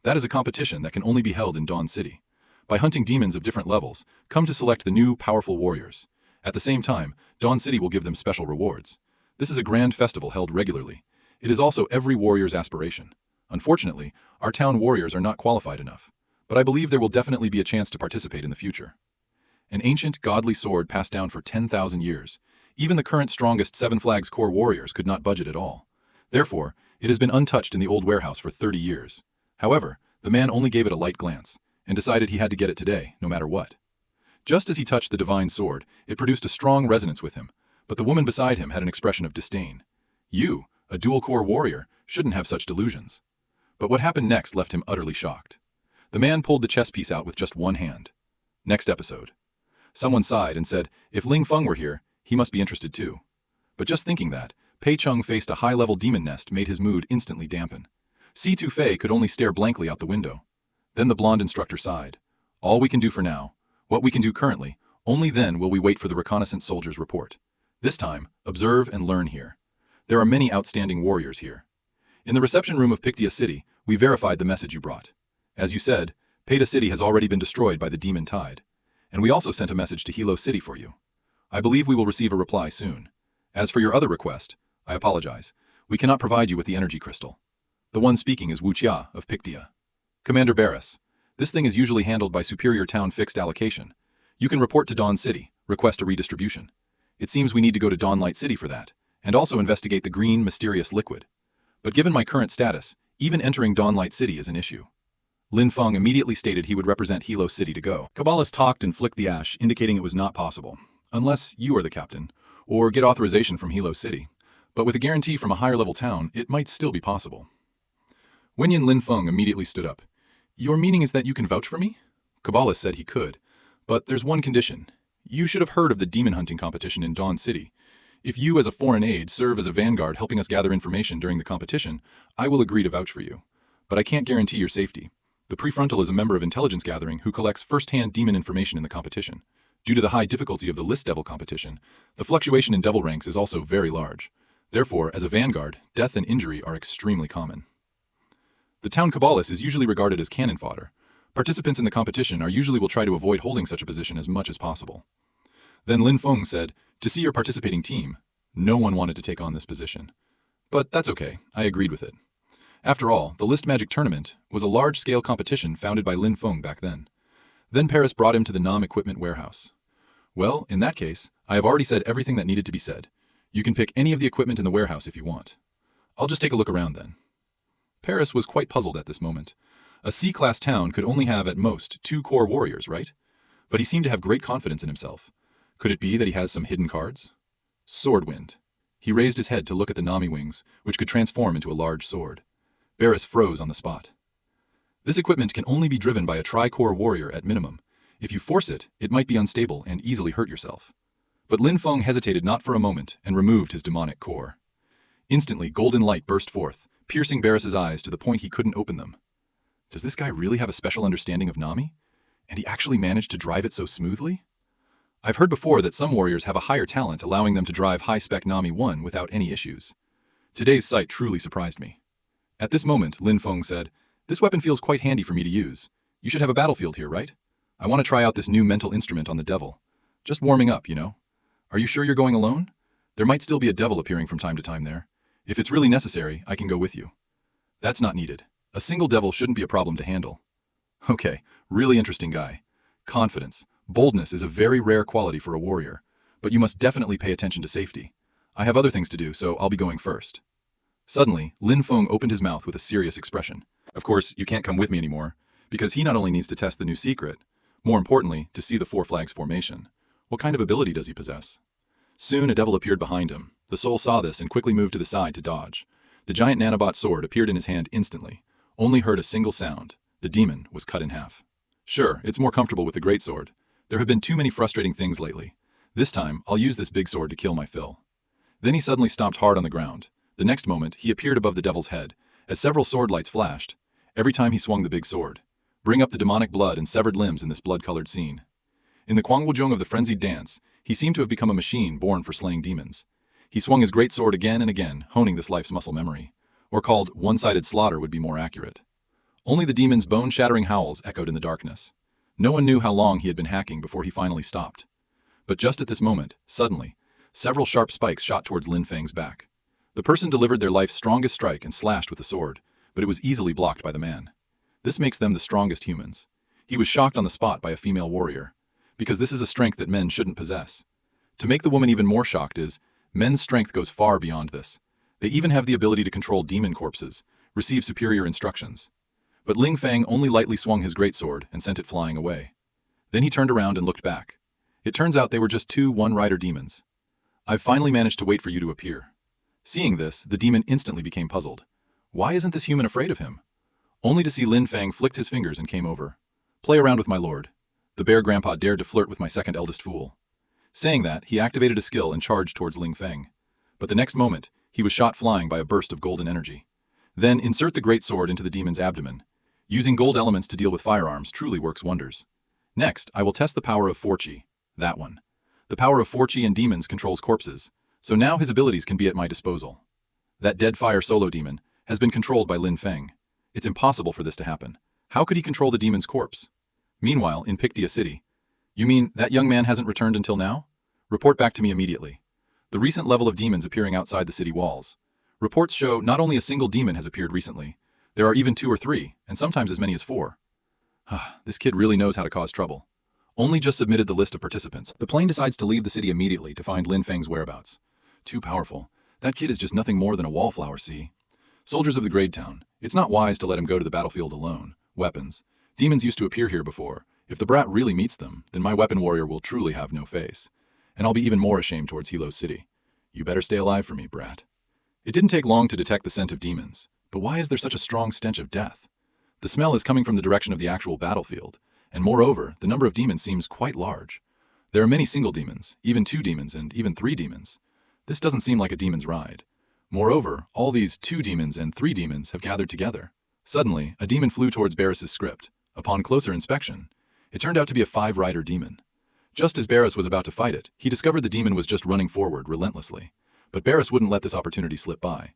That is a competition that can only be held in Dawn City. By hunting demons of different levels, come to select the new, powerful warriors. At the same time, Dawn City will give them special rewards. This is a grand festival held regularly. It is also every warrior's aspiration. Unfortunately, our town warriors are not qualified enough, but I believe there will definitely be a chance to participate in the future. An ancient, godly sword passed down for 10,000 years. Even the current strongest Seven Flags Corps warriors could not budge it at all. Therefore, it has been untouched in the old warehouse for 30 years. However, the man only gave it a light glance, and decided he had to get it today, no matter what. Just as he touched the divine sword, it produced a strong resonance with him, but the woman beside him had an expression of disdain. You, a dual-core warrior, shouldn't have such delusions. But what happened next left him utterly shocked. The man pulled the chess piece out with just one hand. Next episode. Someone sighed and said, if Ling Feng were here, he must be interested too. But just thinking that, Pei Chung faced a high-level demon nest made his mood instantly dampen. Si Tu Fei could only stare blankly out the window. Then the blonde instructor sighed. All we can do for now, what we can do currently, only then will we wait for the reconnaissance soldier's report. This time, observe and learn here. There are many outstanding warriors here. In the reception room of Pictia City, we verified the message you brought. As you said, Peta City has already been destroyed by the demon tide. And we also sent a message to Hilo City for you. I believe we will receive a reply soon. As for your other request, I apologize. We cannot provide you with the energy crystal. The one speaking is Wu Chia of Pictia. Commander Barris, this thing is usually handled by Superior Town Fixed Allocation. You can report to Dawn City, request a redistribution. It seems we need to go to Dawn Light City for that, and also investigate the green, mysterious liquid. But given my current status, even entering Dawn Light City is an issue. Lin Feng immediately stated he would represent Hilo City to go. Kabbalist talked and flicked the ash, indicating it was not possible, unless you are the captain, or get authorization from Hilo City. But with a guarantee from a higher-level town, it might still be possible. Wenyan Lin Feng immediately stood up. Your meaning is that you can vouch for me? Kabbalist said he could, but there's one condition. You should have heard of the demon hunting competition in Dawn City. If you, as a foreign aide, serve as a vanguard helping us gather information during the competition, I will agree to vouch for you. But I can't guarantee your safety. The prefrontal is a member of intelligence gathering who collects first-hand demon information in the competition. Due to the high difficulty of the list devil competition, the fluctuation in devil ranks is also very large. Therefore, as a vanguard, death and injury are extremely common. The town Kabbalist is usually regarded as cannon fodder. Participants in the competition usually will try to avoid holding such a position as much as possible. Then Lin Feng said, to see your participating team, no one wanted to take on this position. But that's okay, I agreed with it. After all, the List Magic Tournament was a large-scale competition founded by Lin Feng back then. Then Paris brought him to the Nam Equipment Warehouse. Well, in that case, I have already said everything that needed to be said. You can pick any of the equipment in the warehouse if you want. I'll just take a look around then. Paris was quite puzzled at this moment. A C-class town could only have at most 2 core warriors, right? But he seemed to have great confidence in himself. Could it be that he has some hidden cards? Swordwind. He raised his head to look at the Nami wings, which could transform into a large sword. Barris froze on the spot. This equipment can only be driven by a tri-core warrior at minimum. If you force it, it might be unstable and easily hurt yourself. But Lin Feng hesitated not for a moment and removed his demonic core. Instantly, golden light burst forth, piercing Barris's eyes to the point he couldn't open them. Does this guy really have a special understanding of Nami? And he actually managed to drive it so smoothly? I've heard before that some warriors have a higher talent allowing them to drive high-spec Nami 1 without any issues. Today's sight truly surprised me. At this moment, Lin Feng said, this weapon feels quite handy for me to use. You should have a battlefield here, right? I want to try out this new mental instrument on the devil. Just warming up, you know? Are you sure you're going alone? There might still be a devil appearing from time to time there. If it's really necessary, I can go with you. That's not needed. A single devil shouldn't be a problem to handle. Okay, really interesting guy. Confidence, boldness is a very rare quality for a warrior, but you must definitely pay attention to safety. I have other things to do, so I'll be going first. Suddenly, Lin Feng opened his mouth with a serious expression. Of course, you can't come with me anymore, because he not only needs to test the new secret, more importantly, to see the 4 flags formation. What kind of ability does he possess? Soon a devil appeared behind him. The soul saw this and quickly moved to the side to dodge. The giant nanobot sword appeared in his hand instantly. Only heard a single sound. The demon was cut in half. Sure, it's more comfortable with the greatsword. There have been too many frustrating things lately. This time, I'll use this big sword to kill my fill. Then he suddenly stomped hard on the ground. The next moment, he appeared above the devil's head, as several sword lights flashed, every time he swung the big sword. Bring up the demonic blood and severed limbs in this blood-colored scene. In the Kwangwujong of the frenzied dance, he seemed to have become a machine born for slaying demons. He swung his great sword again and again, honing this life's muscle memory. Or called one-sided slaughter would be more accurate. Only the demon's bone-shattering howls echoed in the darkness. No one knew how long he had been hacking before he finally stopped. But just at this moment, suddenly, several sharp spikes shot towards Lin Feng's back. The person delivered their life's strongest strike and slashed with the sword, but it was easily blocked by the man. This makes them the strongest humans. He was shocked on the spot by a female warrior, because this is a strength that men shouldn't possess. To make the woman even more shocked is, men's strength goes far beyond this. They even have the ability to control demon corpses, receive superior instructions. But Ling Feng only lightly swung his greatsword and sent it flying away. Then he turned around and looked back. It turns out they were just two one-rider demons. I've finally managed to wait for you to appear. Seeing this, the demon instantly became puzzled. Why isn't this human afraid of him? Only to see Lin Feng flicked his fingers and came over. Play around with my lord. The bear grandpa dared to flirt with my second eldest fool. Saying that, he activated a skill and charged towards Ling Feng. But the next moment, he was shot flying by a burst of golden energy. Then insert the great sword into the demon's abdomen. Using gold elements to deal with firearms truly works wonders. Next, I will test the power of Forchi. That one. The power of Forchi and demons controls corpses, so now his abilities can be at my disposal. That dead fire solo demon has been controlled by Lin Feng. It's impossible for this to happen. How could he control the demon's corpse? Meanwhile, in Pictia City. You mean that young man hasn't returned until now? Report back to me immediately. The recent level of demons appearing outside the city walls. Reports show not only a single demon has appeared recently, there are even 2 or 3, and sometimes as many as 4. This kid really knows how to cause trouble. Only just submitted the list of participants. The plane decides to leave the city immediately to find Lin Feng's whereabouts. Too powerful. That kid is just nothing more than a wallflower, see? Soldiers of the Grade Town, it's not wise to let him go to the battlefield alone. Weapons. Demons used to appear here before. If the brat really meets them, then my weapon warrior will truly have no face. And I'll be even more ashamed towards Hilo City. You better stay alive for me, brat. It didn't take long to detect the scent of demons. But why is there such a strong stench of death? The smell is coming from the direction of the actual battlefield, and moreover, the number of demons seems quite large. There are many single demons, even 2 demons, and even 3 demons. This doesn't seem like a demon's ride. Moreover, all these 2 demons and 3 demons have gathered together. Suddenly, a demon flew towards Barris's script. Upon closer inspection, it turned out to be a 5-rider demon. Just as Barris was about to fight it, he discovered the demon was just running forward relentlessly. But Barris wouldn't let this opportunity slip by.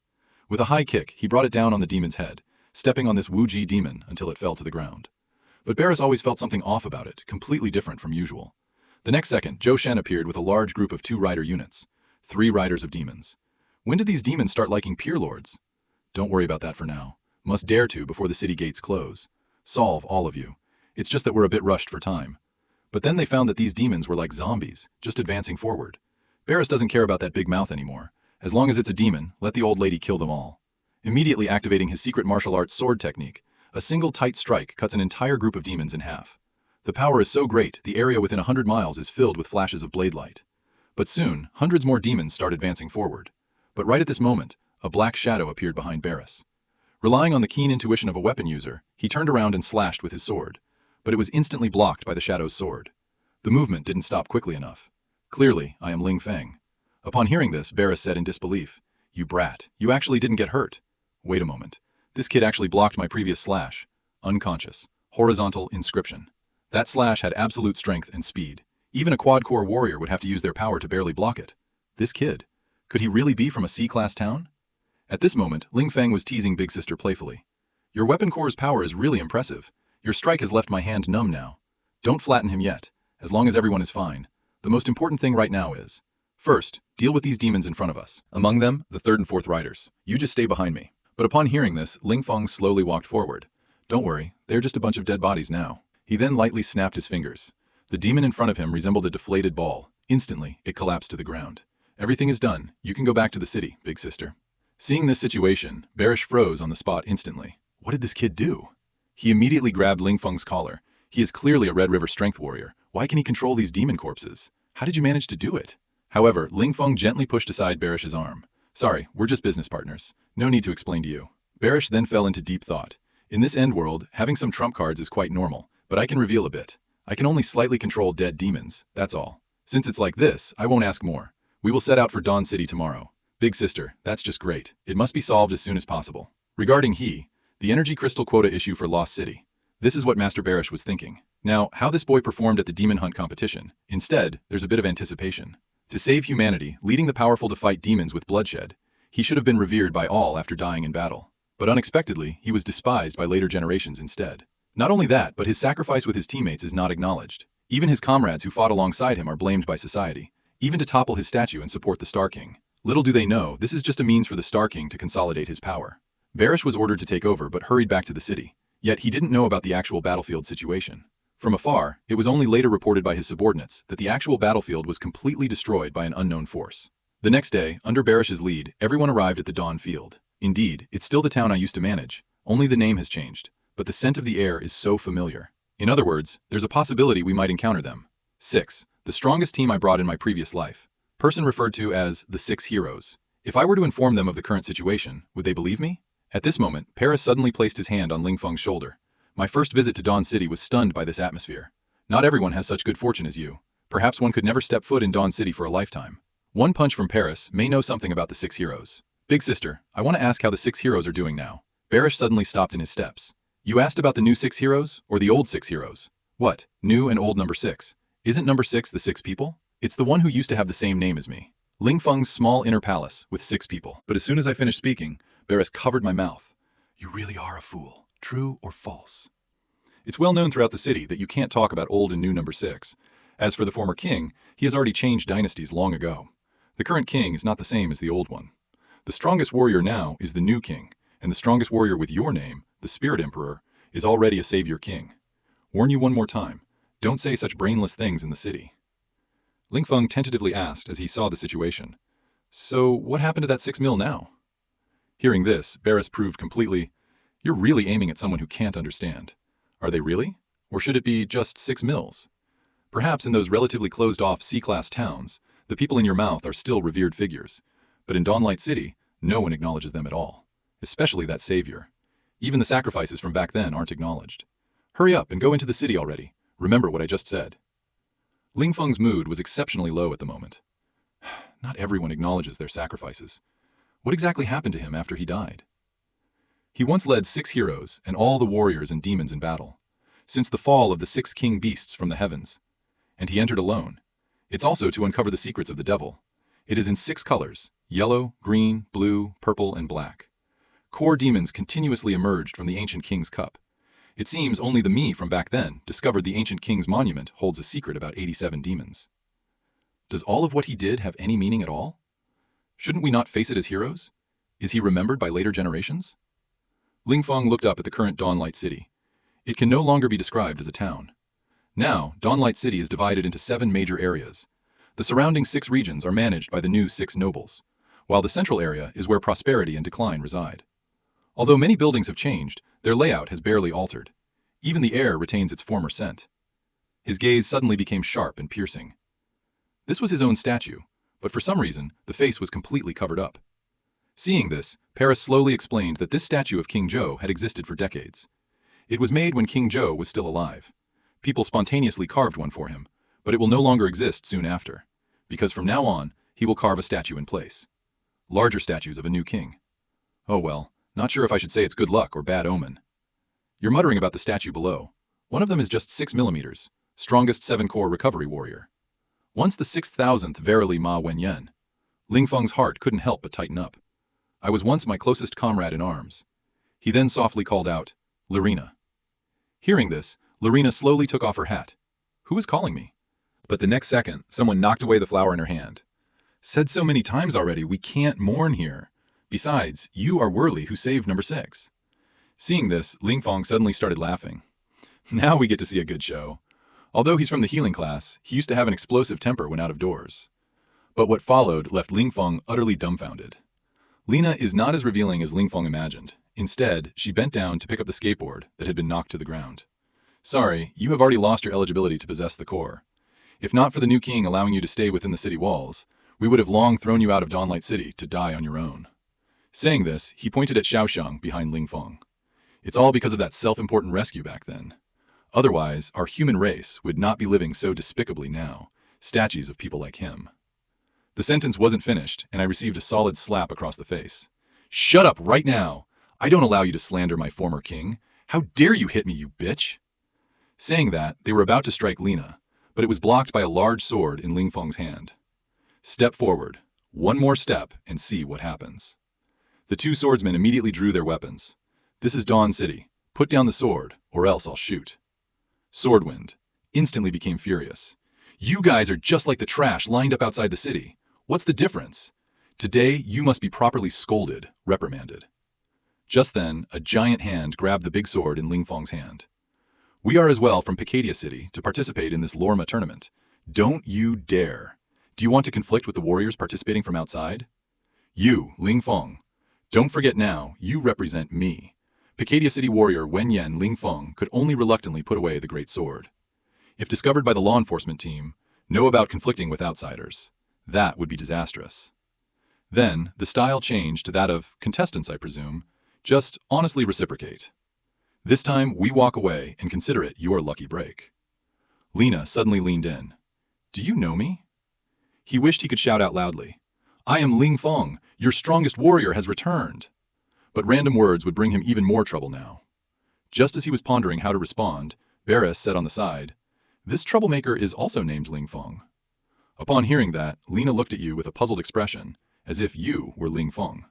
With a high kick, he brought it down on the demon's head, stepping on this Wuji demon until it fell to the ground. But Barris always felt something off about it, completely different from usual. The next second, Zhou Shen appeared with a large group of 2-rider units, 3 riders of demons. When did these demons start liking Peer Lords? Don't worry about that for now. Must dare to before the city gates close. Solve, all of you. It's just that we're a bit rushed for time. But then they found that these demons were like zombies, just advancing forward. Barris doesn't care about that big mouth anymore. As long as it's a demon, let the old lady kill them all. Immediately activating his secret martial arts sword technique, a single tight strike cuts an entire group of demons in half. The power is so great, the area within 100 miles is filled with flashes of blade light. But soon, hundreds more demons start advancing forward. But right at this moment, a black shadow appeared behind Barris. Relying on the keen intuition of a weapon user, he turned around and slashed with his sword. But it was instantly blocked by the shadow's sword. The movement didn't stop quickly enough. Clearly, I am Ling Feng. Upon hearing this, Barris said in disbelief, "You brat, you actually didn't get hurt." Wait a moment. This kid actually blocked my previous slash. Unconscious. Horizontal inscription. That slash had absolute strength and speed. Even a quad-core warrior would have to use their power to barely block it. This kid. Could he really be from a C-class town? At this moment, Ling Feng was teasing Big Sister playfully. Your weapon core's power is really impressive. Your strike has left my hand numb now. Don't flatten him yet, as long as everyone is fine. The most important thing right now is, first, deal with these demons in front of us. Among them, the 3rd and 4th riders. You just stay behind me. But upon hearing this, Ling Feng slowly walked forward. Don't worry, they're just a bunch of dead bodies now. He then lightly snapped his fingers. The demon in front of him resembled a deflated ball. Instantly, it collapsed to the ground. Everything is done. You can go back to the city, Big Sister. Seeing this situation, Barris froze on the spot instantly. What did this kid do? He immediately grabbed Ling Feng's collar. He is clearly a Red River strength warrior. Why can he control these demon corpses? How did you manage to do it? However, Ling Feng gently pushed aside Barris's arm. Sorry, we're just business partners. No need to explain to you. Barris then fell into deep thought. In this end world, having some trump cards is quite normal, but I can reveal a bit. I can only slightly control dead demons, that's all. Since it's like this, I won't ask more. We will set out for Dawn City tomorrow. Big Sister, that's just great. It must be solved as soon as possible. Regarding the energy crystal quota issue for Lost City. This is what Master Barris was thinking. Now, how this boy performed at the demon hunt competition. Instead, there's a bit of anticipation. To save humanity, leading the powerful to fight demons with bloodshed, he should have been revered by all after dying in battle. But unexpectedly, he was despised by later generations instead. Not only that, but his sacrifice with his teammates is not acknowledged. Even his comrades who fought alongside him are blamed by society, even to topple his statue and support the Star King. Little do they know, this is just a means for the Star King to consolidate his power. Barish was ordered to take over but hurried back to the city. Yet he didn't know about the actual battlefield situation. From afar, it was only later reported by his subordinates that the actual battlefield was completely destroyed by an unknown force. The next day, under Barish's lead, everyone arrived at the Dawn Field. Indeed, it's still the town I used to manage, only the name has changed, but the scent of the air is so familiar. In other words, there's a possibility we might encounter them. 6. The strongest team I brought in my previous life. Person referred to as the 6 heroes. If I were to inform them of the current situation, would they believe me? At this moment, Paris suddenly placed his hand on Ling Feng's shoulder. My first visit to Dawn City was stunned by this atmosphere. Not everyone has such good fortune as you. Perhaps one could never step foot in Dawn City for a lifetime. One punch from Paris may know something about the 6 heroes. Big sister, I want to ask how the 6 heroes are doing now. Barish suddenly stopped in his steps. You asked about the new 6 heroes, or the old 6 heroes? What, new and old number 6? Isn't number 6 the 6 people? It's the one who used to have the same name as me. Ling Feng's small inner palace with 6 people. But as soon as I finished speaking, Barish covered my mouth. You really are a fool, true or false? It's well known throughout the city that you can't talk about old and new number 6. As for the former king, he has already changed dynasties long ago. The current king is not the same as the old one. The strongest warrior now is the new king, and the strongest warrior with your name, the Spirit Emperor, is already a savior king. Warn you one more time, don't say such brainless things in the city. Ling Feng tentatively asked as he saw the situation. So what happened to that 6 mil now? Hearing this, Barris proved completely, you're really aiming at someone who can't understand. Are they really? Or should it be just 6 mils? Perhaps in those relatively closed-off C-class towns, the people in your mouth are still revered figures. But in Dawnlight City, no one acknowledges them at all. Especially that savior. Even the sacrifices from back then aren't acknowledged. Hurry up and go into the city already. Remember what I just said. Ling Feng's mood was exceptionally low at the moment. Not everyone acknowledges their sacrifices. What exactly happened to him after he died? He once led 6 heroes and all the warriors and demons in battle, since the fall of the 6 king beasts from the heavens. And he entered alone. It's also to uncover the secrets of the devil. It is in 6 colors, yellow, green, blue, purple, and black. Core demons continuously emerged from the ancient king's cup. It seems only the me from back then discovered the ancient king's monument holds a secret about 87 demons. Does all of what he did have any meaning at all? Shouldn't we not face it as heroes? Is he remembered by later generations? Ling Feng looked up at the current Dawnlight City. It can no longer be described as a town. Now, Dawnlight City is divided into 7 major areas. The surrounding 6 regions are managed by the new 6 nobles, while the central area is where prosperity and decline reside. Although many buildings have changed, their layout has barely altered. Even the air retains its former scent. His gaze suddenly became sharp and piercing. This was his own statue, but for some reason, the face was completely covered up. Seeing this, Paris slowly explained that this statue of King Zhou had existed for decades. It was made when King Zhou was still alive. People spontaneously carved one for him, but it will no longer exist soon after, because from now on, he will carve a statue in place. Larger statues of a new king. Oh well, not sure if I should say it's good luck or bad omen. You're muttering about the statue below. One of them is just 6 millimeters, strongest 7-core recovery warrior. Once the 6,000th verily Ma Wenyan. Ling Feng's heart couldn't help but tighten up. I was once my closest comrade in arms. He then softly called out, Lorena. Hearing this, Lorena slowly took off her hat. Who was calling me? But the next second, someone knocked away the flower in her hand. Said so many times already, we can't mourn here. Besides, you are Worley who saved number 6. Seeing this, Ling Feng suddenly started laughing. Now we get to see a good show. Although he's from the healing class, he used to have an explosive temper when out of doors. But what followed left Ling Feng utterly dumbfounded. Lena is not as revealing as Ling Feng imagined. Instead, she bent down to pick up the skateboard that had been knocked to the ground. Sorry, you have already lost your eligibility to possess the core. If not for the new king allowing you to stay within the city walls, we would have long thrown you out of Dawnlight City to die on your own. Saying this, he pointed at Xiaoxiang behind Ling Feng. It's all because of that self-important rescue back then. Otherwise, our human race would not be living so despicably now, statues of people like him. The sentence wasn't finished, and I received a solid slap across the face. Shut up right now! I don't allow you to slander my former king. How dare you hit me, you bitch! Saying that, they were about to strike Lina, but it was blocked by a large sword in Ling Feng's hand. Step forward. One more step and see what happens. The two swordsmen immediately drew their weapons. This is Dawn City. Put down the sword, or else I'll shoot. Swordwind instantly became furious. You guys are just like the trash lined up outside the city. What's the difference? Today, you must be properly scolded, reprimanded. Just then, a giant hand grabbed the big sword in Ling Feng's hand. We are as well from Piccadia City to participate in this Lorma tournament. Don't you dare. Do you want to conflict with the warriors participating from outside? You, Ling Feng. Don't forget now, you represent me. Piccadia City warrior Wen Yen Ling Feng could only reluctantly put away the great sword. If discovered by the law enforcement team, know about conflicting with outsiders. That would be disastrous. Then, the style changed to that of contestants, I presume. Just honestly reciprocate. This time, we walk away and consider it your lucky break. Lina suddenly leaned in. Do you know me? He wished he could shout out loudly. I am Ling Feng, your strongest warrior has returned. But random words would bring him even more trouble now. Just as he was pondering how to respond, Barris said on the side, This troublemaker is also named Ling Feng. Upon hearing that, Lina looked at you with a puzzled expression, as if you were Ling Feng.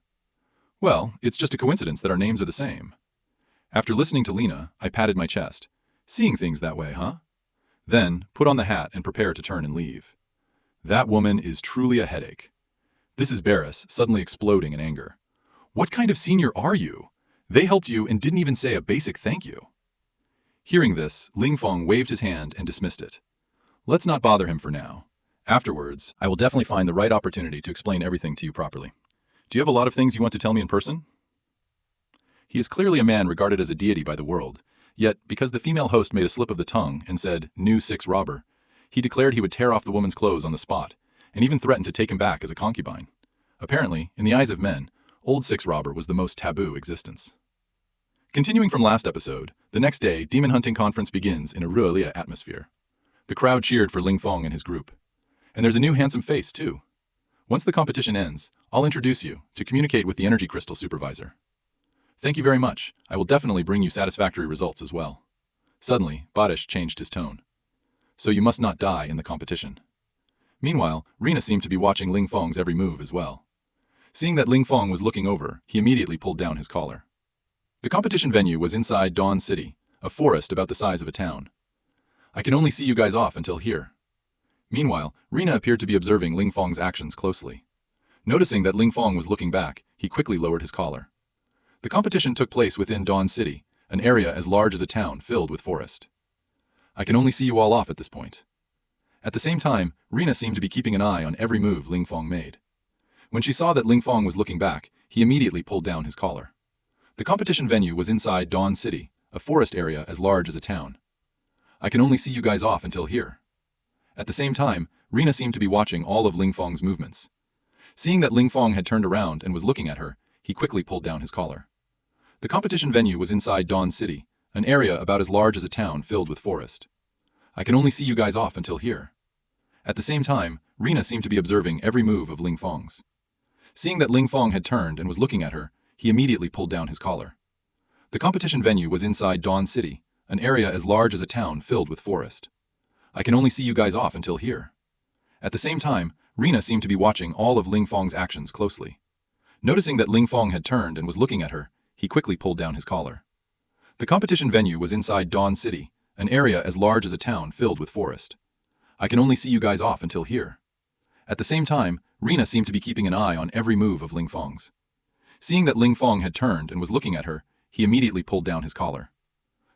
Well, it's just a coincidence that our names are the same. After listening to Lina, I patted my chest. Seeing things that way, huh? Then, put on the hat and prepare to turn and leave. That woman is truly a headache. This is Barris, suddenly exploding in anger. What kind of senior are you? They helped you and didn't even say a basic thank you. Hearing this, Ling Feng waved his hand and dismissed it. Let's not bother him for now. Afterwards, I will definitely find the right opportunity to explain everything to you properly. Do you have a lot of things you want to tell me in person? He is clearly a man regarded as a deity by the world, yet because the female host made a slip of the tongue and said, New Six Robber, he declared he would tear off the woman's clothes on the spot, and even threatened to take him back as a concubine. Apparently, in the eyes of men, Old Six Robber was the most taboo existence. Continuing from last episode, the next day, Demon Hunting Conference begins in a Ruelia atmosphere. The crowd cheered for Ling Feng and his group. And there's a new handsome face, too. Once the competition ends, I'll introduce you to communicate with the Energy Crystal Supervisor. Thank you very much. I will definitely bring you satisfactory results as well. Suddenly, Badish changed his tone. So you must not die in the competition. Meanwhile, Rina seemed to be watching Ling Feng's every move as well. Seeing that Ling Feng was looking over, he immediately pulled down his collar. The competition venue was inside Dawn City, a forest about the size of a town. I can only see you guys off until here. Meanwhile, Rina appeared to be observing Ling Feng's actions closely. Noticing that Ling Feng was looking back, he quickly lowered his collar. The competition took place within Dawn City, an area as large as a town filled with forest. I can only see you all off at this point. At the same time, Rina seemed to be keeping an eye on every move Ling Feng made. When she saw that Ling Feng was looking back, he immediately pulled down his collar. The competition venue was inside Dawn City, a forest area as large as a town. I can only see you guys off until here. At the same time, Rina seemed to be watching all of Ling Feng's movements. Seeing that Ling Feng had turned around and was looking at her, he quickly pulled down his collar. The competition venue was inside Dawn City, an area about as large as a town filled with forest. I can only see you guys off until here. At the same time, Rina seemed to be observing every move of Ling Feng's. Seeing that Ling Feng had turned and was looking at her, he immediately pulled down his collar. The competition venue was inside Dawn City, an area as large as a town filled with forest. I can only see you guys off until here. At the same time, Rina seemed to be watching all of Ling Feng's actions closely. Noticing that Ling Feng had turned and was looking at her, he quickly pulled down his collar. The competition venue was inside Dawn City, an area as large as a town filled with forest. I can only see you guys off until here. At the same time, Rina seemed to be keeping an eye on every move of Ling Feng's. Seeing that Ling Feng had turned and was looking at her, he immediately pulled down his collar.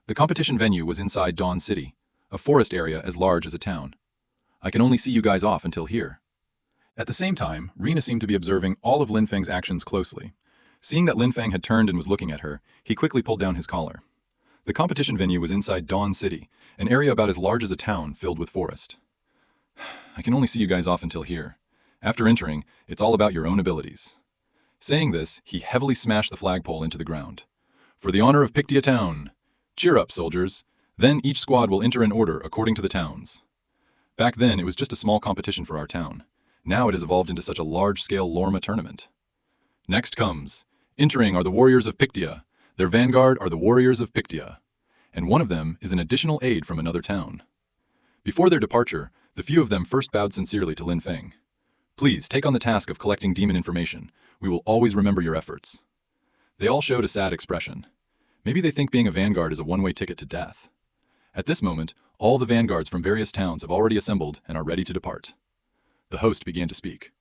The competition venue was inside Dawn City, a forest area as large as a town. I can only see you guys off until here. At the same time, Rina seemed to be observing all of Lin Feng's actions closely. Seeing that Lin Feng had turned and was looking at her, he quickly pulled down his collar. The competition venue was inside Dawn City, an area about as large as a town filled with forest. I can only see you guys off until here. After entering, it's all about your own abilities. Saying this, he heavily smashed the flagpole into the ground. For the honor of Pictia Town! Cheer up, soldiers. Then each squad will enter in order according to the towns. Back then, it was just a small competition for our town. Now it has evolved into such a large-scale Lorma tournament. Next comes, entering are the warriors of Pictia. Their vanguard are the warriors of Pictia. and one of them is an additional aid from another town. Before their departure, the few of them first bowed sincerely to Lin Feng. Please take on the task of collecting demon information. We will always remember your efforts. They all showed a sad expression. Maybe they think being a vanguard is a one-way ticket to death. At this moment, all the vanguards from various towns have already assembled and are ready to depart. The host began to speak.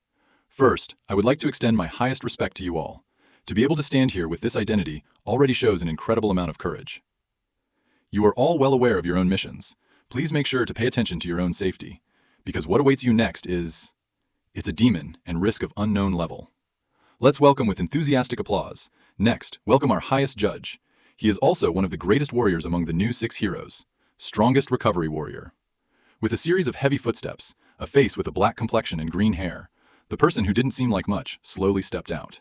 First, I would like to extend my highest respect to you all. To be able to stand here with this identity already shows an incredible amount of courage. You are all well aware of your own missions. Please make sure to pay attention to your own safety, because what awaits you next it's a demon and risk of unknown level. Let's welcome with enthusiastic applause. Next, welcome our highest judge. He is also one of the greatest warriors among the new 6 heroes, strongest recovery warrior. With a series of heavy footsteps, a face with a black complexion and green hair, the person who didn't seem like much slowly stepped out.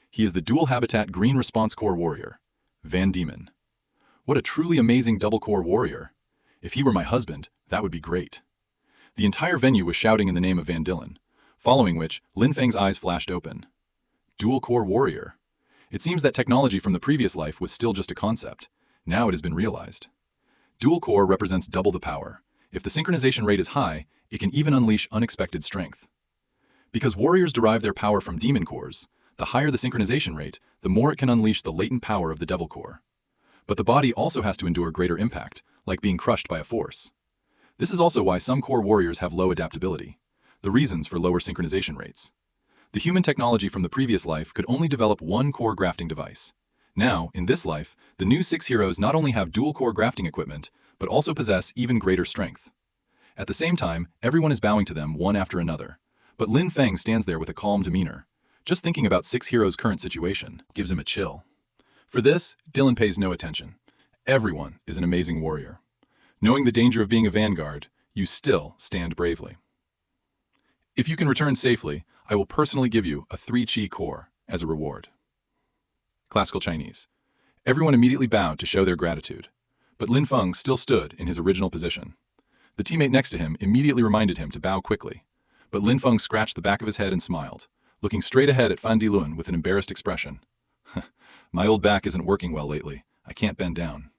He is the dual habitat green response core warrior, Van Diemen. What a truly amazing double core warrior. If he were my husband, that would be great. The entire venue was shouting in the name of Van Dillen, following which Lin Feng's eyes flashed open. Dual core warrior. It seems that technology from the previous life was still just a concept. Now it has been realized. Dual core represents double the power. If the synchronization rate is high, it can even unleash unexpected strength. Because warriors derive their power from demon cores, the higher the synchronization rate, the more it can unleash the latent power of the devil core. But the body also has to endure greater impact, like being crushed by a force. This is also why some core warriors have low adaptability. The reasons for lower synchronization rates. The human technology from the previous life could only develop one core grafting device. Now, in this life, the new 6 heroes not only have dual core grafting equipment, but also possess even greater strength. At the same time, everyone is bowing to them one after another. But Lin Feng stands there with a calm demeanor. Just thinking about 6 heroes' current situation gives him a chill. For this, Dylan pays no attention. Everyone is an amazing warrior. Knowing the danger of being a vanguard, you still stand bravely. If you can return safely, I will personally give you a 3 chi core as a reward. Classical Chinese. Everyone immediately bowed to show their gratitude, but Lin Feng still stood in his original position. The teammate next to him immediately reminded him to bow quickly, but Lin Feng scratched the back of his head and smiled, looking straight ahead at Fan Dilun with an embarrassed expression. My old back isn't working well lately. I can't bend down.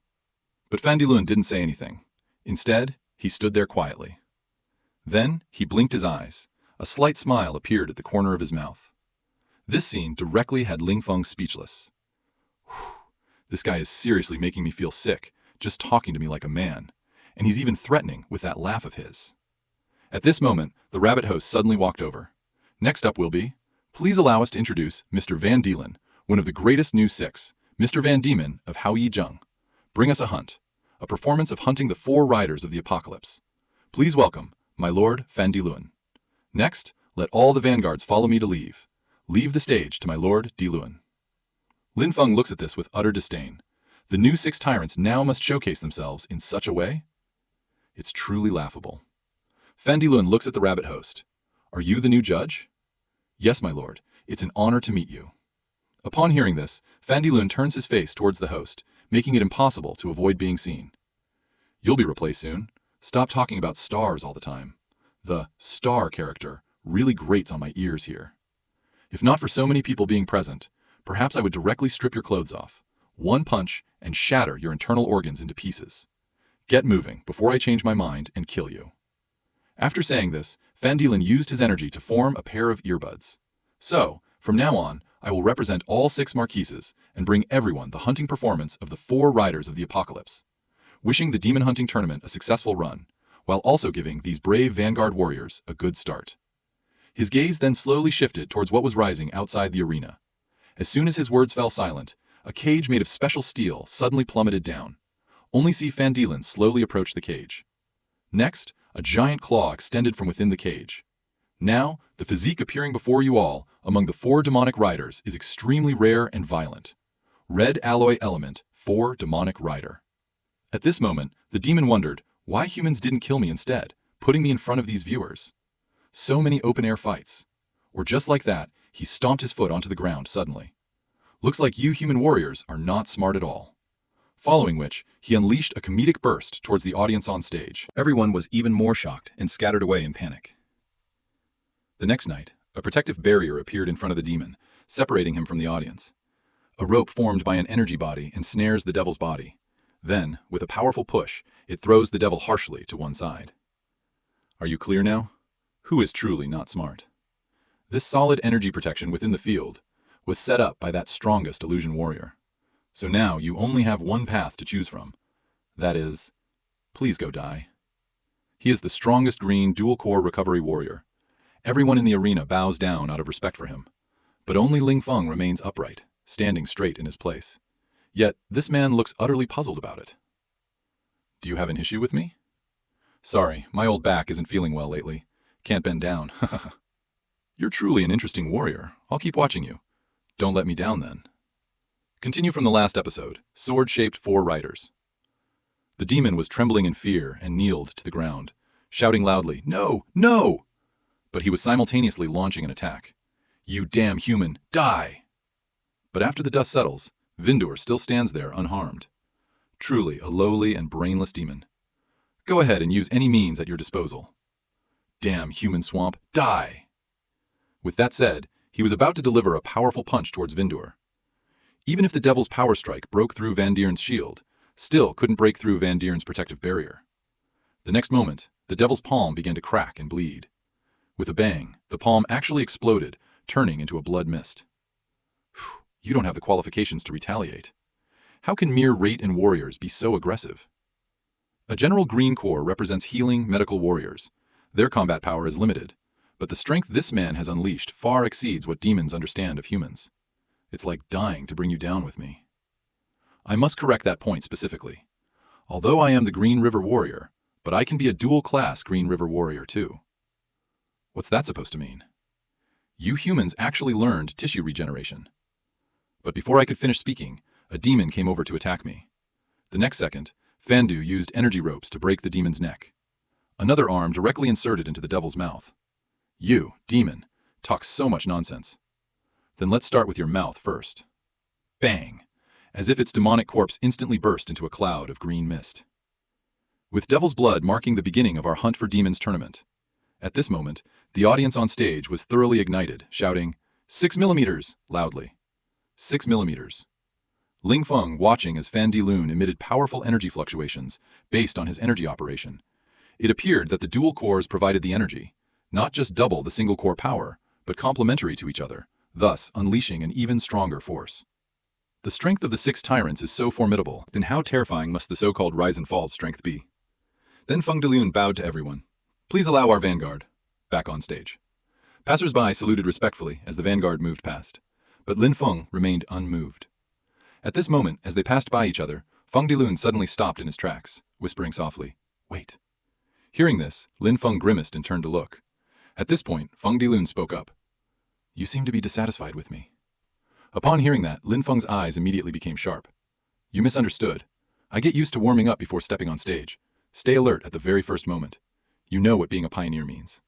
But Fan Dilun didn't say anything. Instead, he stood there quietly. Then he blinked his eyes. A slight smile appeared at the corner of his mouth. This scene directly had Lin Feng speechless. Whew, this guy is seriously making me feel sick, just talking to me like a man, and he's even threatening with that laugh of his. At this moment, the rabbit host suddenly walked over. Next up will be, please allow us to introduce Mr. Van Dillen, one of the greatest new 6, Mr. Van Diemen of Hao Yi Zheng. Bring us a hunt, a performance of hunting the 4 riders of the apocalypse. Please welcome, my lord Fan Dilun. Next, let all the vanguards follow me to leave. Leave the stage to my lord Dilun. Lin Feng looks at this with utter disdain. The new 6 tyrants now must showcase themselves in such a way? It's truly laughable. Fan Dilun looks at the rabbit host. Are you the new judge? Yes, my lord. It's an honor to meet you. Upon hearing this, Fan Dilun turns his face towards the host, making it impossible to avoid being seen. You'll be replaced soon. Stop talking about stars all the time. The star character really grates on my ears here. If not for so many people being present, perhaps I would directly strip your clothes off, one punch, and shatter your internal organs into pieces. Get moving before I change my mind and kill you. After saying this, Fan Dilun used his energy to form a pair of earbuds. So, from now on, I will represent all 6 marquises and bring everyone the hunting performance of the 4 riders of the apocalypse. Wishing the demon hunting tournament a successful run, while also giving these brave vanguard warriors a good start. His gaze then slowly shifted towards what was rising outside the arena. As soon as his words fell silent, a cage made of special steel suddenly plummeted down. Only see Fan Dilun slowly approach the cage. Next, a giant claw extended from within the cage. Now, the physique appearing before you all among the 4 demonic riders is extremely rare and violent. Red alloy element, 4 demonic rider. At this moment, the demon wondered why humans didn't kill me instead, putting me in front of these viewers. So many open-air fights. Or just like that, he stomped his foot onto the ground suddenly. Looks like you human warriors are not smart at all. Following which, he unleashed a comedic burst towards the audience on stage. Everyone was even more shocked and scattered away in panic. The next night, a protective barrier appeared in front of the demon, separating him from the audience. A rope formed by an energy body ensnares the devil's body. Then, with a powerful push, it throws the devil harshly to one side. Are you clear now? Who is truly not smart? This solid energy protection within the field was set up by that strongest illusion warrior. So now you only have one path to choose from. That is, please go die. He is the strongest green dual-core recovery warrior. Everyone in the arena bows down out of respect for him. But only Ling Feng remains upright, standing straight in his place. Yet this man looks utterly puzzled about it. Do you have an issue with me? Sorry, my old back isn't feeling well lately. Can't bend down. You're truly an interesting warrior. I'll keep watching you. Don't let me down then. Continue from the last episode. Sword-shaped 4 riders. The demon was trembling in fear and kneeled to the ground, shouting loudly, "No! No!" But he was simultaneously launching an attack. You damn human, die! But after the dust settles, Vindur still stands there unharmed. Truly a lowly and brainless demon. Go ahead and use any means at your disposal. Damn human swamp, die! With that said, he was about to deliver a powerful punch towards Vindur. Even if the devil's power strike broke through Van Dieren's shield, still couldn't break through Van Dieren's protective barrier. The next moment, the devil's palm began to crack and bleed. With a bang, the palm actually exploded, turning into a blood mist. You don't have the qualifications to retaliate. How can mere Rate and warriors be so aggressive? A general green core represents healing medical warriors. Their combat power is limited, but the strength this man has unleashed far exceeds what demons understand of humans. It's like dying to bring you down with me. I must correct that point specifically. Although I am the Green River Warrior, but I can be a dual-class Green River Warrior too. What's that supposed to mean? You humans actually learned tissue regeneration. But before I could finish speaking, a demon came over to attack me. The next second, Fandu used energy ropes to break the demon's neck. Another arm directly inserted into the devil's mouth. You, demon, talk so much nonsense. Then let's start with your mouth first. Bang! As if its demonic corpse instantly burst into a cloud of green mist. With devil's blood marking the beginning of our Hunt for Demons tournament. At this moment, the audience on stage was thoroughly ignited, shouting, 6 millimeters, loudly. 6 millimeters. Ling Feng watching as Fan Dilun emitted powerful energy fluctuations based on his energy operation. It appeared that the dual cores provided the energy, not just double the single core power, but complementary to each other, thus unleashing an even stronger force. The strength of the 6 tyrants is so formidable, then how terrifying must the so-called Rise and Fall's strength be? Then Feng Dilun bowed to everyone. Please allow our vanguard back on stage. Passers-by saluted respectfully as the vanguard moved past, but Lin Feng remained unmoved. At this moment, as they passed by each other, Feng Dilun suddenly stopped in his tracks, whispering softly, "Wait." Hearing this, Lin Feng grimaced and turned to look. At this point, Feng Dilun spoke up. "You seem to be dissatisfied with me." Upon hearing that, Lin Feng's eyes immediately became sharp. "You misunderstood. I get used to warming up before stepping on stage. Stay alert at the very first moment. You know what being a pioneer means.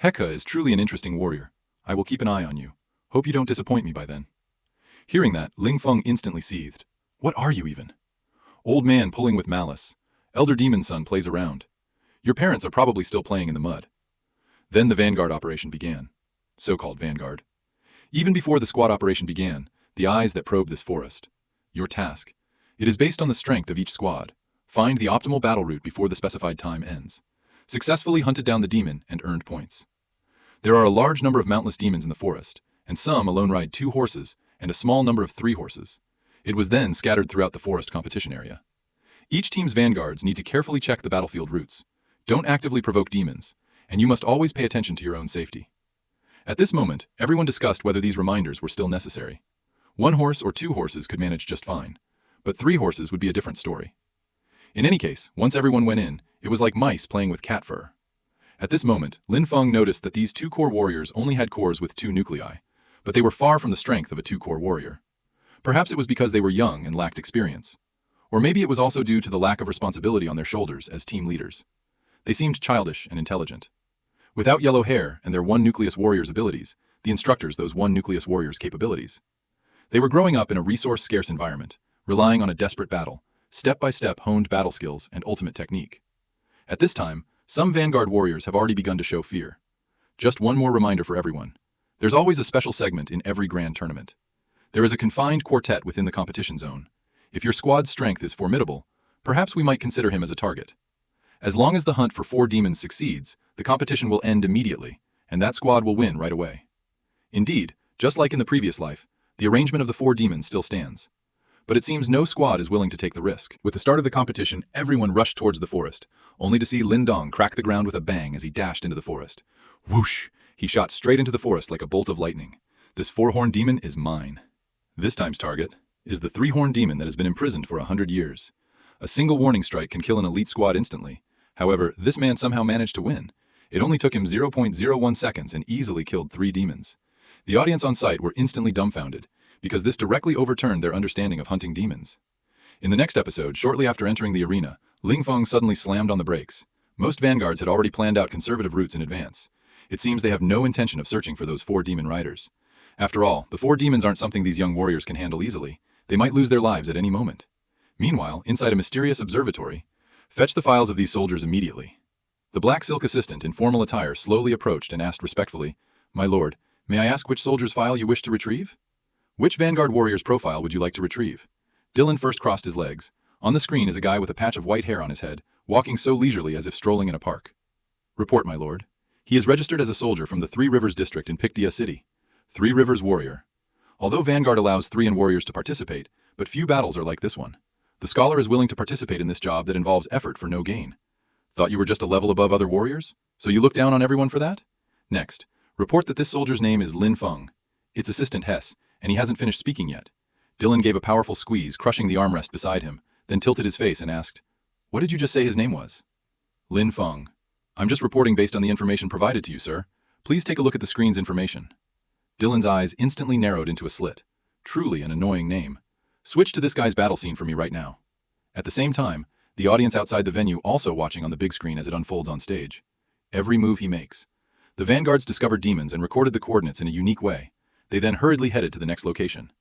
Heka is truly an interesting warrior. I will keep an eye on you. Hope you don't disappoint me by then." Hearing that, Ling Feng instantly seethed. "What are you even? Old man pulling with malice. Elder demon son plays around. Your parents are probably still playing in the mud." Then the vanguard operation began. So-called vanguard. Even before the squad operation began, the eyes that probe this forest. Your task. It is based on the strength of each squad. Find the optimal battle route before the specified time ends. Successfully hunted down the demon and earned points. There are a large number of mountless demons in the forest, and some alone ride 2 horses and a small number of 3 horses. It was then scattered throughout the forest competition area. Each team's vanguards need to carefully check the battlefield routes. Don't actively provoke demons, and you must always pay attention to your own safety. At this moment, everyone discussed whether these reminders were still necessary. 1 horse or 2 horses could manage just fine, but 3 horses would be a different story. In any case, once everyone went in, it was like mice playing with cat fur. At this moment, Lin Feng noticed that these 2-core warriors only had cores with 2 nuclei, but they were far from the strength of a 2-core warrior. Perhaps it was because they were young and lacked experience. Or maybe it was also due to the lack of responsibility on their shoulders as team leaders. They seemed childish and intelligent. Without yellow hair and their 1-nucleus warrior's abilities, the instructors those 1-nucleus warrior's capabilities. They were growing up in a resource-scarce environment, relying on a desperate battle, step-by-step honed battle skills and ultimate technique. At this time, some Vanguard warriors have already begun to show fear. Just one more reminder for everyone. There's always a special segment in every grand tournament. There is a confined quartet within the competition zone. If your squad's strength is formidable, perhaps we might consider him as a target. As long as the hunt for 4 demons succeeds, the competition will end immediately, and that squad will win right away. Indeed, just like in the previous life, the arrangement of the 4 demons still stands. But it seems no squad is willing to take the risk. With the start of the competition, everyone rushed towards the forest, only to see Lin Dong crack the ground with a bang as he dashed into the forest. Whoosh! He shot straight into the forest like a bolt of lightning. This 4-horned demon is mine. This time's target is the 3-horned demon that has been imprisoned for 100 years. A single warning strike can kill an elite squad instantly. However, this man somehow managed to win. It only took him 0.01 seconds and easily killed 3 demons. The audience on site were instantly dumbfounded, because this directly overturned their understanding of hunting demons. In the next episode, shortly after entering the arena, Ling Feng suddenly slammed on the brakes. Most vanguards had already planned out conservative routes in advance. It seems they have no intention of searching for those 4 demon riders. After all, the 4 demons aren't something these young warriors can handle easily. They might lose their lives at any moment. Meanwhile, inside a mysterious observatory, fetch the files of these soldiers immediately. The black silk assistant in formal attire slowly approached and asked respectfully, "My lord, may I ask which soldier's file you wish to retrieve? Which vanguard warrior's profile would you like to retrieve?" Dylan first crossed his legs. On the screen is a guy with a patch of white hair on his head, walking so leisurely as if strolling in a park. "Report, my lord. He is registered as a soldier from the 3 Rivers district in Pictia City. 3 Rivers warrior. Although Vanguard allows 3 warriors to participate, but few battles are like this one. The scholar is willing to participate in this job that involves effort for no gain. Thought you were just a level above other warriors? So you look down on everyone for that? Next, report that this soldier's name is Lin Feng. It's Assistant Hess, and he hasn't finished speaking yet." Dylan gave a powerful squeeze, crushing the armrest beside him, then tilted his face and asked, "What did you just say his name was?" "Lin Feng. I'm just reporting based on the information provided to you, sir. Please take a look at the screen's information." Dylan's eyes instantly narrowed into a slit. Truly an annoying name. Switch to this guy's battle scene for me right now. At the same time, the audience outside the venue also watching on the big screen as it unfolds on stage. Every move he makes. The vanguards discovered demons and recorded the coordinates in a unique way. They then hurriedly headed to the next location.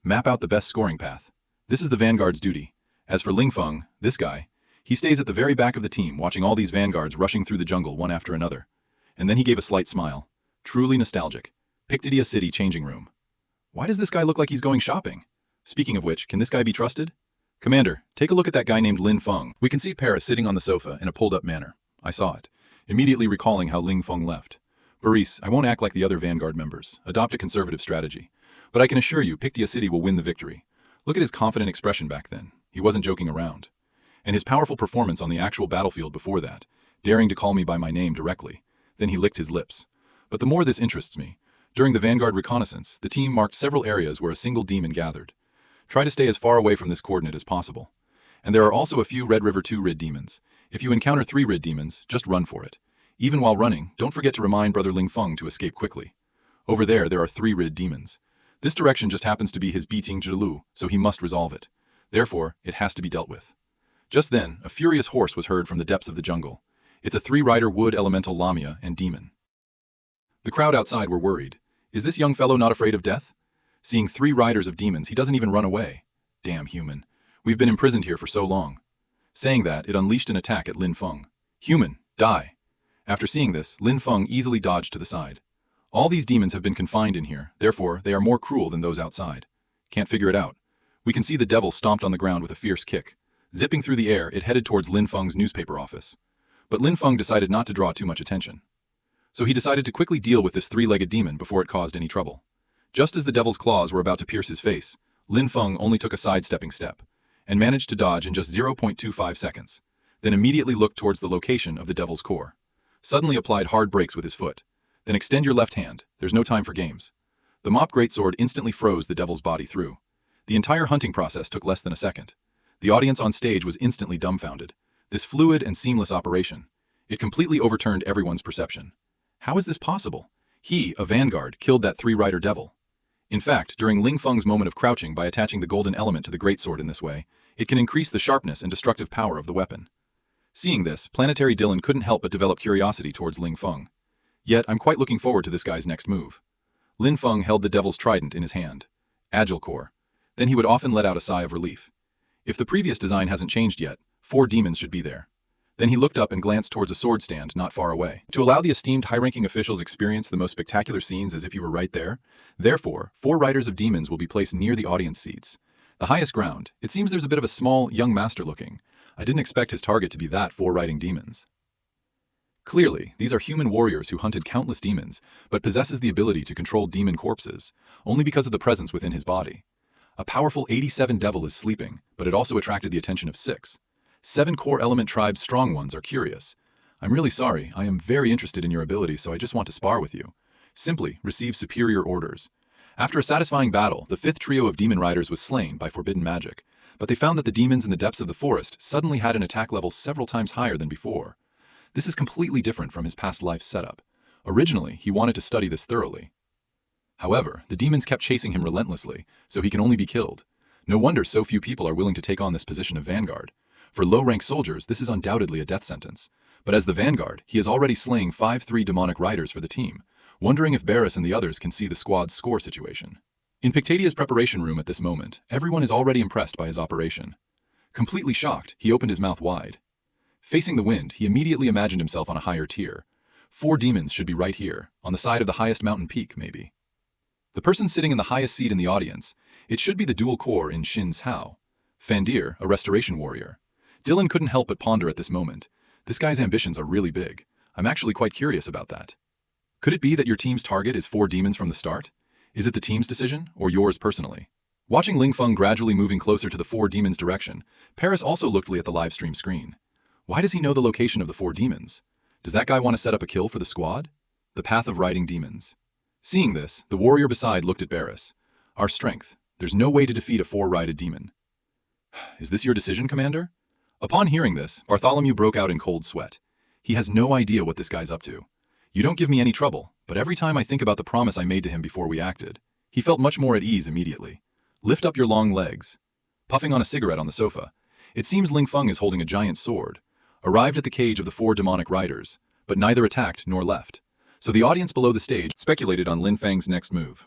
Map out the best scoring path. This is the vanguard's duty. As for Ling Feng, this guy, he stays at the very back of the team watching all these vanguards rushing through the jungle one after another. And then he gave a slight smile. Truly nostalgic. Pictia City changing room. Why does this guy look like he's going shopping? Speaking of which, can this guy be trusted? Commander, take a look at that guy named Lin Feng. We can see Paris sitting on the sofa in a pulled-up manner. I saw it, immediately recalling how Ling Feng left. Boris, I won't act like the other Vanguard members. Adopt a conservative strategy. But I can assure you, Pictia City will win the victory. Look at his confident expression back then. He wasn't joking around. And his powerful performance on the actual battlefield before that, daring to call me by my name directly. Then he licked his lips. But the more this interests me, during the Vanguard reconnaissance, the team marked several areas where a single demon gathered. Try to stay as far away from this coordinate as possible. And there are also a few Red River 2 Rid demons. If you encounter 3 Rid demons, just run for it. Even while running, don't forget to remind Brother Ling Feng to escape quickly. Over there are 3 Rid demons. This direction just happens to be his Beating Zhilu, so he must resolve it. Therefore, it has to be dealt with. Just then, a furious horse was heard from the depths of the jungle. It's a 3-rider wood elemental Lamia and demon. The crowd outside were worried. Is this young fellow not afraid of death? Seeing 3 riders of demons, he doesn't even run away. Damn human. We've been imprisoned here for so long. Saying that, it unleashed an attack at Lin Feng. Human, die. After seeing this, Lin Feng easily dodged to the side. All these demons have been confined in here, therefore they are more cruel than those outside. Can't figure it out. We can see the devil stomped on the ground with a fierce kick. Zipping through the air, it headed towards Lin Feng's newspaper office. But Lin Feng decided not to draw too much attention. So he decided to quickly deal with this 3-legged demon before it caused any trouble. Just as the devil's claws were about to pierce his face, Lin Feng only took a sidestepping step, and managed to dodge in just 0.25 seconds, then immediately looked towards the location of the devil's core. Suddenly applied hard brakes with his foot. Then extend your left hand, there's no time for games. The mop greatsword instantly froze the devil's body through. The entire hunting process took less than a second. The audience on stage was instantly dumbfounded. This fluid and seamless operation. It completely overturned everyone's perception. How is this possible? He, a vanguard, killed that 3-rider devil. In fact, during Ling Feng's moment of crouching by attaching the golden element to the greatsword in this way, it can increase the sharpness and destructive power of the weapon. Seeing this, Planetary Dylan couldn't help but develop curiosity towards Ling Feng. Yet, I'm quite looking forward to this guy's next move. Lin Feng held the devil's trident in his hand. Agile core. Then he would often let out a sigh of relief. If the previous design hasn't changed yet, 4 demons should be there. Then he looked up and glanced towards a sword stand not far away. To allow the esteemed high-ranking officials experience the most spectacular scenes as if you were right there, therefore, 4 riders of demons will be placed near the audience seats. The highest ground. It seems there's a bit of a small, young master looking. I didn't expect his target to be that four riding demons. Clearly, these are human warriors who hunted countless demons, but possesses the ability to control demon corpses, only because of the presence within his body. A powerful 87 devil is sleeping, but it also attracted the attention of 6. 7 core element tribes strong ones are curious. I'm really sorry, I am very interested in your ability, so I just want to spar with you. Simply, receive superior orders. After a satisfying battle, the 5th trio of demon riders was slain by forbidden magic, but they found that the demons in the depths of the forest suddenly had an attack level several times higher than before. This is completely different from his past life setup. Originally, he wanted to study this thoroughly. However, the demons kept chasing him relentlessly, so he can only be killed. No wonder so few people are willing to take on this position of vanguard. For low-rank soldiers, this is undoubtedly a death sentence. But as the vanguard, he is already slaying 5-3 demonic riders for the team, wondering if Barris and the others can see the squad's score situation. In Pictadia's preparation room at this moment, everyone is already impressed by his operation. Completely shocked, he opened his mouth wide. Facing the wind, he immediately imagined himself on a higher tier. 4 demons should be right here, on the side of the highest mountain peak, maybe. The person sitting in the highest seat in the audience, it should be the dual core in Shin's Hao. Fandir, a restoration warrior. Dylan couldn't help but ponder at this moment. This guy's ambitions are really big. I'm actually quite curious about that. Could it be that your team's target is 4 demons from the start? Is it the team's decision, or yours personally? Watching Ling Feng gradually moving closer to the 4 demons' direction, Paris also looked at the live stream screen. Why does he know the location of the 4 demons? Does that guy want to set up a kill for the squad? The path of riding demons. Seeing this, the warrior beside looked at Barris. Our strength. There's no way to defeat a 4-rided demon. Is this your decision, Commander? Upon hearing this, Bartholomew broke out in cold sweat. He has no idea what this guy's up to. You don't give me any trouble, but every time I think about the promise I made to him before we acted, he felt much more at ease immediately. Lift up your long legs. Puffing on a cigarette on the sofa, it seems Ling Feng is holding a giant sword. Arrived at the cage of the 4 demonic riders, but neither attacked nor left. So the audience below the stage speculated on Lin Feng's next move.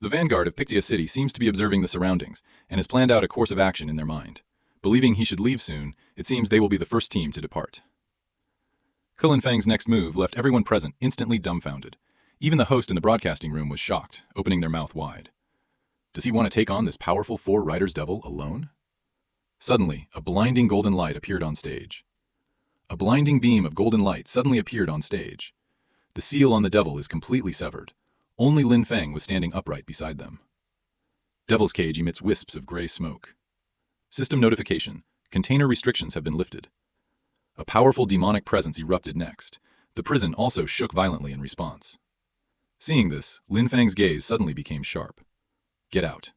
The vanguard of Pictia City seems to be observing the surroundings and has planned out a course of action in their mind. Believing he should leave soon, it seems they will be the first team to depart. Lin Feng's next move left everyone present instantly dumbfounded. Even the host in the broadcasting room was shocked, opening their mouth wide. Does he want to take on this powerful 4 riders devil alone? Suddenly, a blinding golden light appeared on stage. A blinding beam of golden light suddenly appeared on stage. The seal on the devil is completely severed. Only Lin Feng was standing upright beside them. Devil's cage emits wisps of gray smoke. System notification. Container restrictions have been lifted. A powerful demonic presence erupted next. The prison also shook violently in response. Seeing this, Lin Feng's gaze suddenly became sharp. Get out.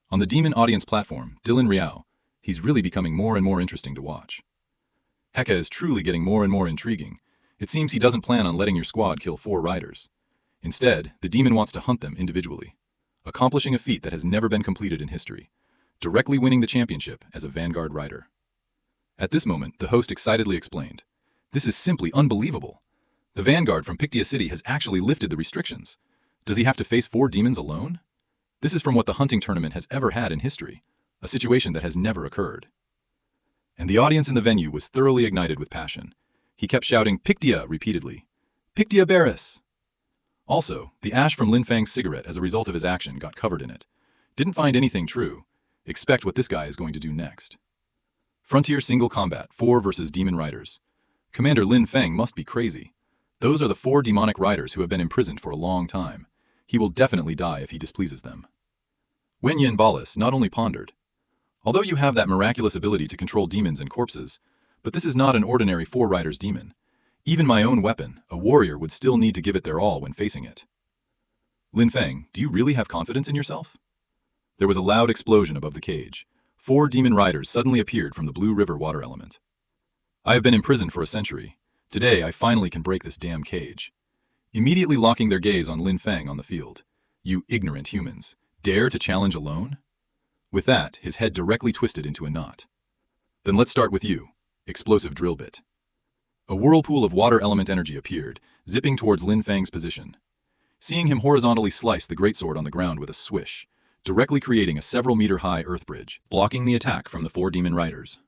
On the demon audience platform, Dylan Riao, he's really becoming more and more interesting to watch. Heka is truly getting more and more intriguing. It seems he doesn't plan on letting your squad kill 4 riders. Instead, the demon wants to hunt them individually, accomplishing a feat that has never been completed in history, directly winning the championship as a vanguard rider. At this moment, the host excitedly explained, "This is simply unbelievable. The vanguard from Pictia City has actually lifted the restrictions. Does he have to face 4 demons alone? This is from what the hunting tournament has ever had in history, a situation that has never occurred." And the audience in the venue was thoroughly ignited with passion. He kept shouting, "Pictia," repeatedly. "Pictia Barris!" Also, the ash from Lin Feng's cigarette as a result of his action got covered in it. Didn't find anything true. Expect what this guy is going to do next. Frontier single combat, 4 versus demon riders. Commander Lin Feng must be crazy. Those are the 4 demonic riders who have been imprisoned for a long time. He will definitely die if he displeases them. Wen Yin Balis not only pondered, although you have that miraculous ability to control demons and corpses, but this is not an ordinary 4 riders demon. Even my own weapon, a warrior, would still need to give it their all when facing it. Lin Feng, do you really have confidence in yourself? There was a loud explosion above the cage. 4 demon riders suddenly appeared from the Blue River water element. I have been imprisoned for a century. Today I finally can break this damn cage. Immediately locking their gaze on Lin Feng on the field. You ignorant humans, dare to challenge alone? With that, his head directly twisted into a knot. Then let's start with you, explosive drill bit. A whirlpool of water element energy appeared, zipping towards Lin Feng's position. Seeing him horizontally slice the greatsword on the ground with a swish, directly creating a several-meter-high earth bridge, blocking the attack from the 4 demon riders.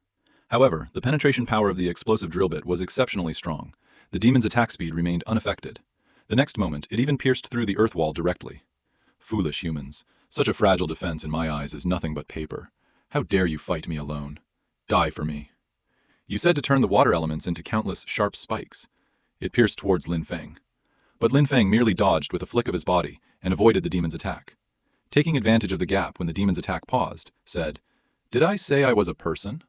However, the penetration power of the explosive drill bit was exceptionally strong. The demon's attack speed remained unaffected. The next moment, it even pierced through the earth wall directly. Foolish humans. Such a fragile defense in my eyes is nothing but paper. How dare you fight me alone? Die for me. You said to turn the water elements into countless sharp spikes. It pierced towards Lin Feng. But Lin Feng merely dodged with a flick of his body and avoided the demon's attack. Taking advantage of the gap when the demon's attack paused, said, "Did I say I was a person?"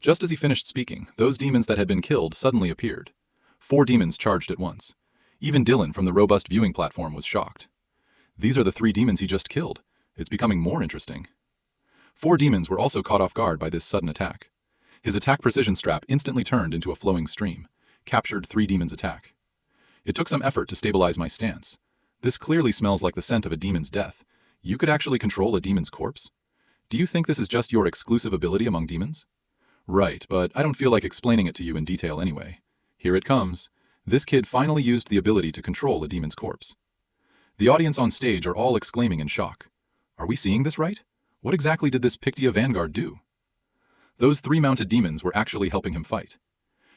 Just as he finished speaking, those demons that had been killed suddenly appeared. 4 demons charged at once. Even Dylan from the robust viewing platform was shocked. These are the 3 demons he just killed. It's becoming more interesting. 4 demons were also caught off guard by this sudden attack. His attack precision strap instantly turned into a flowing stream, captured 3 demons' attack. It took some effort to stabilize my stance. This clearly smells like the scent of a demon's death. You could actually control a demon's corpse? Do you think this is just your exclusive ability among demons? Right, but I don't feel like explaining it to you in detail anyway. Here it comes. This kid finally used the ability to control a demon's corpse. The audience on stage are all exclaiming in shock. Are we seeing this right? What exactly did this Pictia vanguard do? Those 3 mounted demons were actually helping him fight.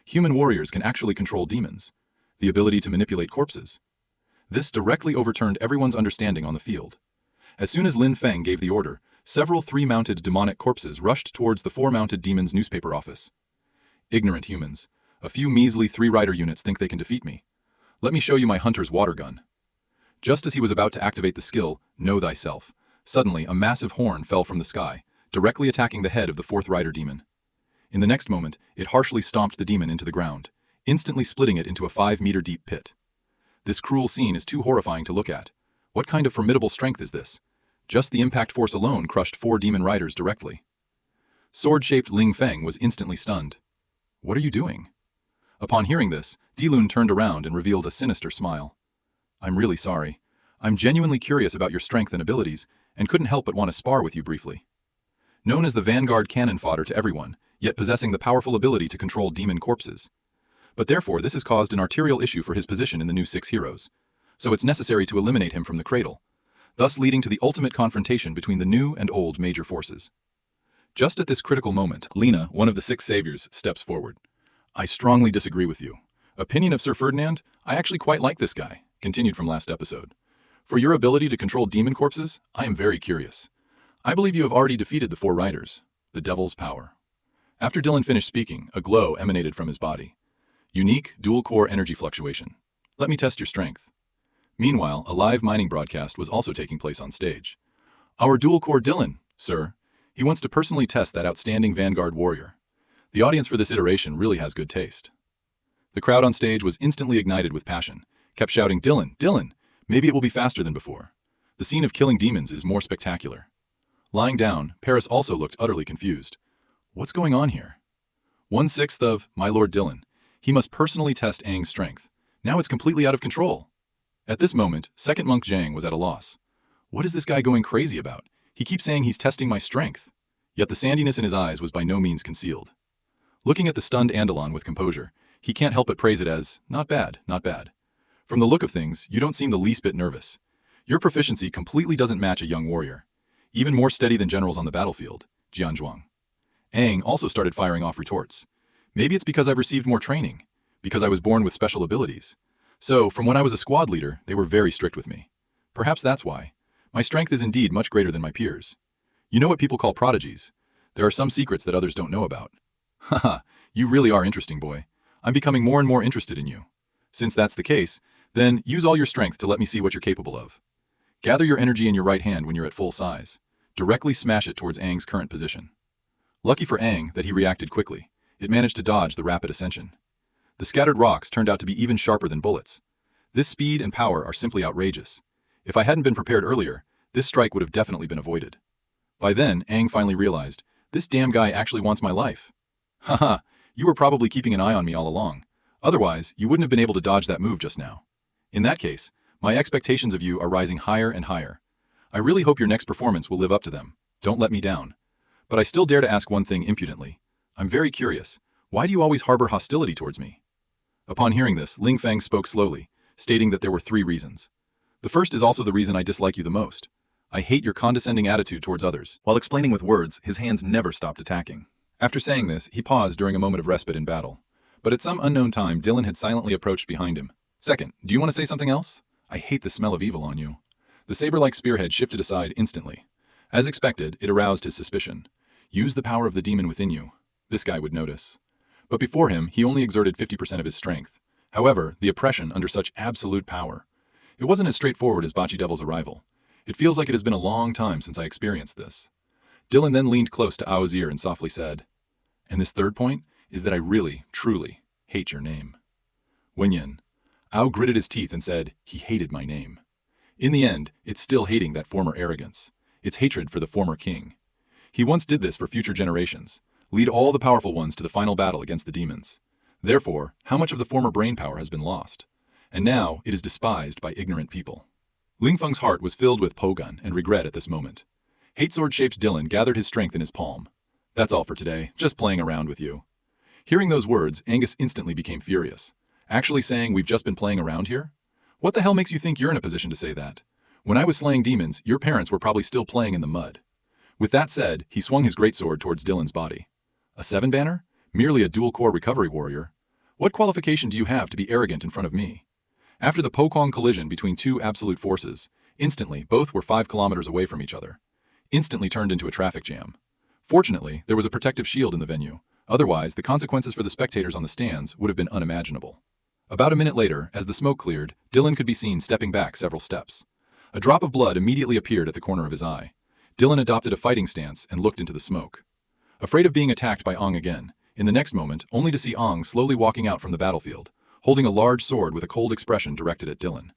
Human warriors can actually control demons. The ability to manipulate corpses. This directly overturned everyone's understanding on the field. As soon as Lin Feng gave the order, several 3-mounted demonic corpses rushed towards the 4-mounted demon's newspaper office. Ignorant humans. A few measly 3-rider units think they can defeat me. Let me show you my hunter's water gun. Just as he was about to activate the skill, Know Thyself, suddenly a massive horn fell from the sky, directly attacking the head of the 4th rider demon. In the next moment, it harshly stomped the demon into the ground, instantly splitting it into a 5-meter deep pit. This cruel scene is too horrifying to look at. What kind of formidable strength is this? Just the impact force alone crushed 4 demon riders directly. Sword-shaped Ling Feng was instantly stunned. What are you doing? Upon hearing this, Dilun turned around and revealed a sinister smile. I'm really sorry. I'm genuinely curious about your strength and abilities, and couldn't help but want to spar with you briefly. Known as the vanguard cannon fodder to everyone, yet possessing the powerful ability to control demon corpses. But therefore this has caused an arterial issue for his position in the new 6 heroes. So it's necessary to eliminate him from the cradle, thus leading to the ultimate confrontation between the new and old major forces. Just at this critical moment, Lena, one of the 6 saviors, steps forward. I strongly disagree with you. Opinion of Sir Ferdinand? I actually quite like this guy, continued from last episode. For your ability to control demon corpses, I am very curious. I believe you have already defeated the 4 riders, the devil's power. After Dylan finished speaking, a glow emanated from his body. Unique, dual-core energy fluctuation. Let me test your strength. Meanwhile, a live mining broadcast was also taking place on stage. Our dual-core Dylan, sir. He wants to personally test that outstanding vanguard warrior. The audience for this iteration really has good taste. The crowd on stage was instantly ignited with passion, kept shouting, Dylan, Dylan! Maybe it will be faster than before. The scene of killing demons is more spectacular. Lying down, Paris also looked utterly confused. What's going on here? 1/6 of my Lord Dylan. He must personally test Aang's strength. Now it's completely out of control. At this moment, second monk Zhang was at a loss. What is this guy going crazy about? He keeps saying he's testing my strength. Yet the sandiness in his eyes was by no means concealed. Looking at the stunned Andalon with composure, he can't help but praise it as, not bad, not bad. From the look of things, you don't seem the least bit nervous. Your proficiency completely doesn't match a young warrior. Even more steady than generals on the battlefield, Jianzhuang. Aang also started firing off retorts. Maybe it's because I've received more training, because I was born with special abilities. So, from when I was a squad leader, they were very strict with me. Perhaps that's why. My strength is indeed much greater than my peers. You know what people call prodigies. There are some secrets that others don't know about. Haha, you really are interesting, boy. I'm becoming more and more interested in you. Since that's the case, then use all your strength to let me see what you're capable of. Gather your energy in your right hand when you're at full size. Directly smash it towards Aang's current position. Lucky for Aang that he reacted quickly. It managed to dodge the rapid ascension. The scattered rocks turned out to be even sharper than bullets. This speed and power are simply outrageous. If I hadn't been prepared earlier, this strike would have definitely been avoided. By then, Aang finally realized, this damn guy actually wants my life. Haha, you were probably keeping an eye on me all along. Otherwise, you wouldn't have been able to dodge that move just now. In that case, my expectations of you are rising higher and higher. I really hope your next performance will live up to them. Don't let me down. But I still dare to ask one thing impudently. I'm very curious. Why do you always harbor hostility towards me? Upon hearing this, Ling Feng spoke slowly, stating that there were 3 reasons. The first is also the reason I dislike you the most. I hate your condescending attitude towards others. While explaining with words, his hands never stopped attacking. After saying this, he paused during a moment of respite in battle. But at some unknown time, Dylan had silently approached behind him. Second, do you want to say something else? I hate the smell of evil on you. The saber-like spearhead shifted aside instantly. As expected, it aroused his suspicion. Use the power of the demon within you. This guy would notice. But before him, he only exerted 50% of his strength. However, the oppression under such absolute power. It wasn't as straightforward as Bocce Devil's arrival. It feels like it has been a long time since I experienced this. Dylan then leaned close to Ao's ear and softly said, "And this third point is that I really, truly hate your name." Wenyan. Ao gritted his teeth and said he hated my name. In the end, it's still hating that former arrogance. It's hatred for the former king. He once did this for future generations, lead all the powerful ones to the final battle against the demons. Therefore, how much of the former brain power has been lost? And now it is despised by ignorant people. Lingfeng's heart was filled with pogun and regret at this moment. Hate sword-shaped Dylan gathered his strength in his palm. That's all for today, just playing around with you. Hearing those words, Angus instantly became furious. Actually saying we've just been playing around here? What the hell makes you think you're in a position to say that? When I was slaying demons, your parents were probably still playing in the mud. With that said, he swung his greatsword towards Dylan's body. A 7-banner? Merely a dual-core recovery warrior? What qualification do you have to be arrogant in front of me? After the Pokong collision between two absolute forces, instantly both were 5 kilometers away from each other. Instantly turned into a traffic jam. Fortunately, there was a protective shield in the venue. Otherwise, the consequences for the spectators on the stands would have been unimaginable. About a minute later, as the smoke cleared, Dylan could be seen stepping back several steps. A drop of blood immediately appeared at the corner of his eye. Dylan adopted a fighting stance and looked into the smoke. Afraid of being attacked by Ong again, in the next moment, only to see Ong slowly walking out from the battlefield, holding a large sword with a cold expression directed at Dylan.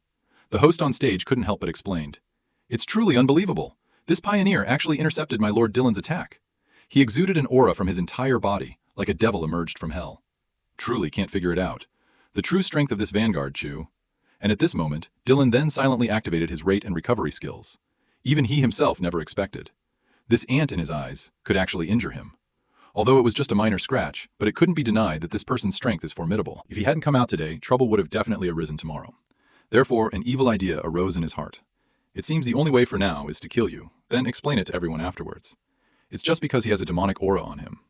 The host on stage couldn't help but explained. "It's truly unbelievable. This pioneer actually intercepted my Lord Dylan's attack. He exuded an aura from his entire body, like a devil emerged from hell. Truly can't figure it out. The true strength of this vanguard, Chu." And at this moment, Dylan then silently activated his rate and recovery skills. Even he himself never expected. This ant in his eyes could actually injure him. Although it was just a minor scratch, but it couldn't be denied that this person's strength is formidable. If he hadn't come out today, trouble would have definitely arisen tomorrow. Therefore, an evil idea arose in his heart. It seems the only way for now is to kill you, then explain it to everyone afterwards. It's just because he has a demonic aura on him.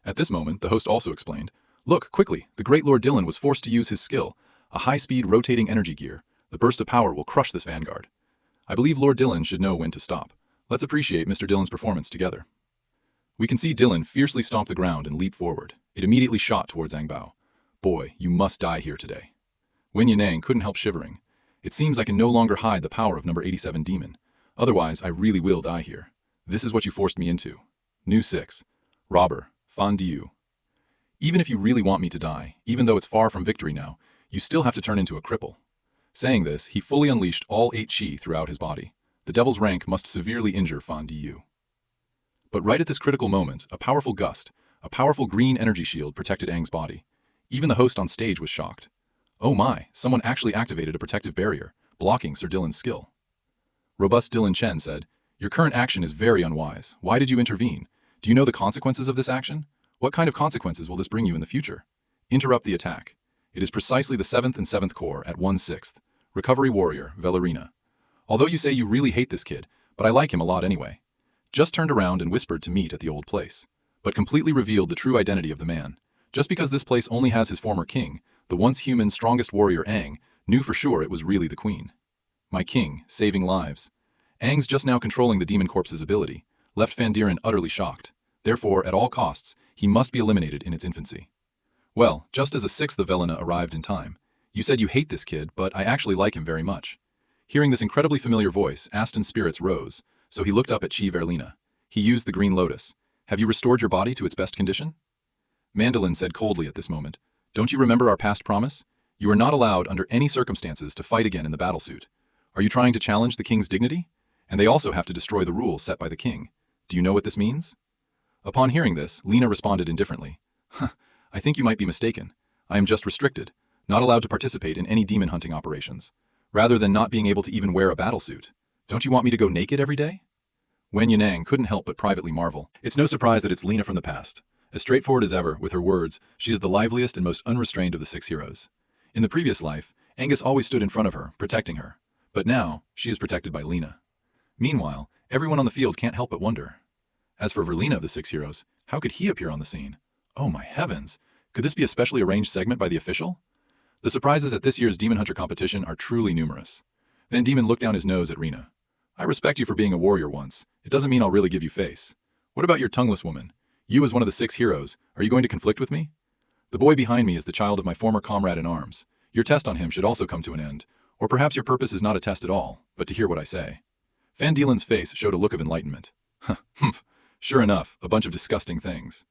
At this moment, the host also explained, "Look, quickly, the great Lord Dylan was forced to use his skill, a high-speed rotating energy gear. The burst of power will crush this vanguard. I believe Lord Dylan should know when to stop. Let's appreciate Mr. Dylan's performance together." We can see Dylan fiercely stomp the ground and leap forward. It immediately shot towards Angbao. "Boy, you must die here today." Wen Yanang couldn't help shivering. "It seems I can no longer hide the power of number 87 demon. Otherwise, I really will die here. This is what you forced me into. New 6. Robber, Fan Diu. Even if you really want me to die, even though it's far from victory now, you still have to turn into a cripple." Saying this, he fully unleashed all 8 chi throughout his body. The devil's rank must severely injure Fan Diu. But right at this critical moment, a powerful gust, a powerful green energy shield protected Aang's body. Even the host on stage was shocked. Oh my, someone actually activated a protective barrier, blocking Sir Dylan's skill. Robust Dylan Chen said, "Your current action is very unwise. Why did you intervene? Do you know the consequences of this action? What kind of consequences will this bring you in the future? Interrupt the attack. It is precisely the 7th and 7th Corps at 1/6. Recovery Warrior, Velerina. Although you say you really hate this kid, but I like him a lot anyway." Just turned around and whispered to meet at the old place, but completely revealed the true identity of the man. Just because this place only has his former king, the once human strongest warrior Aang, knew for sure it was really the queen. My king, saving lives. Aang's just now controlling the demon corpse's ability, left Van Dieren utterly shocked. Therefore, at all costs, he must be eliminated in its infancy. Well, just as a 6th of Velena arrived in time. You said you hate this kid, but I actually like him very much. Hearing this incredibly familiar voice, Aston's spirits rose, so he looked up at Chi Verlina. He used the green lotus. "Have you restored your body to its best condition?" Mandolin said coldly at this moment, "Don't you remember our past promise? You are not allowed under any circumstances to fight again in the battlesuit. Are you trying to challenge the king's dignity? And they also have to destroy the rules set by the king. Do you know what this means?" Upon hearing this, Lena responded indifferently, "I think you might be mistaken. I am just restricted, not allowed to participate in any demon hunting operations, rather than not being able to even wear a battlesuit. Don't you want me to go naked every day?" Wen Yanang couldn't help but privately marvel. It's no surprise that it's Lena from the past. As straightforward as ever, with her words, she is the liveliest and most unrestrained of the 6 heroes. In the previous life, Angus always stood in front of her, protecting her. But now, she is protected by Lena. Meanwhile, everyone on the field can't help but wonder. As for Verlina of the 6 heroes, how could he appear on the scene? Oh my heavens! Could this be a specially arranged segment by the official? The surprises at this year's Demon Hunter competition are truly numerous. Van Diemen looked down his nose at Rena. I respect you for being a warrior once. It doesn't mean I'll really give you face. What about your tongueless woman? You as one of the 6 heroes, are you going to conflict with me? The boy behind me is the child of my former comrade in arms. Your test on him should also come to an end. Or perhaps your purpose is not a test at all, but to hear what I say. Van Dielen's face showed a look of enlightenment. Humph. Sure enough, a bunch of disgusting things.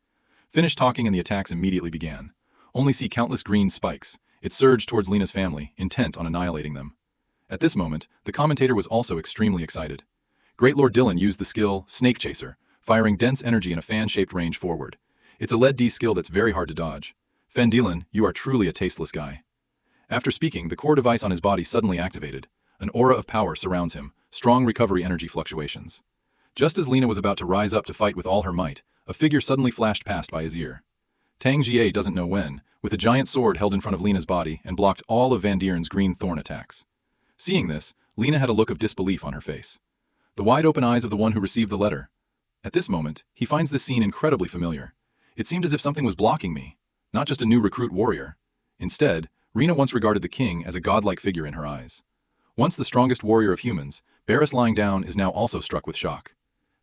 Finished talking and the attacks immediately began. Only see countless green spikes. It surged towards Lena's family, intent on annihilating them. At this moment, the commentator was also extremely excited. Great Lord Dylan used the skill Snake Chaser, firing dense energy in a fan-shaped range forward. It's a lead D skill that's very hard to dodge. Van Dielen, you are truly a tasteless guy. After speaking, the core device on his body suddenly activated. An aura of power surrounds him, strong recovery energy fluctuations. Just as Lena was about to rise up to fight with all her might, a figure suddenly flashed past by his ear. Tang Jie doesn't know when, with a giant sword held in front of Lena's body and blocked all of Van Dieren's green thorn attacks. Seeing this, Lena had a look of disbelief on her face. The wide-open eyes of the one who received the letter. At this moment, he finds this scene incredibly familiar. It seemed as if something was blocking me, not just a new recruit warrior. Instead, Rena once regarded the king as a godlike figure in her eyes. Once the strongest warrior of humans, Barris lying down is now also struck with shock.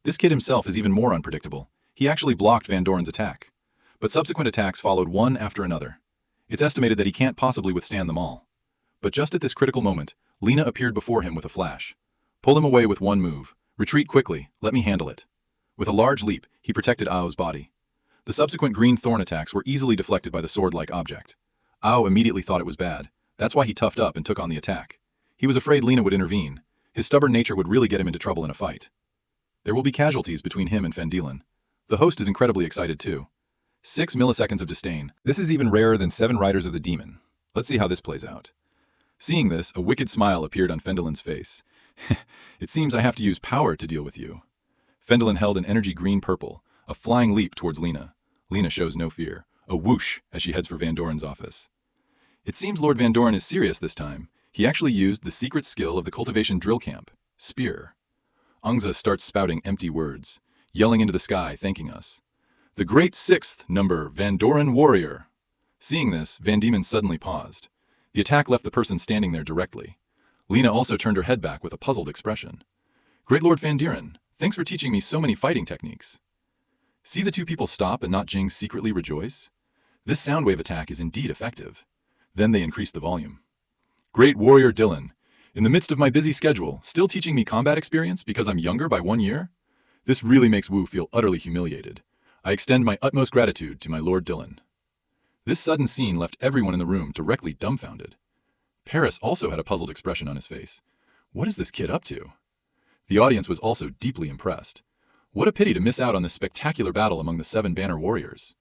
This kid himself is even more unpredictable. He actually blocked Van Doren's attack. But subsequent attacks followed one after another. It's estimated that he can't possibly withstand them all. But just at this critical moment, Lena appeared before him with a flash. Pull him away with one move. Retreat quickly, let me handle it. With a large leap, he protected Ao's body. The subsequent green thorn attacks were easily deflected by the sword-like object. Ao immediately thought it was bad. That's why he toughed up and took on the attack. He was afraid Lena would intervene. His stubborn nature would really get him into trouble in a fight. There will be casualties between him and Van Dielen. The host is incredibly excited too. 6 milliseconds of disdain. This is even rarer than 7 Riders of the Demon. Let's see how this plays out. Seeing this, a wicked smile appeared on Fendelin's face. It seems I have to use power to deal with you. Fendelin held an energy green-purple, a flying leap towards Lena. Lena shows no fear. A whoosh as she heads for Van Doren's office. It seems Lord Van Doren is serious this time. He actually used the secret skill of the cultivation drill camp, Spear. Ungza starts spouting empty words, yelling into the sky, thanking us. The great 6th number Van Doren warrior. Seeing this, Van Diemen suddenly paused. The attack left the person standing there directly. Lena also turned her head back with a puzzled expression. Great Lord Van Dieren, thanks for teaching me so many fighting techniques. See the 2 people stop and not Jing secretly rejoice? This sound wave attack is indeed effective. Then they increased the volume. Great Warrior Dylan, in the midst of my busy schedule, still teaching me combat experience because I'm younger by 1 year? This really makes Wu feel utterly humiliated. I extend my utmost gratitude to my Lord Dylan. This sudden scene left everyone in the room directly dumbfounded. Paris also had a puzzled expression on his face. What is this kid up to? The audience was also deeply impressed. What a pity to miss out on this spectacular battle among the 7 banner warriors.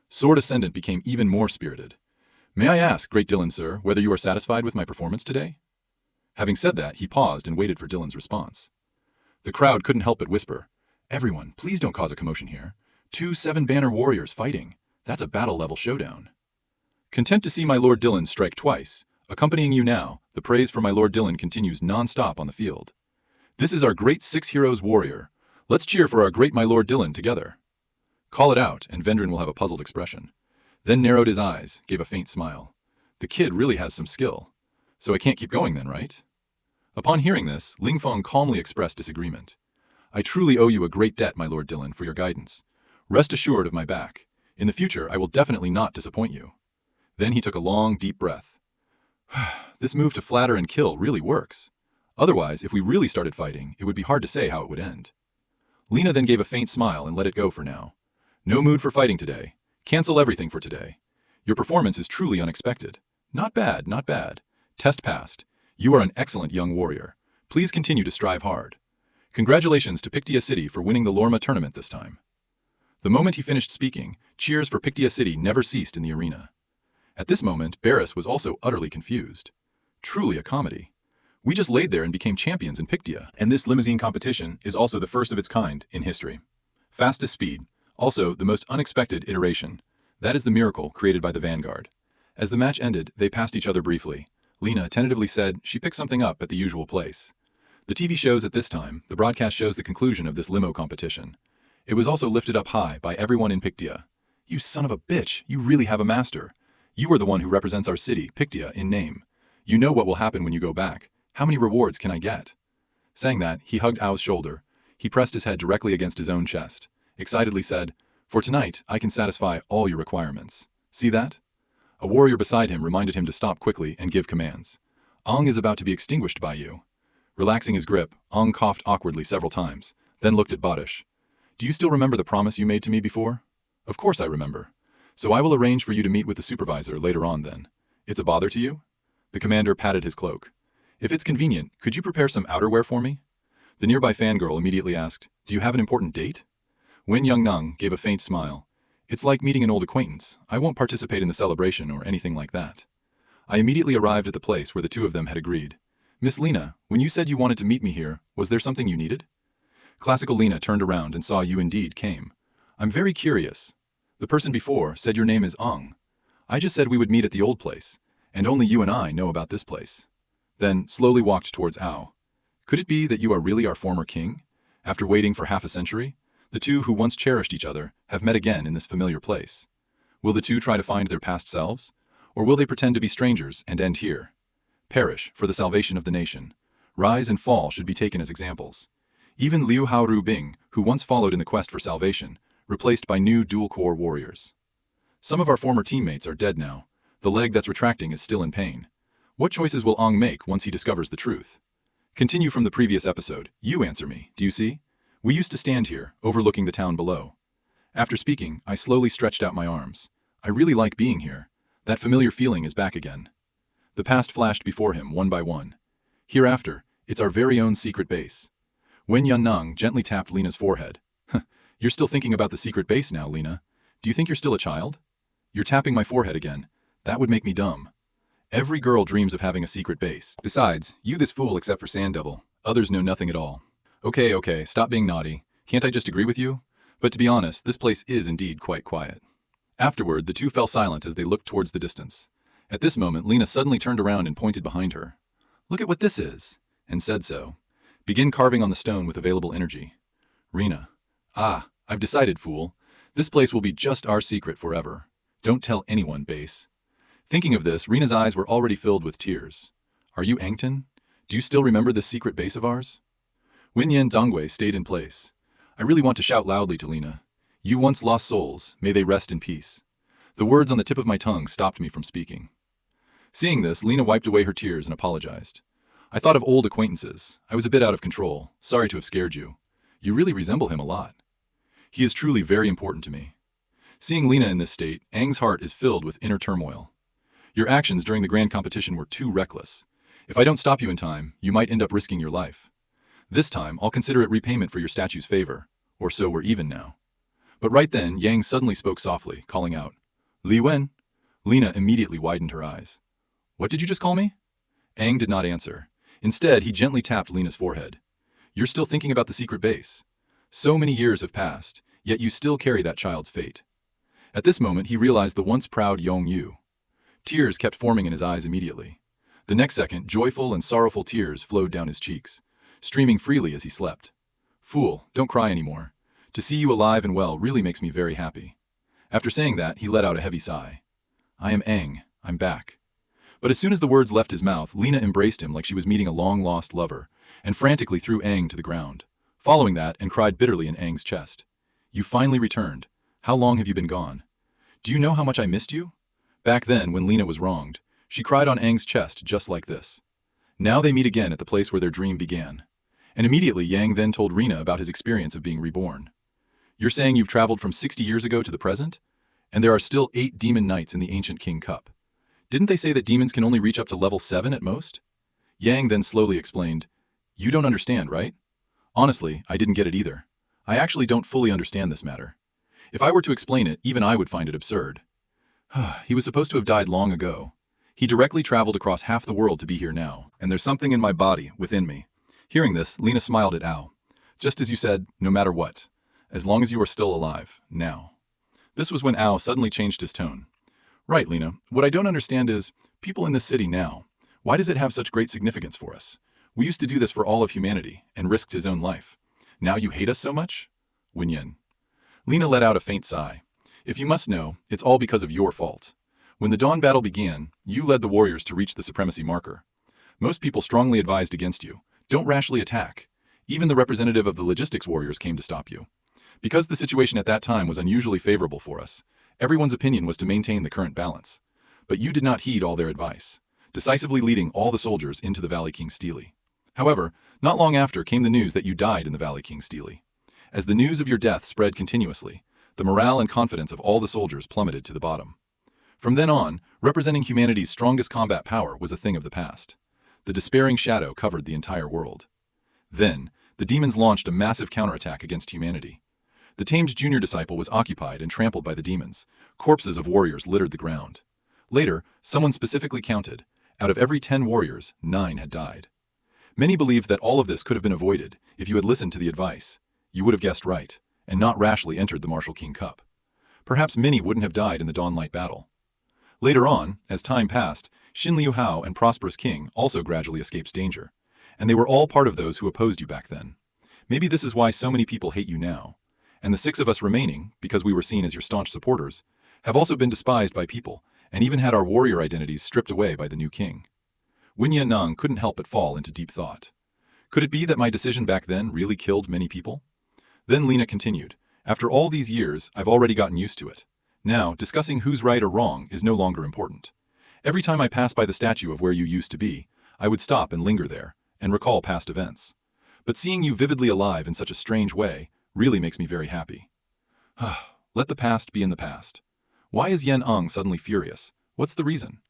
Sword Ascendant became even more spirited. May I ask, Great Dylan, sir, whether you are satisfied with my performance today? Having said that, he paused and waited for Dylan's response. The crowd couldn't help but whisper, Everyone, please don't cause a commotion here. 2 7-banner warriors fighting. That's a battle-level showdown. Content to see my Lord Dylan strike twice. Accompanying you now, the praise for my Lord Dylan continues non-stop on the field. This is our great 6 heroes warrior. Let's cheer for our great my Lord Dylan together. Call it out, and Vendrin will have a puzzled expression. Then narrowed his eyes, gave a faint smile. The kid really has some skill. So I can't keep going then, right? Upon hearing this, Ling Feng calmly expressed disagreement. I truly owe you a great debt, my Lord Dylan, for your guidance. Rest assured of my back. In the future, I will definitely not disappoint you. Then he took a long, deep breath. This move to flatter and kill really works. Otherwise, if we really started fighting, it would be hard to say how it would end. Lena then gave a faint smile and let it go for now. No mood for fighting today. Cancel everything for today. Your performance is truly unexpected. Not bad, not bad. Test passed. You are an excellent young warrior. Please continue to strive hard. Congratulations to Pictia City for winning the Lorma tournament this time. The moment he finished speaking, cheers for Pictia City never ceased in the arena. At this moment, Barris was also utterly confused. Truly a comedy. We just laid there and became champions in Pictia. And this limousine competition is also the first of its kind in history. Fastest speed, also the most unexpected iteration. That is the miracle created by the Vanguard. As the match ended, they passed each other briefly. Lena tentatively said she picked something up at the usual place. The TV shows at this time, the broadcast shows the conclusion of this limo competition. It was also lifted up high by everyone in Pictia. You son of a bitch, you really have a master. You are the one who represents our city, Pictia, in name. You know what will happen when you go back. How many rewards can I get? Saying that, he hugged Ao's shoulder. He pressed his head directly against his own chest, excitedly said, "For tonight, I can satisfy all your requirements. See that?" A warrior beside him reminded him to stop quickly and give commands. "Ong is about to be extinguished by you." Relaxing his grip, Ong coughed awkwardly several times, then looked at Bodish. "Do you still remember the promise you made to me before?" "Of course I remember. So I will arrange for you to meet with the supervisor later on then. It's a bother to you?" The commander patted his cloak. "If it's convenient, could you prepare some outerwear for me?" The nearby fangirl immediately asked, "Do you have an important date?" Wen Yongnang gave a faint smile. "It's like meeting an old acquaintance. I won't participate in the celebration or anything like that." I immediately arrived at the place where the two of them had agreed. "Miss Lena, when you said you wanted to meet me here, was there something you needed?" Classical Lena turned around and saw you indeed came. "I'm very curious. The person before said your name is Ong. I just said we would meet at the old place, and only you and I know about this place." Then slowly walked towards Ao. "Could it be that you are really our former king? After waiting for half a century, the two who once cherished each other have met again in this familiar place. Will the two try to find their past selves? Or will they pretend to be strangers and end here? Perish for the salvation of the nation. Rise and fall should be taken as examples. Even Liu Hao Ru Bing, who once followed in the quest for salvation, replaced by new dual-core warriors. Some of our former teammates are dead now. The leg that's retracting is still in pain. What choices will Ong make once he discovers the truth? Continue from the previous episode. You answer me, do you see? We used to stand here, overlooking the town below. After speaking, I slowly stretched out my arms. I really like being here. That familiar feeling is back again. The past flashed before him one by one. Hereafter, it's our very own secret base. Wen Yunnan gently tapped Lena's forehead. "You're still thinking about the secret base now, Lena. Do you think you're still a child?" "You're tapping my forehead again. That would make me dumb. Every girl dreams of having a secret base. Besides, you this fool except for Sand Devil. Others know nothing at all." Okay, stop being naughty. Can't I just agree with you? But to be honest, this place is indeed quite quiet." Afterward, the two fell silent as they looked towards the distance. At this moment, Lena suddenly turned around and pointed behind her. "Look at what this is," and said so. "Begin carving on the stone with available energy." Rena. "Ah, I've decided, fool. This place will be just our secret forever. Don't tell anyone, base." Thinking of this, Rena's eyes were already filled with tears. "Are you Angton? Do you still remember this secret base of ours?" Winyan Zongwei stayed in place. I really want to shout loudly to Lena. "You once lost souls, may they rest in peace." The words on the tip of my tongue stopped me from speaking. Seeing this, Lena wiped away her tears and apologized. "I thought of old acquaintances. I was a bit out of control. Sorry to have scared you. You really resemble him a lot. He is truly very important to me." Seeing Lena in this state, Aang's heart is filled with inner turmoil. "Your actions during the grand competition were too reckless. If I don't stop you in time, you might end up risking your life. This time, I'll consider it repayment for your statue's favor, or so we're even now." But right then, Yang suddenly spoke softly, calling out, "Li Wen." Lena immediately widened her eyes. "What did you just call me?" Aang did not answer. Instead, he gently tapped Lena's forehead. "You're still thinking about the secret base. So many years have passed, yet you still carry that child's fate." At this moment, he realized the once proud Yong Yu. Tears kept forming in his eyes immediately. The next second, joyful and sorrowful tears flowed down his cheeks, streaming freely as he slept. "Fool, don't cry anymore. To see you alive and well really makes me very happy." After saying that, he let out a heavy sigh. "I am Aang. I'm back." But as soon as the words left his mouth, Lena embraced him like she was meeting a long-lost lover, and frantically threw Aang to the ground. Following that, and cried bitterly in Aang's chest. "You finally returned. How long have you been gone? Do you know how much I missed you?" Back then, when Lena was wronged, she cried on Aang's chest just like this. Now they meet again at the place where their dream began. And immediately Yang then told Rena about his experience of being reborn. "You're saying you've traveled from 60 years ago to the present? And there are still 8 demon knights in the ancient King Cup. Didn't they say that demons can only reach up to level 7 at most?" Yang then slowly explained, "You don't understand, right? Honestly, I didn't get it either. I actually don't fully understand this matter. If I were to explain it, even I would find it absurd. He was supposed to have died long ago. He directly traveled across half the world to be here now, and there's something in my body, within me." Hearing this, Lena smiled at Ao. "Just as you said, no matter what, as long as you are still alive, now." This was when Ao suddenly changed his tone. "Right, Lena, what I don't understand is, people in this city now, why does it have such great significance for us? We used to do this for all of humanity, and risked his own life. Now you hate us so much?" Winyan. Lena let out a faint sigh. "If you must know, it's all because of your fault. When the Dawn battle began, you led the warriors to reach the supremacy marker. Most people strongly advised against you. Don't rashly attack. Even the representative of the logistics warriors came to stop you. Because the situation at that time was unusually favorable for us, everyone's opinion was to maintain the current balance. But you did not heed all their advice, decisively leading all the soldiers into the Valley King Steely. However, not long after came the news that you died in the Valley King Steely. As the news of your death spread continuously, the morale and confidence of all the soldiers plummeted to the bottom. From then on, representing humanity's strongest combat power was a thing of the past. The despairing shadow covered the entire world. Then, the demons launched a massive counterattack against humanity. The tamed junior disciple was occupied and trampled by the demons. Corpses of warriors littered the ground. Later, someone specifically counted. Out of every 10 warriors, 9 had died. Many believed that all of this could have been avoided if you had listened to the advice. You would have guessed right, and not rashly entered the Martial King Cup. Perhaps many wouldn't have died in the Dawnlight battle. Later on, as time passed, Xin Liu Hao and Prosperous King also gradually escaped danger, and they were all part of those who opposed you back then. Maybe this is why so many people hate you now. And the 6 of us remaining, because we were seen as your staunch supporters, have also been despised by people, and even had our warrior identities stripped away by the new king. Wen Yanang couldn't help but fall into deep thought. Could it be that my decision back then really killed many people? Then Lena continued, after all these years, I've already gotten used to it. Now, discussing who's right or wrong is no longer important. Every time I pass by the statue of where you used to be, I would stop and linger there, and recall past events. But seeing you vividly alive in such a strange way really makes me very happy. Let the past be in the past. Why is Yen Eng suddenly furious? What's the reason?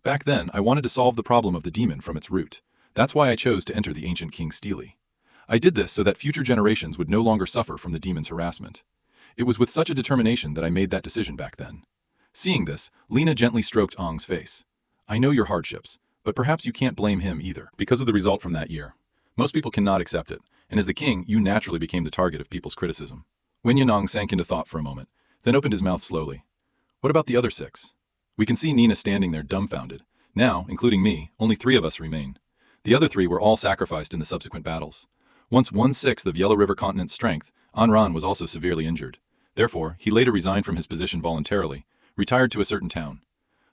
Back then, I wanted to solve the problem of the demon from its root. That's why I chose to enter the ancient King Steely. I did this so that future generations would no longer suffer from the demon's harassment. It was with such a determination that I made that decision back then. Seeing this, Lena gently stroked Eng's face. I know your hardships, but perhaps you can't blame him either. Because of the result from that year. Most people cannot accept it, and as the king, you naturally became the target of people's criticism. Wen Yanong sank into thought for a moment, then opened his mouth slowly. What about the other 6? We can see Nina standing there dumbfounded. Now, including me, only 3 of us remain. The other 3 were all sacrificed in the subsequent battles. Once 1/6 of Yellow River Continent's strength, Anran was also severely injured. Therefore, he later resigned from his position voluntarily, retired to a certain town.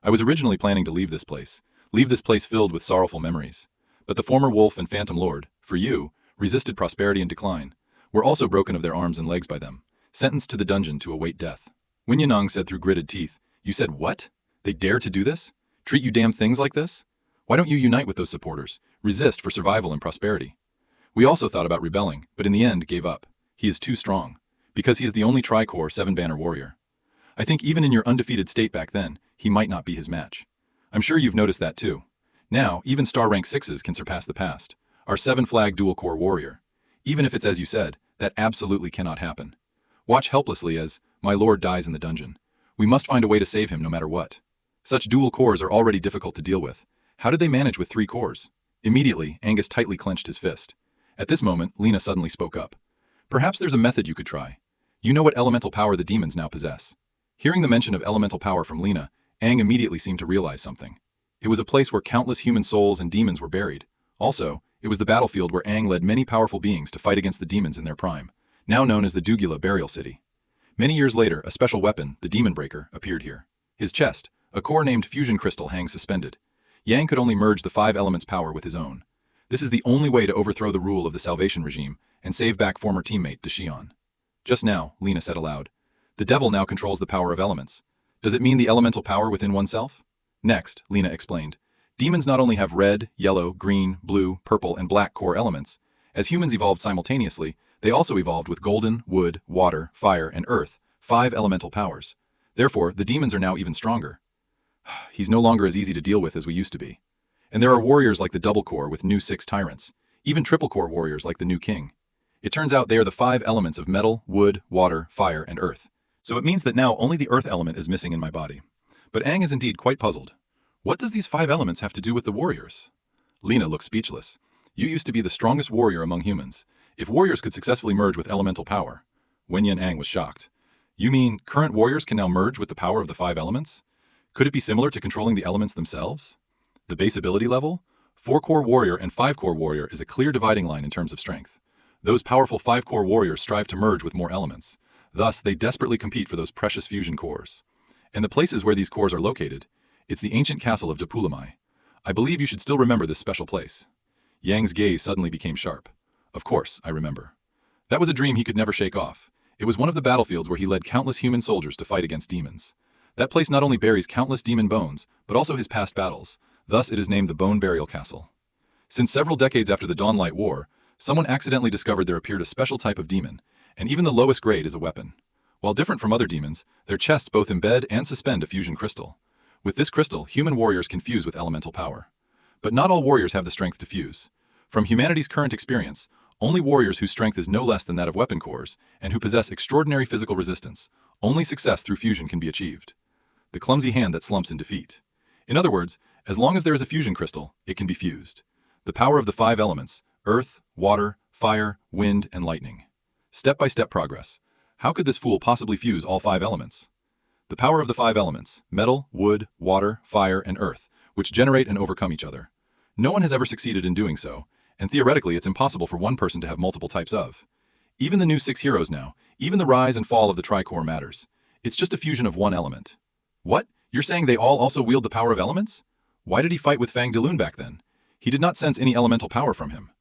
I was originally planning to leave this place filled with sorrowful memories. But the former wolf and phantom lord, for you, resisted prosperity and decline, were also broken of their arms and legs by them, sentenced to the dungeon to await death. Wen Yanong said through gritted teeth, You said what? They dare to do this? Treat you damn things like this? Why don't you unite with those supporters? Resist for survival and prosperity. We also thought about rebelling, but in the end gave up. He is too strong. Because he is the only Tri-Corps 7-banner warrior. I think even in your undefeated state back then, he might not be his match. I'm sure you've noticed that too. Now, even star rank 6s can surpass the past. Our 7-flag dual-corps warrior. Even if it's as you said, that absolutely cannot happen. Watch helplessly as my lord dies in the dungeon. We must find a way to save him no matter what. Such dual cores are already difficult to deal with. How did they manage with 3 cores? Immediately, Angus tightly clenched his fist. At this moment, Lena suddenly spoke up. Perhaps there's a method you could try. You know what elemental power the demons now possess. Hearing the mention of elemental power from Lena, Aang immediately seemed to realize something. It was a place where countless human souls and demons were buried. Also, it was the battlefield where Aang led many powerful beings to fight against the demons in their prime, now known as the Dugula Burial City. Many years later, a special weapon, the Demon Breaker, appeared here. His chest, a core named Fusion Crystal, hangs suspended. Yang could only merge the 5 elements' power with his own. This is the only way to overthrow the rule of the Salvation regime and save back former teammate Dashion. Just now, Lena said aloud. The devil now controls the power of elements. Does it mean the elemental power within oneself? Next, Lena explained. Demons not only have red, yellow, green, blue, purple, and black core elements. As humans evolved simultaneously, they also evolved with golden, wood, water, fire, and earth, 5 elemental powers. Therefore, the demons are now even stronger. He's no longer as easy to deal with as we used to be. And there are warriors like the double core with new 6 tyrants, even triple core warriors like the new king. It turns out they are the 5 elements of metal, wood, water, fire, and earth. So it means that now only the earth element is missing in my body. But Aang is indeed quite puzzled. What does these 5 elements have to do with the warriors? Lena looked speechless. You used to be the strongest warrior among humans. If warriors could successfully merge with elemental power. Wenyan Aang was shocked. You mean current warriors can now merge with the power of the 5 elements? Could it be similar to controlling the elements themselves? The base ability level? 4-core warrior and 5-core warrior is a clear dividing line in terms of strength. Those powerful 5-core warriors strive to merge with more elements. Thus, they desperately compete for those precious fusion cores. And the places where these cores are located, it's the ancient castle of Dapulamai. I believe you should still remember this special place. Yang's gaze suddenly became sharp. Of course, I remember. That was a dream he could never shake off. It was one of the battlefields where he led countless human soldiers to fight against demons. That place not only buries countless demon bones, but also his past battles. Thus, it is named the Bone Burial Castle. Since several decades after the Dawnlight War, someone accidentally discovered there appeared a special type of demon, and even the lowest grade is a weapon. While different from other demons, their chests both embed and suspend a fusion crystal. With this crystal, human warriors can fuse with elemental power. But not all warriors have the strength to fuse. From humanity's current experience, only warriors whose strength is no less than that of weapon cores, and who possess extraordinary physical resistance, only success through fusion can be achieved. The clumsy hand that slumps in defeat. In other words, as long as there is a fusion crystal, it can be fused. The power of the 5 elements: earth, water, fire, wind, and lightning. Step-by-step progress. How could this fool possibly fuse all 5 elements? The power of the 5 elements: metal, wood, water, fire, and earth, which generate and overcome each other. No one has ever succeeded in doing so, and theoretically it's impossible for one person to have multiple types of. Even the new 6 heroes now, even the rise and fall of the Tricore matters. It's just a fusion of one element. What? You're saying they all also wield the power of elements? Why did he fight with Fang Delun back then? He did not sense any elemental power from him.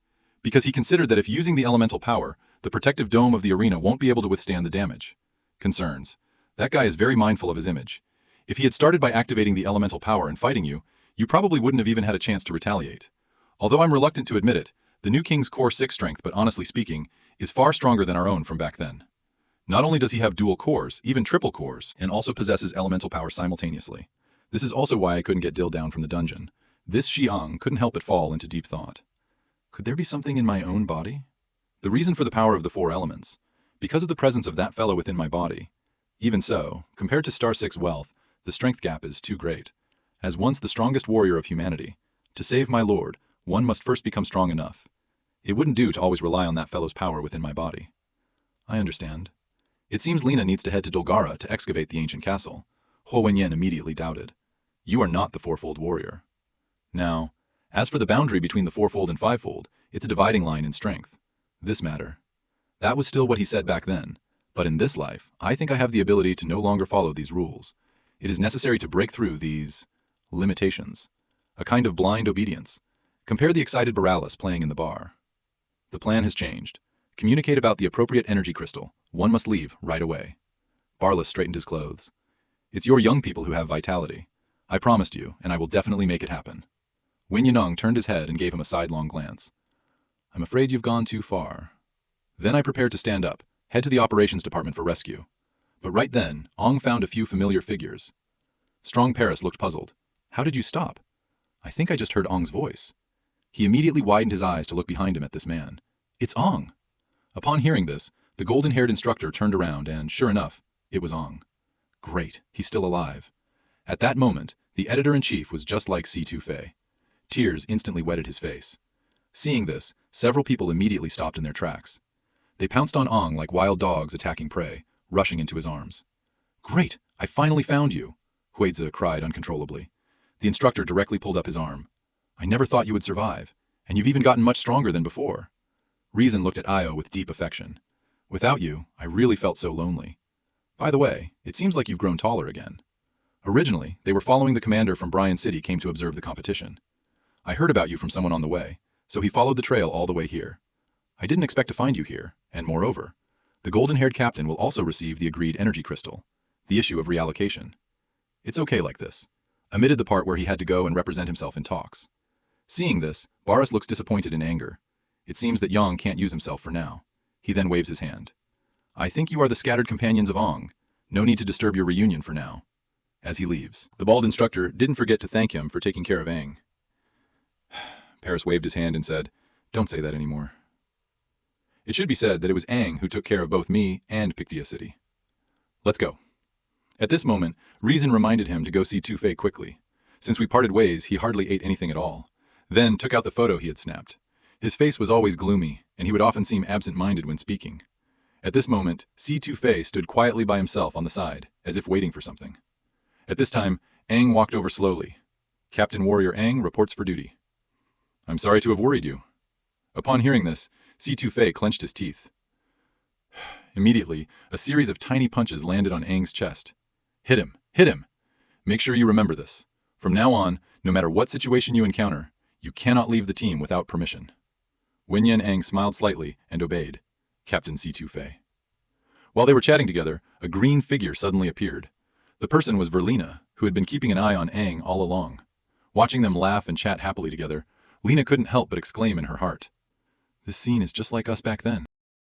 Because he considered that if using the elemental power, the protective dome of the arena won't be able to withstand the damage. Concerns. That guy is very mindful of his image. If he had started by activating the elemental power and fighting you, you probably wouldn't have even had a chance to retaliate. Although I'm reluctant to admit it, the new king's core 6 strength, but honestly speaking, is far stronger than our own from back then. Not only does he have dual cores, even triple cores, and also possesses elemental power simultaneously. This is also why I couldn't get Dill down from the dungeon. This Xiang couldn't help but fall into deep thought. Could there be something in my own body? The reason for the power of the 4 elements. Because of the presence of that fellow within my body. Even so, compared to Star 6 wealth, the strength gap is too great. As once the strongest warrior of humanity, to save my lord, one must first become strong enough. It wouldn't do to always rely on that fellow's power within my body. I understand. It seems Lena needs to head to Dolgara to excavate the ancient castle. Huo Wenyan immediately doubted. You are not the fourfold warrior. Now, as for the boundary between the fourfold and fivefold, it's a dividing line in strength. This matter. That was still what he said back then, but in this life, I think I have the ability to no longer follow these rules. It is necessary to break through these limitations. A kind of blind obedience. Compare the excited Boralis playing in the bar. The plan has changed. Communicate about the appropriate energy crystal. One must leave right away. Barlas straightened his clothes. It's your young people who have vitality. I promised you, and I will definitely make it happen. Win Yanong turned his head and gave him a sidelong glance. I'm afraid you've gone too far. Then I prepared to stand up, head to the operations department for rescue. But right then, Ong found a few familiar figures. Strong Paris looked puzzled. How did you stop? I think I just heard Ong's voice. He immediately widened his eyes to look behind him at this man. It's Ong. Upon hearing this, the golden-haired instructor turned around and, sure enough, it was Ong. Great, he's still alive. At that moment, the editor-in-chief was just like C2 Fei. Tears instantly wetted his face. Seeing this, several people immediately stopped in their tracks. They pounced on Ong like wild dogs attacking prey, rushing into his arms. Great, I finally found you, Huizi cried uncontrollably. The instructor directly pulled up his arm. I never thought you would survive, and you've even gotten much stronger than before. Reason looked at Io with deep affection. Without you, I really felt so lonely. By the way, it seems like you've grown taller again. Originally, they were following the commander from Bryan City came to observe the competition. I heard about you from someone on the way, so he followed the trail all the way here. I didn't expect to find you here, and moreover, the golden-haired captain will also receive the agreed energy crystal, the issue of reallocation. It's okay like this. Omitted the part where he had to go and represent himself in talks. Seeing this, Barras looks disappointed in anger. It seems that Yang can't use himself for now. He then waves his hand. I think you are the scattered companions of Ong. No need to disturb your reunion for now. As he leaves, the bald instructor didn't forget to thank him for taking care of Aang. Paris waved his hand and said, Don't say that anymore. It should be said that it was Aang who took care of both me and Pictia City. Let's go. At this moment, Reason reminded him to go see Tu Fei quickly. Since we parted ways, he hardly ate anything at all. Then took out the photo he had snapped. His face was always gloomy, and he would often seem absent-minded when speaking. At this moment, Tu Fei stood quietly by himself on the side, as if waiting for something. At this time, Aang walked over slowly. Captain Warrior Aang reports for duty. I'm sorry to have worried you. Upon hearing this, Tu Fei clenched his teeth. Immediately, a series of tiny punches landed on Aang's chest. Hit him! Hit him! Make sure you remember this. From now on, No matter what situation you encounter, you cannot leave the team without permission. Wen Yan smiled slightly and obeyed. Captain C2 Fei. While they were chatting together, a green figure suddenly appeared. The person was Verlina, who had been keeping an eye on Aang all along. Watching them laugh and chat happily together, Lena couldn't help but exclaim in her heart, "This scene is just like us back then."